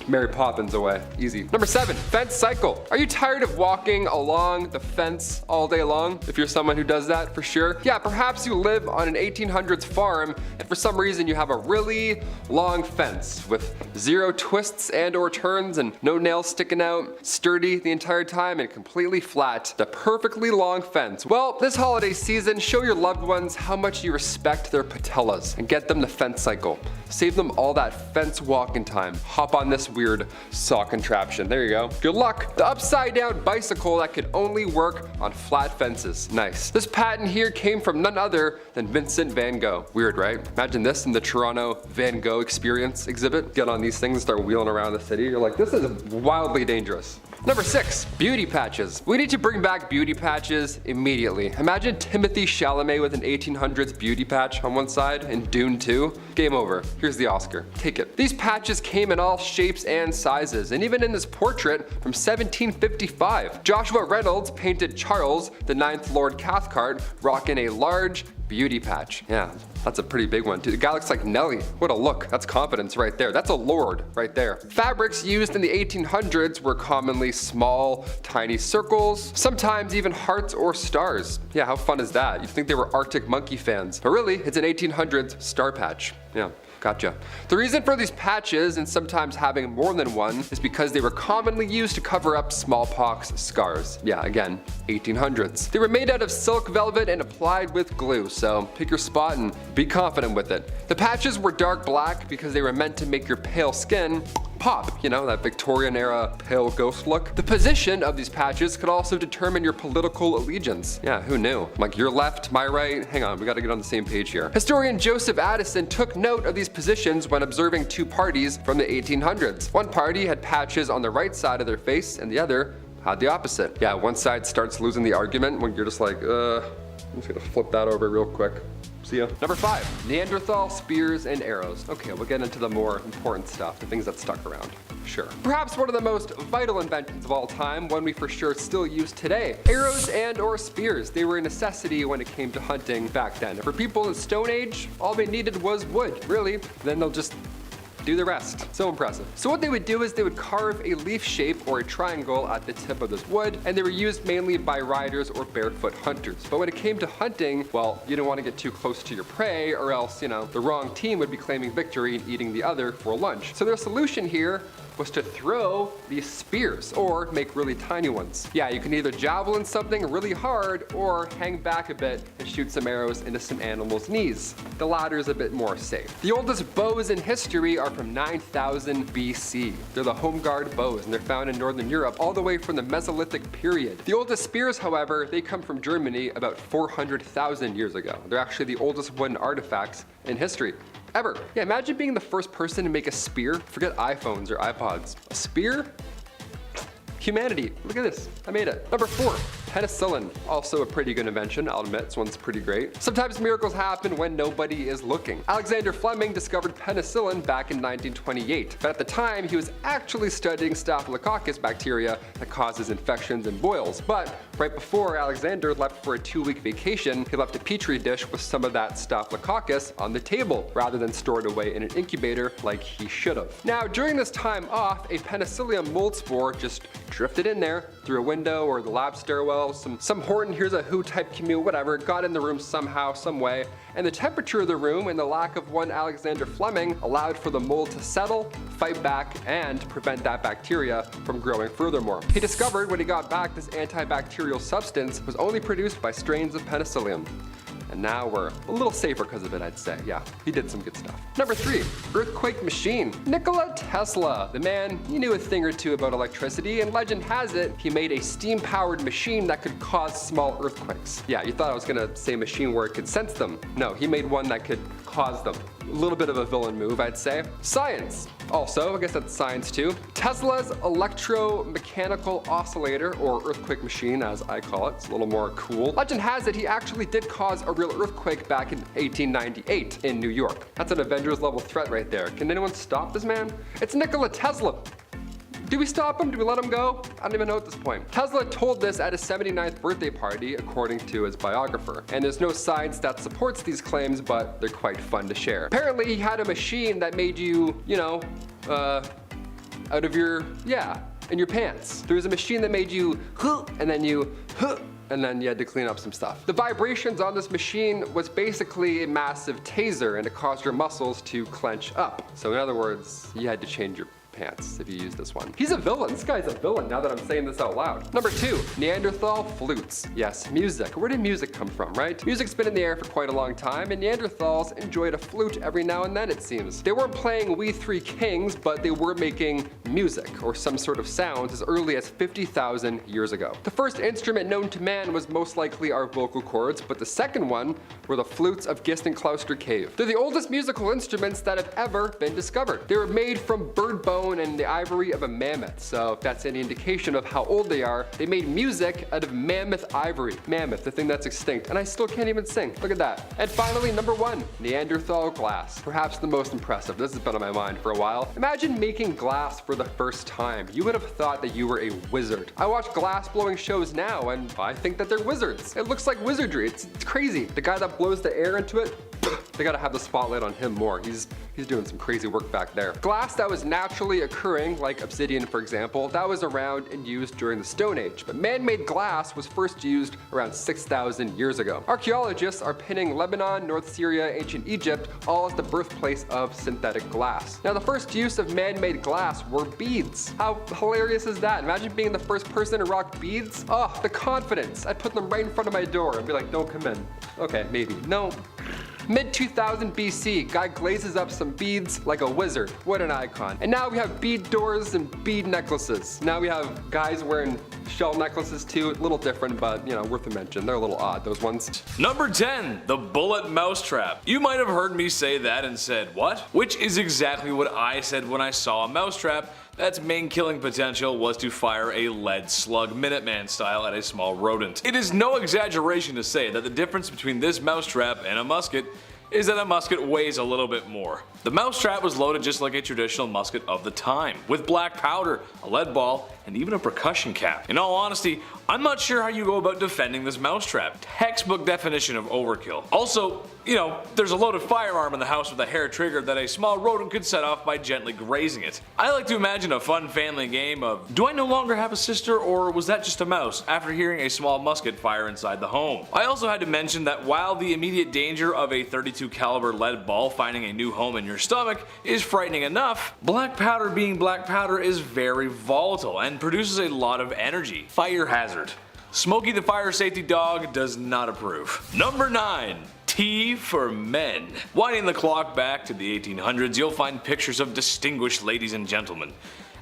Mary Poppins away. Easy. Number 7, fence cycle. Are you tired of walking along the fence all day long? If you're someone who does that, for sure. Yeah, perhaps you live on an 1800s farm and for some reason you have a really long fence with 0 twists and or turns and no nails sticking out, sturdy the entire time and completely flat. The perfectly long fence. Well, this holiday season, show your loved ones how much you respect their patellas and get them the fence cycle. Save them all that fence walking time. Hop on this weird saw contraption. There you go. Good luck. The upside down bicycle that could only work on flat fences. Nice. This patent here came from none other than Vincent van Gogh. Weird, right? Imagine this in the Toronto Van Gogh Experience exhibit. Get on these things and start wheeling around the city. You're like, this is wildly dangerous. Number 6, beauty patches. We need to bring back beauty patches immediately. Imagine Timothée Chalamet with an 1800s beauty patch on one side and Dune 2. Game over. Here's the Oscar. Take it. These patches came in all shapes and sizes, and even in this portrait from 1755, Joshua Reynolds painted Charles, the 9th Lord Cathcart, rocking a large beauty patch. Yeah, that's a pretty big one too. The guy looks like Nelly. What a look. That's confidence right there. That's a lord right there. Fabrics used in the 1800s were commonly small, tiny circles, sometimes even hearts or stars. Yeah, how fun is that? You'd think they were Arctic Monkey fans, but really, it's an 1800s star patch. Yeah. Gotcha. The reason for these patches, and sometimes having more than one, is because they were commonly used to cover up smallpox scars. Yeah, again, 1800s. They were made out of silk velvet and applied with glue, so pick your spot and be confident with it. The patches were dark black because they were meant to make your pale skin pop, you know, that Victorian era pale ghost look. The position of these patches could also determine your political allegiance. Yeah, who knew? Like your left, my right? Hang on, we gotta get on the same page here. Historian Joseph Addison took note of these positions when observing two parties from the 1800s. One party had patches on the right side of their face and the other had the opposite. Yeah, one side starts losing the argument when you're just like, I'm just gonna flip that over real quick. See ya. Number 5, Neanderthal spears and arrows. Okay, we'll get into the more important stuff, the things that stuck around. Sure. Perhaps one of the most vital inventions of all time, one we for sure still use today. Arrows and or spears. They were a necessity when it came to hunting back then. For people in the Stone Age, all they needed was wood, really. Then they'll just do the rest. So impressive. So what they would do is they would carve a leaf shape or a triangle at the tip of this wood, and they were used mainly by riders or barefoot hunters. But when it came to hunting, well, you didn't want to get too close to your prey or else, you know, the wrong team would be claiming victory and eating the other for lunch. So their solution here was to throw these spears or make really tiny ones. Yeah, you can either javelin something really hard or hang back a bit and shoot some arrows into some animals' knees. The latter is a bit more safe. The oldest bows in history are from 9000 BC. They're the home guard bows and they're found in Northern Europe all the way from the Mesolithic period. The oldest spears, however, they come from Germany about 400,000 years ago. They're actually the oldest wooden artifacts in history. Ever. Yeah, imagine being the first person to make a spear. Forget iPhones or iPods. A spear? Humanity. Look at this. I made it. Number 4, penicillin. Also a pretty good invention, I'll admit. This one's pretty great. Sometimes miracles happen when nobody is looking. Alexander Fleming discovered penicillin back in 1928, but at the time he was actually studying Staphylococcus bacteria that causes infections and boils. But right before Alexander left for a 2-week vacation, he left a petri dish with some of that Staphylococcus on the table, rather than stored away in an incubator like he should have. Now, during this time off, a penicillium mold spore just drifted in there through a window or the lab stairwell. Some Horton Here's a Who type commute, whatever, got in the room somehow, some way, and the temperature of the room and the lack of one Alexander Fleming allowed for the mold to settle, fight back, and prevent that bacteria from growing furthermore. He discovered when he got back this antibacterial substance was only produced by strains of penicillium. And now we're a little safer because of it, I'd say. Yeah, he did some good stuff. Number 3, earthquake machine. Nikola Tesla. The man, he knew a thing or two about electricity, and legend has it, he made a steam-powered machine that could cause small earthquakes. Yeah, you thought I was gonna say machine where it could sense them. No, he made one that could cause them. A little bit of a villain move, I'd say. Science. Also, I guess that's science too. Tesla's electromechanical oscillator, or earthquake machine as I call it. It's a little more cool. Legend has it he actually did cause a real earthquake back in 1898 in New York. That's an Avengers level threat right there. Can anyone stop this man? It's Nikola Tesla. Do we stop him? Do we let him go? I don't even know at this point. Tesla told this at his 79th birthday party, according to his biographer. And there's no science that supports these claims, but they're quite fun to share. Apparently, he had a machine that made you, you know, out of your, in your pants. There was a machine that made you, and then you, and then you had to clean up some stuff. The vibrations on this machine was basically a massive taser, and it caused your muscles to clench up. So in other words, you had to change your pants if you use this one. He's a villain. This guy's a villain now that I'm saying this out loud. Number 2, Neanderthal flutes. Yes, music. Where did music come from, right? Music's been in the air for quite a long time, and Neanderthals enjoyed a flute every now and then, it seems. They weren't playing We Three Kings, but they were making music, or some sort of sound, as early as 50,000 years ago. The first instrument known to man was most likely our vocal cords, but the second one were the flutes of Gist-and-Clouster Cave. They're the oldest musical instruments that have ever been discovered. They were made from bird bone and the ivory of a mammoth, so if that's any indication of how old they are, they made music out of mammoth ivory. Mammoth, the thing that's extinct, and I still can't even sing. Look at that. And finally, number 1, Neanderthal glass. Perhaps the most impressive. This has been on my mind for a while. Imagine making glass for the first time. You would have thought that you were a wizard. I watch glass blowing shows now, and I think that they're wizards. It looks like wizardry. It's crazy. The guy that blows the air into it, they gotta have the spotlight on him more. He's doing some crazy work back there. Glass that was naturally occurring, like obsidian for example, that was around and used during the Stone Age. But man-made glass was first used around 6,000 years ago. Archaeologists are pinning Lebanon, North Syria, ancient Egypt, all as the birthplace of synthetic glass. Now the first use of man-made glass were beads. How hilarious is that? Imagine being the first person to rock beads. Oh, the confidence. I'd put them right in front of my door and be like, don't come in. Okay, maybe. No. Mid-2000 BC, guy glazes up some beads like a wizard. What an icon. And now we have bead doors and bead necklaces. Now we have guys wearing shell necklaces too. A little different, but you know, worth a mention. They're a little odd, those ones. Number 10, the bullet mousetrap. You might have heard me say that and said, what? Which is exactly what I said when I saw a mousetrap that's main killing potential was to fire a lead slug Minuteman style at a small rodent. It is no exaggeration to say that the difference between this mousetrap and a musket is that a musket weighs a little bit more. The mousetrap was loaded just like a traditional musket of the time, with black powder, a lead ball, and even a percussion cap. In all honesty, I'm not sure how you go about defending this mousetrap. Textbook definition of overkill. Also, you know, there's a loaded firearm in the house with a hair trigger that a small rodent could set off by gently grazing it. I like to imagine a fun family game of, do I no longer have a sister or was that just a mouse, after hearing a small musket fire inside the home. I also had to mention that while the immediate danger of a .32 caliber lead ball finding a new home in your stomach is frightening enough, black powder being black powder is very volatile and produces a lot of energy. Fire hazard. Smokey the fire safety dog does not approve. Number 9. Tea for men. Winding the clock back to the 1800s, you'll find pictures of distinguished ladies and gentlemen.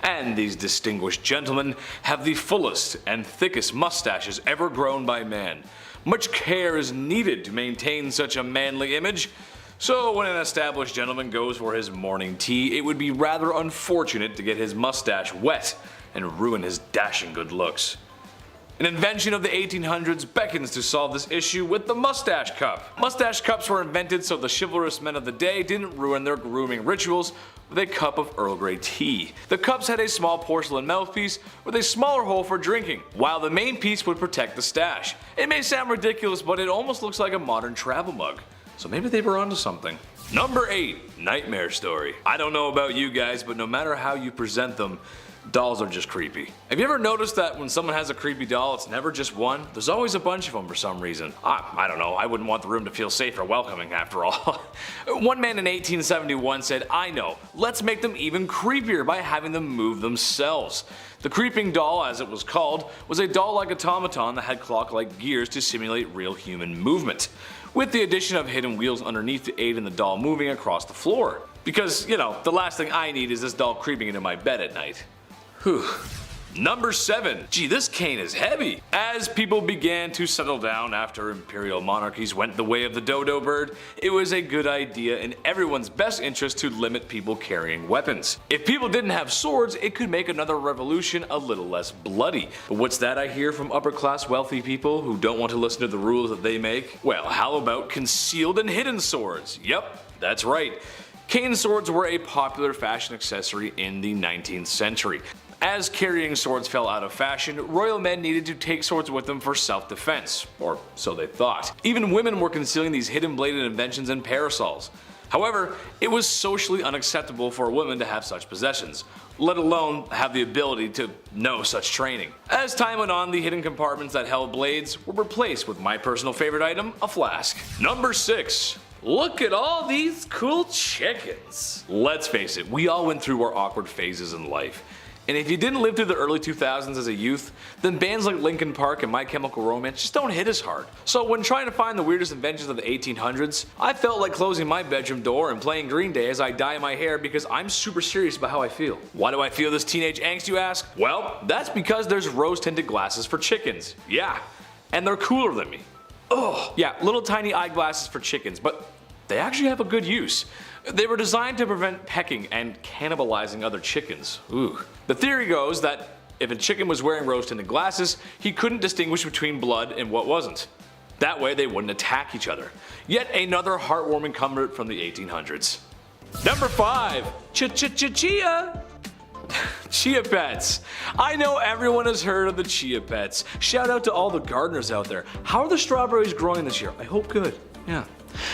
And these distinguished gentlemen have the fullest and thickest mustaches ever grown by man. Much care is needed to maintain such a manly image. So when an established gentleman goes for his morning tea, it would be rather unfortunate to get his mustache wet and ruin his dashing good looks. An invention of the 1800s beckons to solve this issue with the mustache cup. Mustache cups were invented so the chivalrous men of the day didn't ruin their grooming rituals with a cup of Earl Grey tea. The cups had a small porcelain mouthpiece with a smaller hole for drinking, while the main piece would protect the stash. It may sound ridiculous, but it almost looks like a modern travel mug. So maybe they were onto something. Number 8, Nightmare Story. I don't know about you guys, but no matter how you present them, dolls are just creepy. Have you ever noticed that when someone has a creepy doll, it's never just one? There's always a bunch of them for some reason. I don't know, I wouldn't want the room to feel safe or welcoming after all. One man in 1871 said, I know, let's make them even creepier by having them move themselves. The creeping doll, as it was called, was a doll-like automaton that had clock-like gears to simulate real human movement, with the addition of hidden wheels underneath to aid in the doll moving across the floor. Because, you know, the last thing I need is this doll creeping into my bed at night. Whew. Number 7. Gee, this cane is heavy. As people began to settle down after imperial monarchies went the way of the dodo bird, it was a good idea in everyone's best interest to limit people carrying weapons. If people didn't have swords, it could make another revolution a little less bloody. But what's that I hear from upper class wealthy people who don't want to listen to the rules that they make? Well, how about concealed and hidden swords? Yep, that's right. Cane swords were a popular fashion accessory in the 19th century. As carrying swords fell out of fashion, royal men needed to take swords with them for self-defense, or so they thought. Even women were concealing these hidden bladed inventions in parasols. However, it was socially unacceptable for a woman to have such possessions, let alone have the ability to know such training. As time went on, the hidden compartments that held blades were replaced with my personal favorite item, a flask. Number 6. Look at all these cool chickens. Let's face it, we all went through our awkward phases in life. And if you didn't live through the early 2000s as a youth, then bands like Linkin Park and My Chemical Romance just don't hit as hard. So when trying to find the weirdest inventions of the 1800s, I felt like closing my bedroom door and playing Green Day as I dye my hair because I'm super serious about how I feel. Why do I feel this teenage angst, you ask? Well, that's because there's rose-tinted glasses for chickens. Yeah, and they're cooler than me. Oh, yeah, little tiny eyeglasses for chickens, but they actually have a good use. They were designed to prevent pecking and cannibalizing other chickens. Ooh. The theory goes that if a chicken was wearing rose-tinted glasses, he couldn't distinguish between blood and what wasn't. That way they wouldn't attack each other. Yet another heartwarming comfort from the 1800s. Number 5. Chia. Chia pets. I know everyone has heard of the chia pets. Shout out to all the gardeners out there. How are the strawberries growing this year? I hope good. Yeah.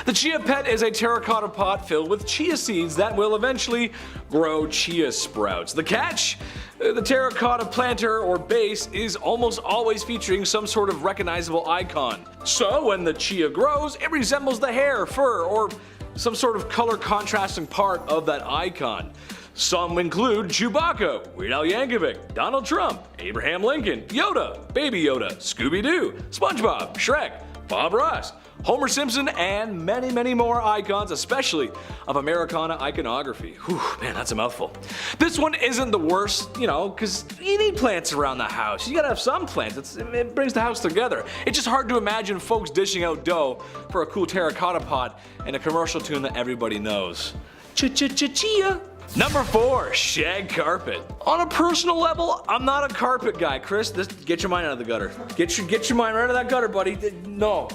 The chia pet is a terracotta pot filled with chia seeds that will eventually grow chia sprouts. The catch? The terracotta planter or base is almost always featuring some sort of recognizable icon. So when the chia grows, it resembles the hair, fur, or some sort of color contrasting part of that icon. Some include Chewbacca, Weird Al Yankovic, Donald Trump, Abraham Lincoln, Yoda, Baby Yoda, Scooby-Doo, SpongeBob, Shrek, Bob Ross, Homer Simpson, and many, many more icons, especially of Americana iconography. Whew, man, that's a mouthful. This one isn't the worst, because you need plants around the house. You gotta have some plants. It brings the house together. It's just hard to imagine folks dishing out dough for a cool terracotta pot and a commercial tune that everybody knows. Chia. Number 4, shag carpet. On a personal level, I'm not a carpet guy, Chris. Get your mind out of the gutter. Get your mind right out of that gutter, buddy. No.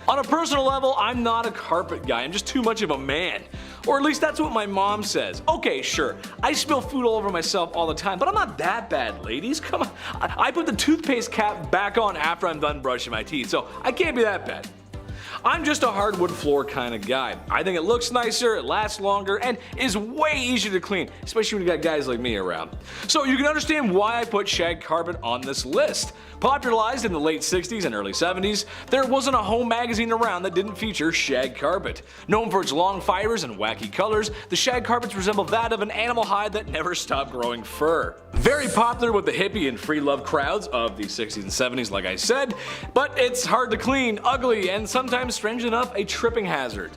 On a personal level, I'm not a carpet guy. I'm just too much of a man. Or at least that's what my mom says. Okay, sure, I spill food all over myself all the time, but I'm not that bad, ladies. Come on. I put the toothpaste cap back on after I'm done brushing my teeth, so I can't be that bad. I'm just a hardwood floor kind of guy. I think it looks nicer, it lasts longer, and is way easier to clean, especially when you got guys like me around. So you can understand why I put shag carpet on this list. Popularized in the late 60s and early 70s, there wasn't a home magazine around that didn't feature shag carpet. Known for its long fibers and wacky colors, the shag carpets resemble that of an animal hide that never stopped growing fur. Very popular with the hippie and free love crowds of the 60s and 70s, like I said, but it's hard to clean, ugly, and sometimes, strange enough, a tripping hazard.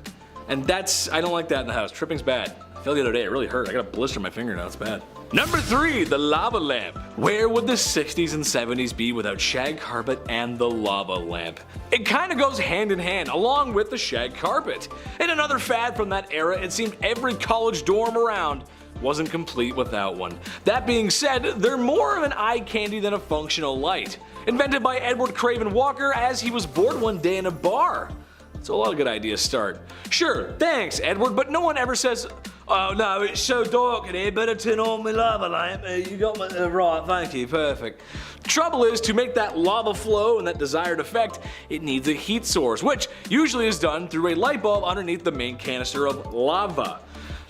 And I don't like that in the house. Tripping's bad. I felt the other day, it really hurt. I got a blister on my finger now, it's bad. Number 3, the lava lamp. Where would the 60s and 70s be without shag carpet and the lava lamp? It kinda goes hand in hand, along with the shag carpet. In another fad from that era, it seemed every college dorm around wasn't complete without one. That being said, they're more of an eye candy than a functional light. Invented by Edward Craven Walker as he was bored one day in a bar. So a lot of good ideas start. Sure, thanks Edward, but no one ever says, oh no, it's so dark in here, better turn on my lava lamp. You got my, right, thank you, perfect. Trouble is, to make that lava flow and that desired effect, it needs a heat source, which usually is done through a light bulb underneath the main canister of lava.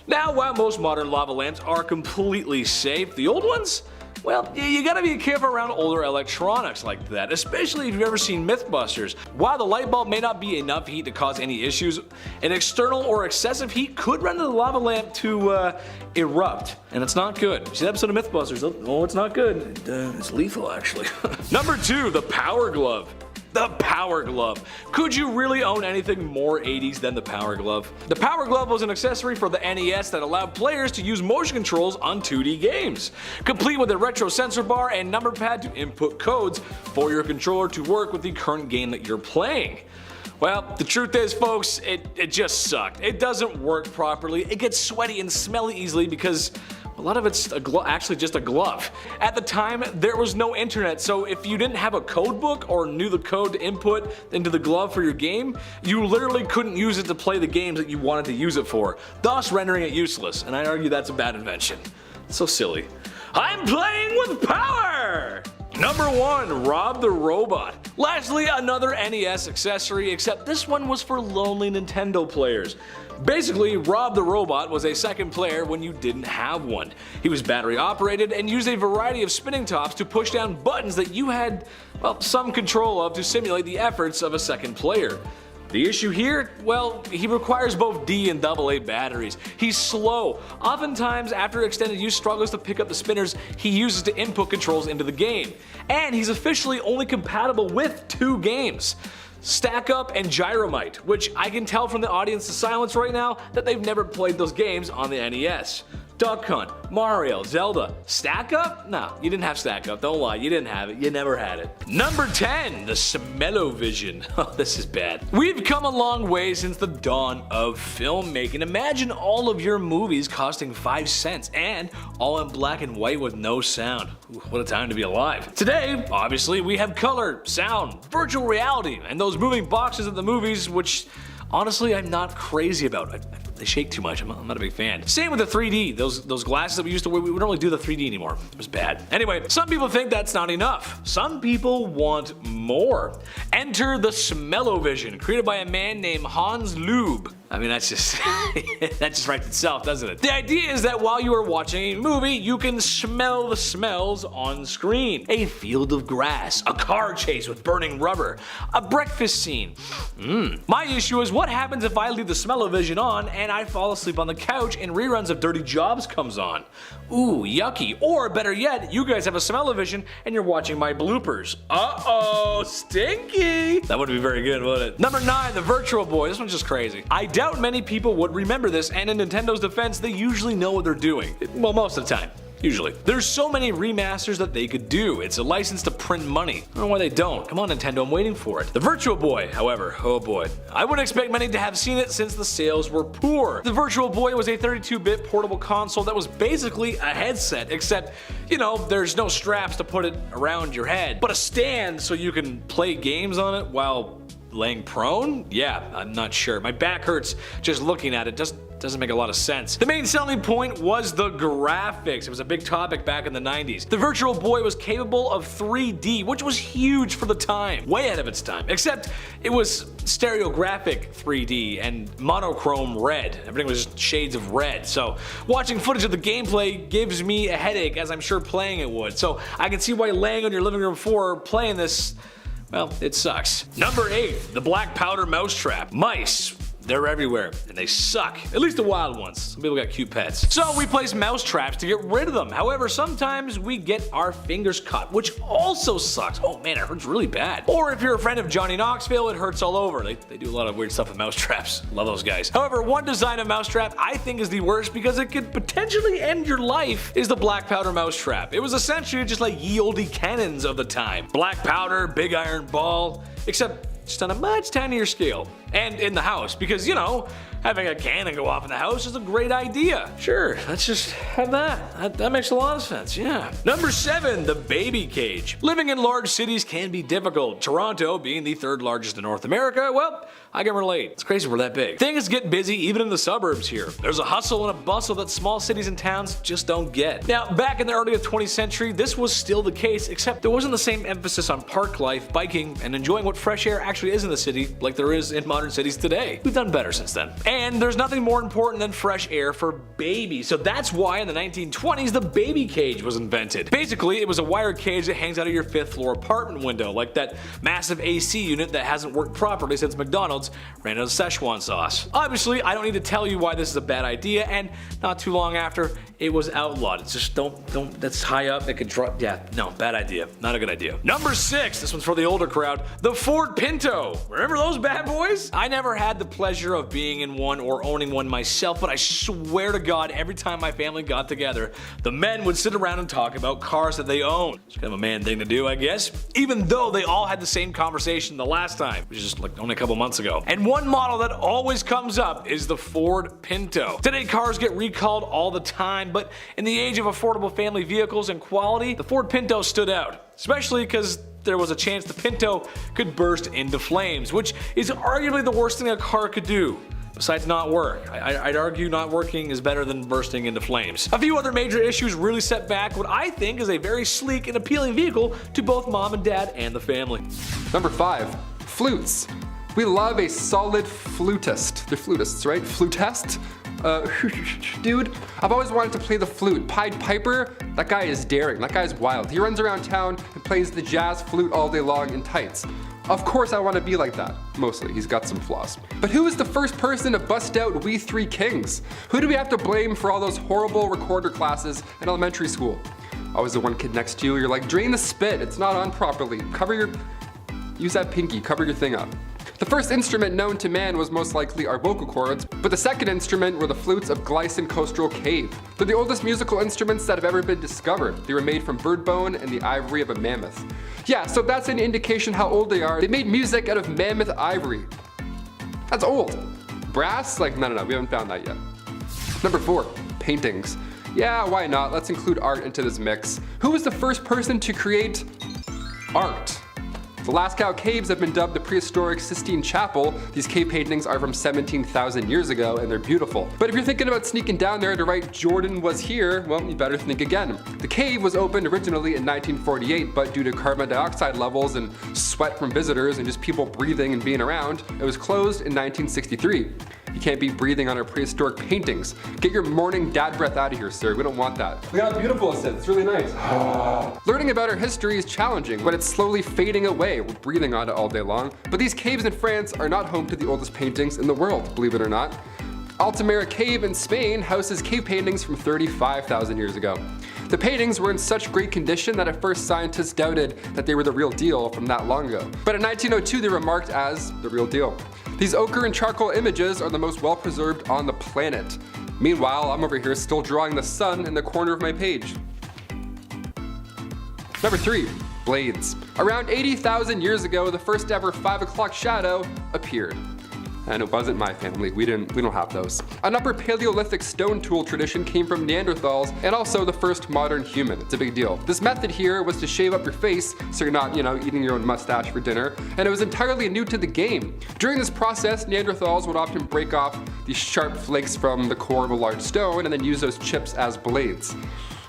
Now, while most modern lava lamps are completely safe, the old ones? Well, you gotta be careful around older electronics like that, especially if you've ever seen Mythbusters. While the light bulb may not be enough heat to cause any issues, an external or excessive heat could render the lava lamp to erupt, and it's not good. See that episode of Mythbusters? Oh, it's not good. It's lethal, actually. Number 2, the Power Glove. The Power Glove. Could you really own anything more 80s than the Power Glove? The Power Glove was an accessory for the NES that allowed players to use motion controls on 2D games, complete with a retro sensor bar and number pad to input codes for your controller to work with the current game that you're playing. Well, the truth is, folks, it just sucked. It doesn't work properly, it gets sweaty and smelly easily because a lot of it's actually just a glove. At the time, there was no internet, so if you didn't have a code book or knew the code to input into the glove for your game, you literally couldn't use it to play the games that you wanted to use it for, thus rendering it useless, and I argue that's a bad invention. So silly. I'm playing with power! Number 1, Rob the Robot. Lastly, another NES accessory, except this one was for lonely Nintendo players. Basically, Rob the Robot was a second player when you didn't have one. He was battery operated and used a variety of spinning tops to push down buttons that you had, well, some control of to simulate the efforts of a second player. The issue here? Well, he requires both D and AA batteries. He's slow. Oftentimes, after extended use, struggles to pick up the spinners he uses to input controls into the game. And he's officially only compatible with 2 games. Stack Up and Gyromite, which I can tell from the audience's silence right now that they've never played those games on the NES. Duck Hunt, Mario, Zelda. Stack Up? No, you didn't have Stack Up. Don't lie, you didn't have it. You never had it. Number 10, the Smell-O-Vision. Oh, this is bad. We've come a long way since the dawn of filmmaking. Imagine all of your movies costing 5 cents and all in black and white with no sound. Ooh, what a time to be alive. Today, obviously, we have color, sound, virtual reality, and those moving boxes at the movies, which honestly I'm not crazy about. They shake too much. I'm not a big fan. Same with the 3D. Those glasses that we used to wear, we don't really do the 3D anymore. It was bad. Anyway, some people think that's not enough. Some people want more. Enter the Smell-O-Vision, created by a man named Hans Lube. I mean, that's just that just writes itself, doesn't it? The idea is that while you are watching a movie, you can smell the smells on screen. A field of grass, a car chase with burning rubber, a breakfast scene. My issue is what happens if I leave the Smell-O-Vision on and I fall asleep on the couch and reruns of Dirty Jobs comes on? Ooh, yucky. Or better yet, you guys have a Smell-O-Vision and you're watching my bloopers. Uh-oh, stinky. That wouldn't be very good, would it? Number 9, the Virtual Boy. This one's just crazy. I doubt many people would remember this, and in Nintendo's defense, they usually know what they're doing. Well, most of the time. Usually. There's so many remasters that they could do. It's a license to print money. I don't know why they don't. Come on, Nintendo, I'm waiting for it. The Virtual Boy, however, oh boy. I wouldn't expect many to have seen it since the sales were poor. The Virtual Boy was a 32-bit portable console that was basically a headset, except, you know, there's no straps to put it around your head, but a stand so you can play games on it while laying prone? Yeah, I'm not sure. My back hurts just looking at it. Doesn't make a lot of sense. The main selling point was the graphics. It was a big topic back in the 90s. The Virtual Boy was capable of 3D, which was huge for the time. Way ahead of its time. Except it was stereographic 3D and monochrome red. Everything was just shades of red. So watching footage of the gameplay gives me a headache, as I'm sure playing it would. So I can see why laying on your living room floor playing this, well, it sucks. Number 8, the Black Powder Mousetrap. Mice. They're everywhere, and they suck. At least the wild ones. Some people got cute pets. So we place mouse traps to get rid of them. However, sometimes we get our fingers cut, which also sucks. Oh man, it hurts really bad. Or if you're a friend of Johnny Knoxville, it hurts all over. They do a lot of weird stuff with mouse traps. Love those guys. However, one design of mousetrap I think is the worst because it could potentially end your life is the Black Powder Mousetrap. It was essentially just like ye olde cannons of the time. Black powder, big iron ball, except just on a much tinier scale. And in the house, because, you know, having a cannon go off in the house is a great idea. Sure, let's just have that. That makes a lot of sense, yeah. Number 7, the baby cage. Living in large cities can be difficult. Toronto, being the 3rd largest in North America, well, I can relate. It's crazy we're that big. Things get busy even in the suburbs here. There's a hustle and a bustle that small cities and towns just don't get. Now, back in the early 20th century, this was still the case, except there wasn't the same emphasis on park life, biking, and enjoying what fresh air actually is in the city like there is in modern cities today. We've done better since then. And there's nothing more important than fresh air for babies. So that's why in the 1920s, the baby cage was invented. Basically, it was a wire cage that hangs out of your 5th floor apartment window, like that massive AC unit that hasn't worked properly since McDonald's ran out of Szechuan sauce. Obviously, I don't need to tell you why this is a bad idea, and not too long after, it was outlawed. It's just don't, that's high up, it could drop, yeah, no, bad idea, not a good idea. Number 6, this one's for the older crowd, the Ford Pinto. Remember those bad boys? I never had the pleasure of being in one or owning one myself, but I swear to God, every time my family got together, the men would sit around and talk about cars that they own. It's kind of a man thing to do, I guess, even though they all had the same conversation the last time, which is just like only a couple months ago. And one model that always comes up is the Ford Pinto. Today, cars get recalled all the time, but in the age of affordable family vehicles and quality, the Ford Pinto stood out, especially because there was a chance the Pinto could burst into flames, which is arguably the worst thing a car could do. Besides not work. I'd argue not working is better than bursting into flames. A few other major issues really set back what I think is a very sleek and appealing vehicle to both mom and dad and the family. Number 5, flutes. We love a solid flutist. They're flutists, right? Flutist? Dude, I've always wanted to play the flute. Pied Piper, that guy is daring. That guy is wild. He runs around town and plays the jazz flute all day long in tights. Of course I want to be like that. Mostly, he's got some flaws. But who was the first person to bust out We Three Kings? Who do we have to blame for all those horrible recorder classes in elementary school? Always the one kid next to you, you're like, drain the spit, it's not on properly. Use that pinky, cover your thing up. The first instrument known to man was most likely our vocal cords, but the second instrument were the flutes of Glice and Coastral Cave. They're the oldest musical instruments that have ever been discovered. They were made from bird bone and the ivory of a mammoth. Yeah, so that's an indication how old they are. They made music out of mammoth ivory. That's old. Brass? Like, no, we haven't found that yet. Number 4, paintings. Yeah, why not? Let's include art into this mix. Who was the first person to create art? The Lascaux Caves have been dubbed the prehistoric Sistine Chapel. These cave paintings are from 17,000 years ago and they're beautiful. But if you're thinking about sneaking down there to write Jordan was here, well, you better think again. The cave was opened originally in 1948, but due to carbon dioxide levels and sweat from visitors and just people breathing and being around, it was closed in 1963. You can't be breathing on our prehistoric paintings. Get your morning dad breath out of here, sir. We don't want that. Look how beautiful it is. It's really nice. Learning about our history is challenging, but it's slowly fading away. We're breathing on it all day long. But these caves in France are not home to the oldest paintings in the world, believe it or not. Altamira Cave in Spain houses cave paintings from 35,000 years ago. The paintings were in such great condition that at first scientists doubted that they were the real deal from that long ago. But in 1902 they were marked as the real deal. These ochre and charcoal images are the most well preserved on the planet. Meanwhile, I'm over here still drawing the sun in the corner of my page. Number 3, blades. Around 80,000 years ago, the first ever 5 o'clock shadow appeared. And it wasn't my family, we don't have those. An upper Paleolithic stone tool tradition came from Neanderthals and also the first modern human. It's a big deal. This method here was to shave up your face so you're not, eating your own mustache for dinner, and it was entirely new to the game. During this process, Neanderthals would often break off these sharp flakes from the core of a large stone and then use those chips as blades.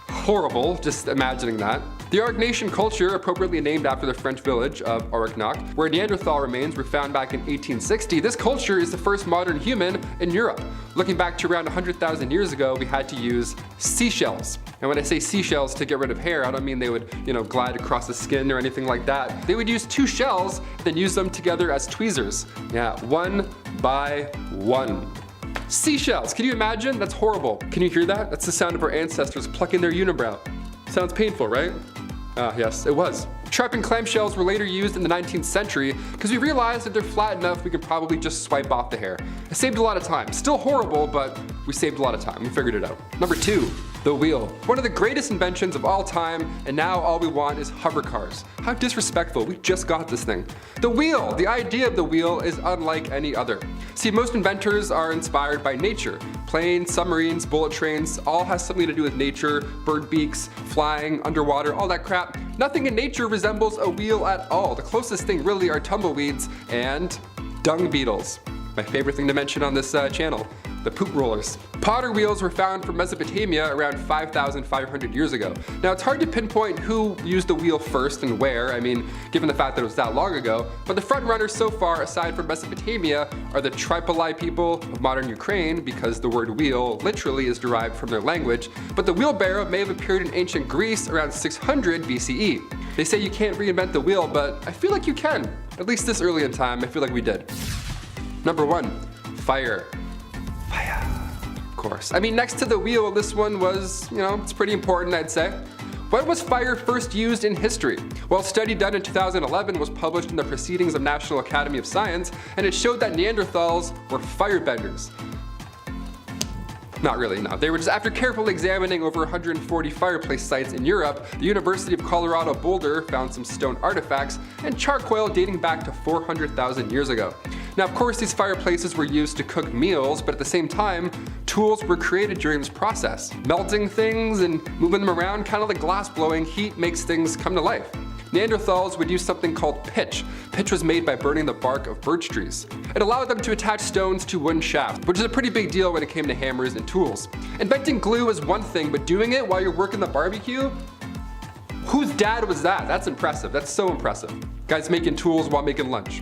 Horrible, just imagining that. The Aurignacian culture, appropriately named after the French village of Aurignac, where Neanderthal remains were found back in 1860, this culture is the first modern human in Europe. Looking back to around 100,000 years ago, we had to use seashells. And when I say seashells to get rid of hair, I don't mean they would, glide across the skin or anything like that. They would use 2 shells, then use them together as tweezers. Yeah, 1 by 1. Seashells, can you imagine? That's horrible. Can you hear that? That's the sound of our ancestors plucking their unibrow. Sounds painful, right? Yes, it was. Sharpened clamshells were later used in the 19th century because we realized that they're flat enough we could probably just swipe off the hair. It saved a lot of time. Still horrible, but we saved a lot of time. We figured it out. Number 2, the wheel. One of the greatest inventions of all time, and now all we want is hover cars. How disrespectful, we just got this thing. The wheel, the idea of the wheel is unlike any other. See, most inventors are inspired by nature. Planes, submarines, bullet trains, all has something to do with nature, bird beaks, flying, underwater, all that crap. Nothing in nature resembles a wheel at all. The closest thing really are tumbleweeds and dung beetles. My favorite thing to mention on this channel. The poop rollers. Potter wheels were found from Mesopotamia around 5,500 years ago. Now it's hard to pinpoint who used the wheel first and where, given the fact that it was that long ago, but the front runners so far, aside from Mesopotamia, are the Tripoli people of modern Ukraine, because the word wheel literally is derived from their language, but the wheelbarrow may have appeared in ancient Greece around 600 BCE. They say you can't reinvent the wheel, but I feel like you can. At least this early in time, I feel like we did. Number 1, fire. Of course. Next to the wheel, this one was, it's pretty important, I'd say. When was fire first used in history? Well, a study done in 2011 was published in the Proceedings of National Academy of Science, and it showed that Neanderthals were firebenders. Not really, no. They were just, after carefully examining over 140 fireplace sites in Europe, the University of Colorado Boulder found some stone artifacts and charcoal dating back to 400,000 years ago. Now, of course, these fireplaces were used to cook meals, but at the same time, tools were created during this process. Melting things and moving them around, kind of like glass blowing, heat makes things come to life. Neanderthals would use something called pitch. Pitch was made by burning the bark of birch trees. It allowed them to attach stones to wooden shafts, which is a pretty big deal when it came to hammers and tools. Inventing glue is one thing, but doing it while you're working the barbecue? Whose dad was that? That's impressive. That's so impressive. Guys making tools while making lunch.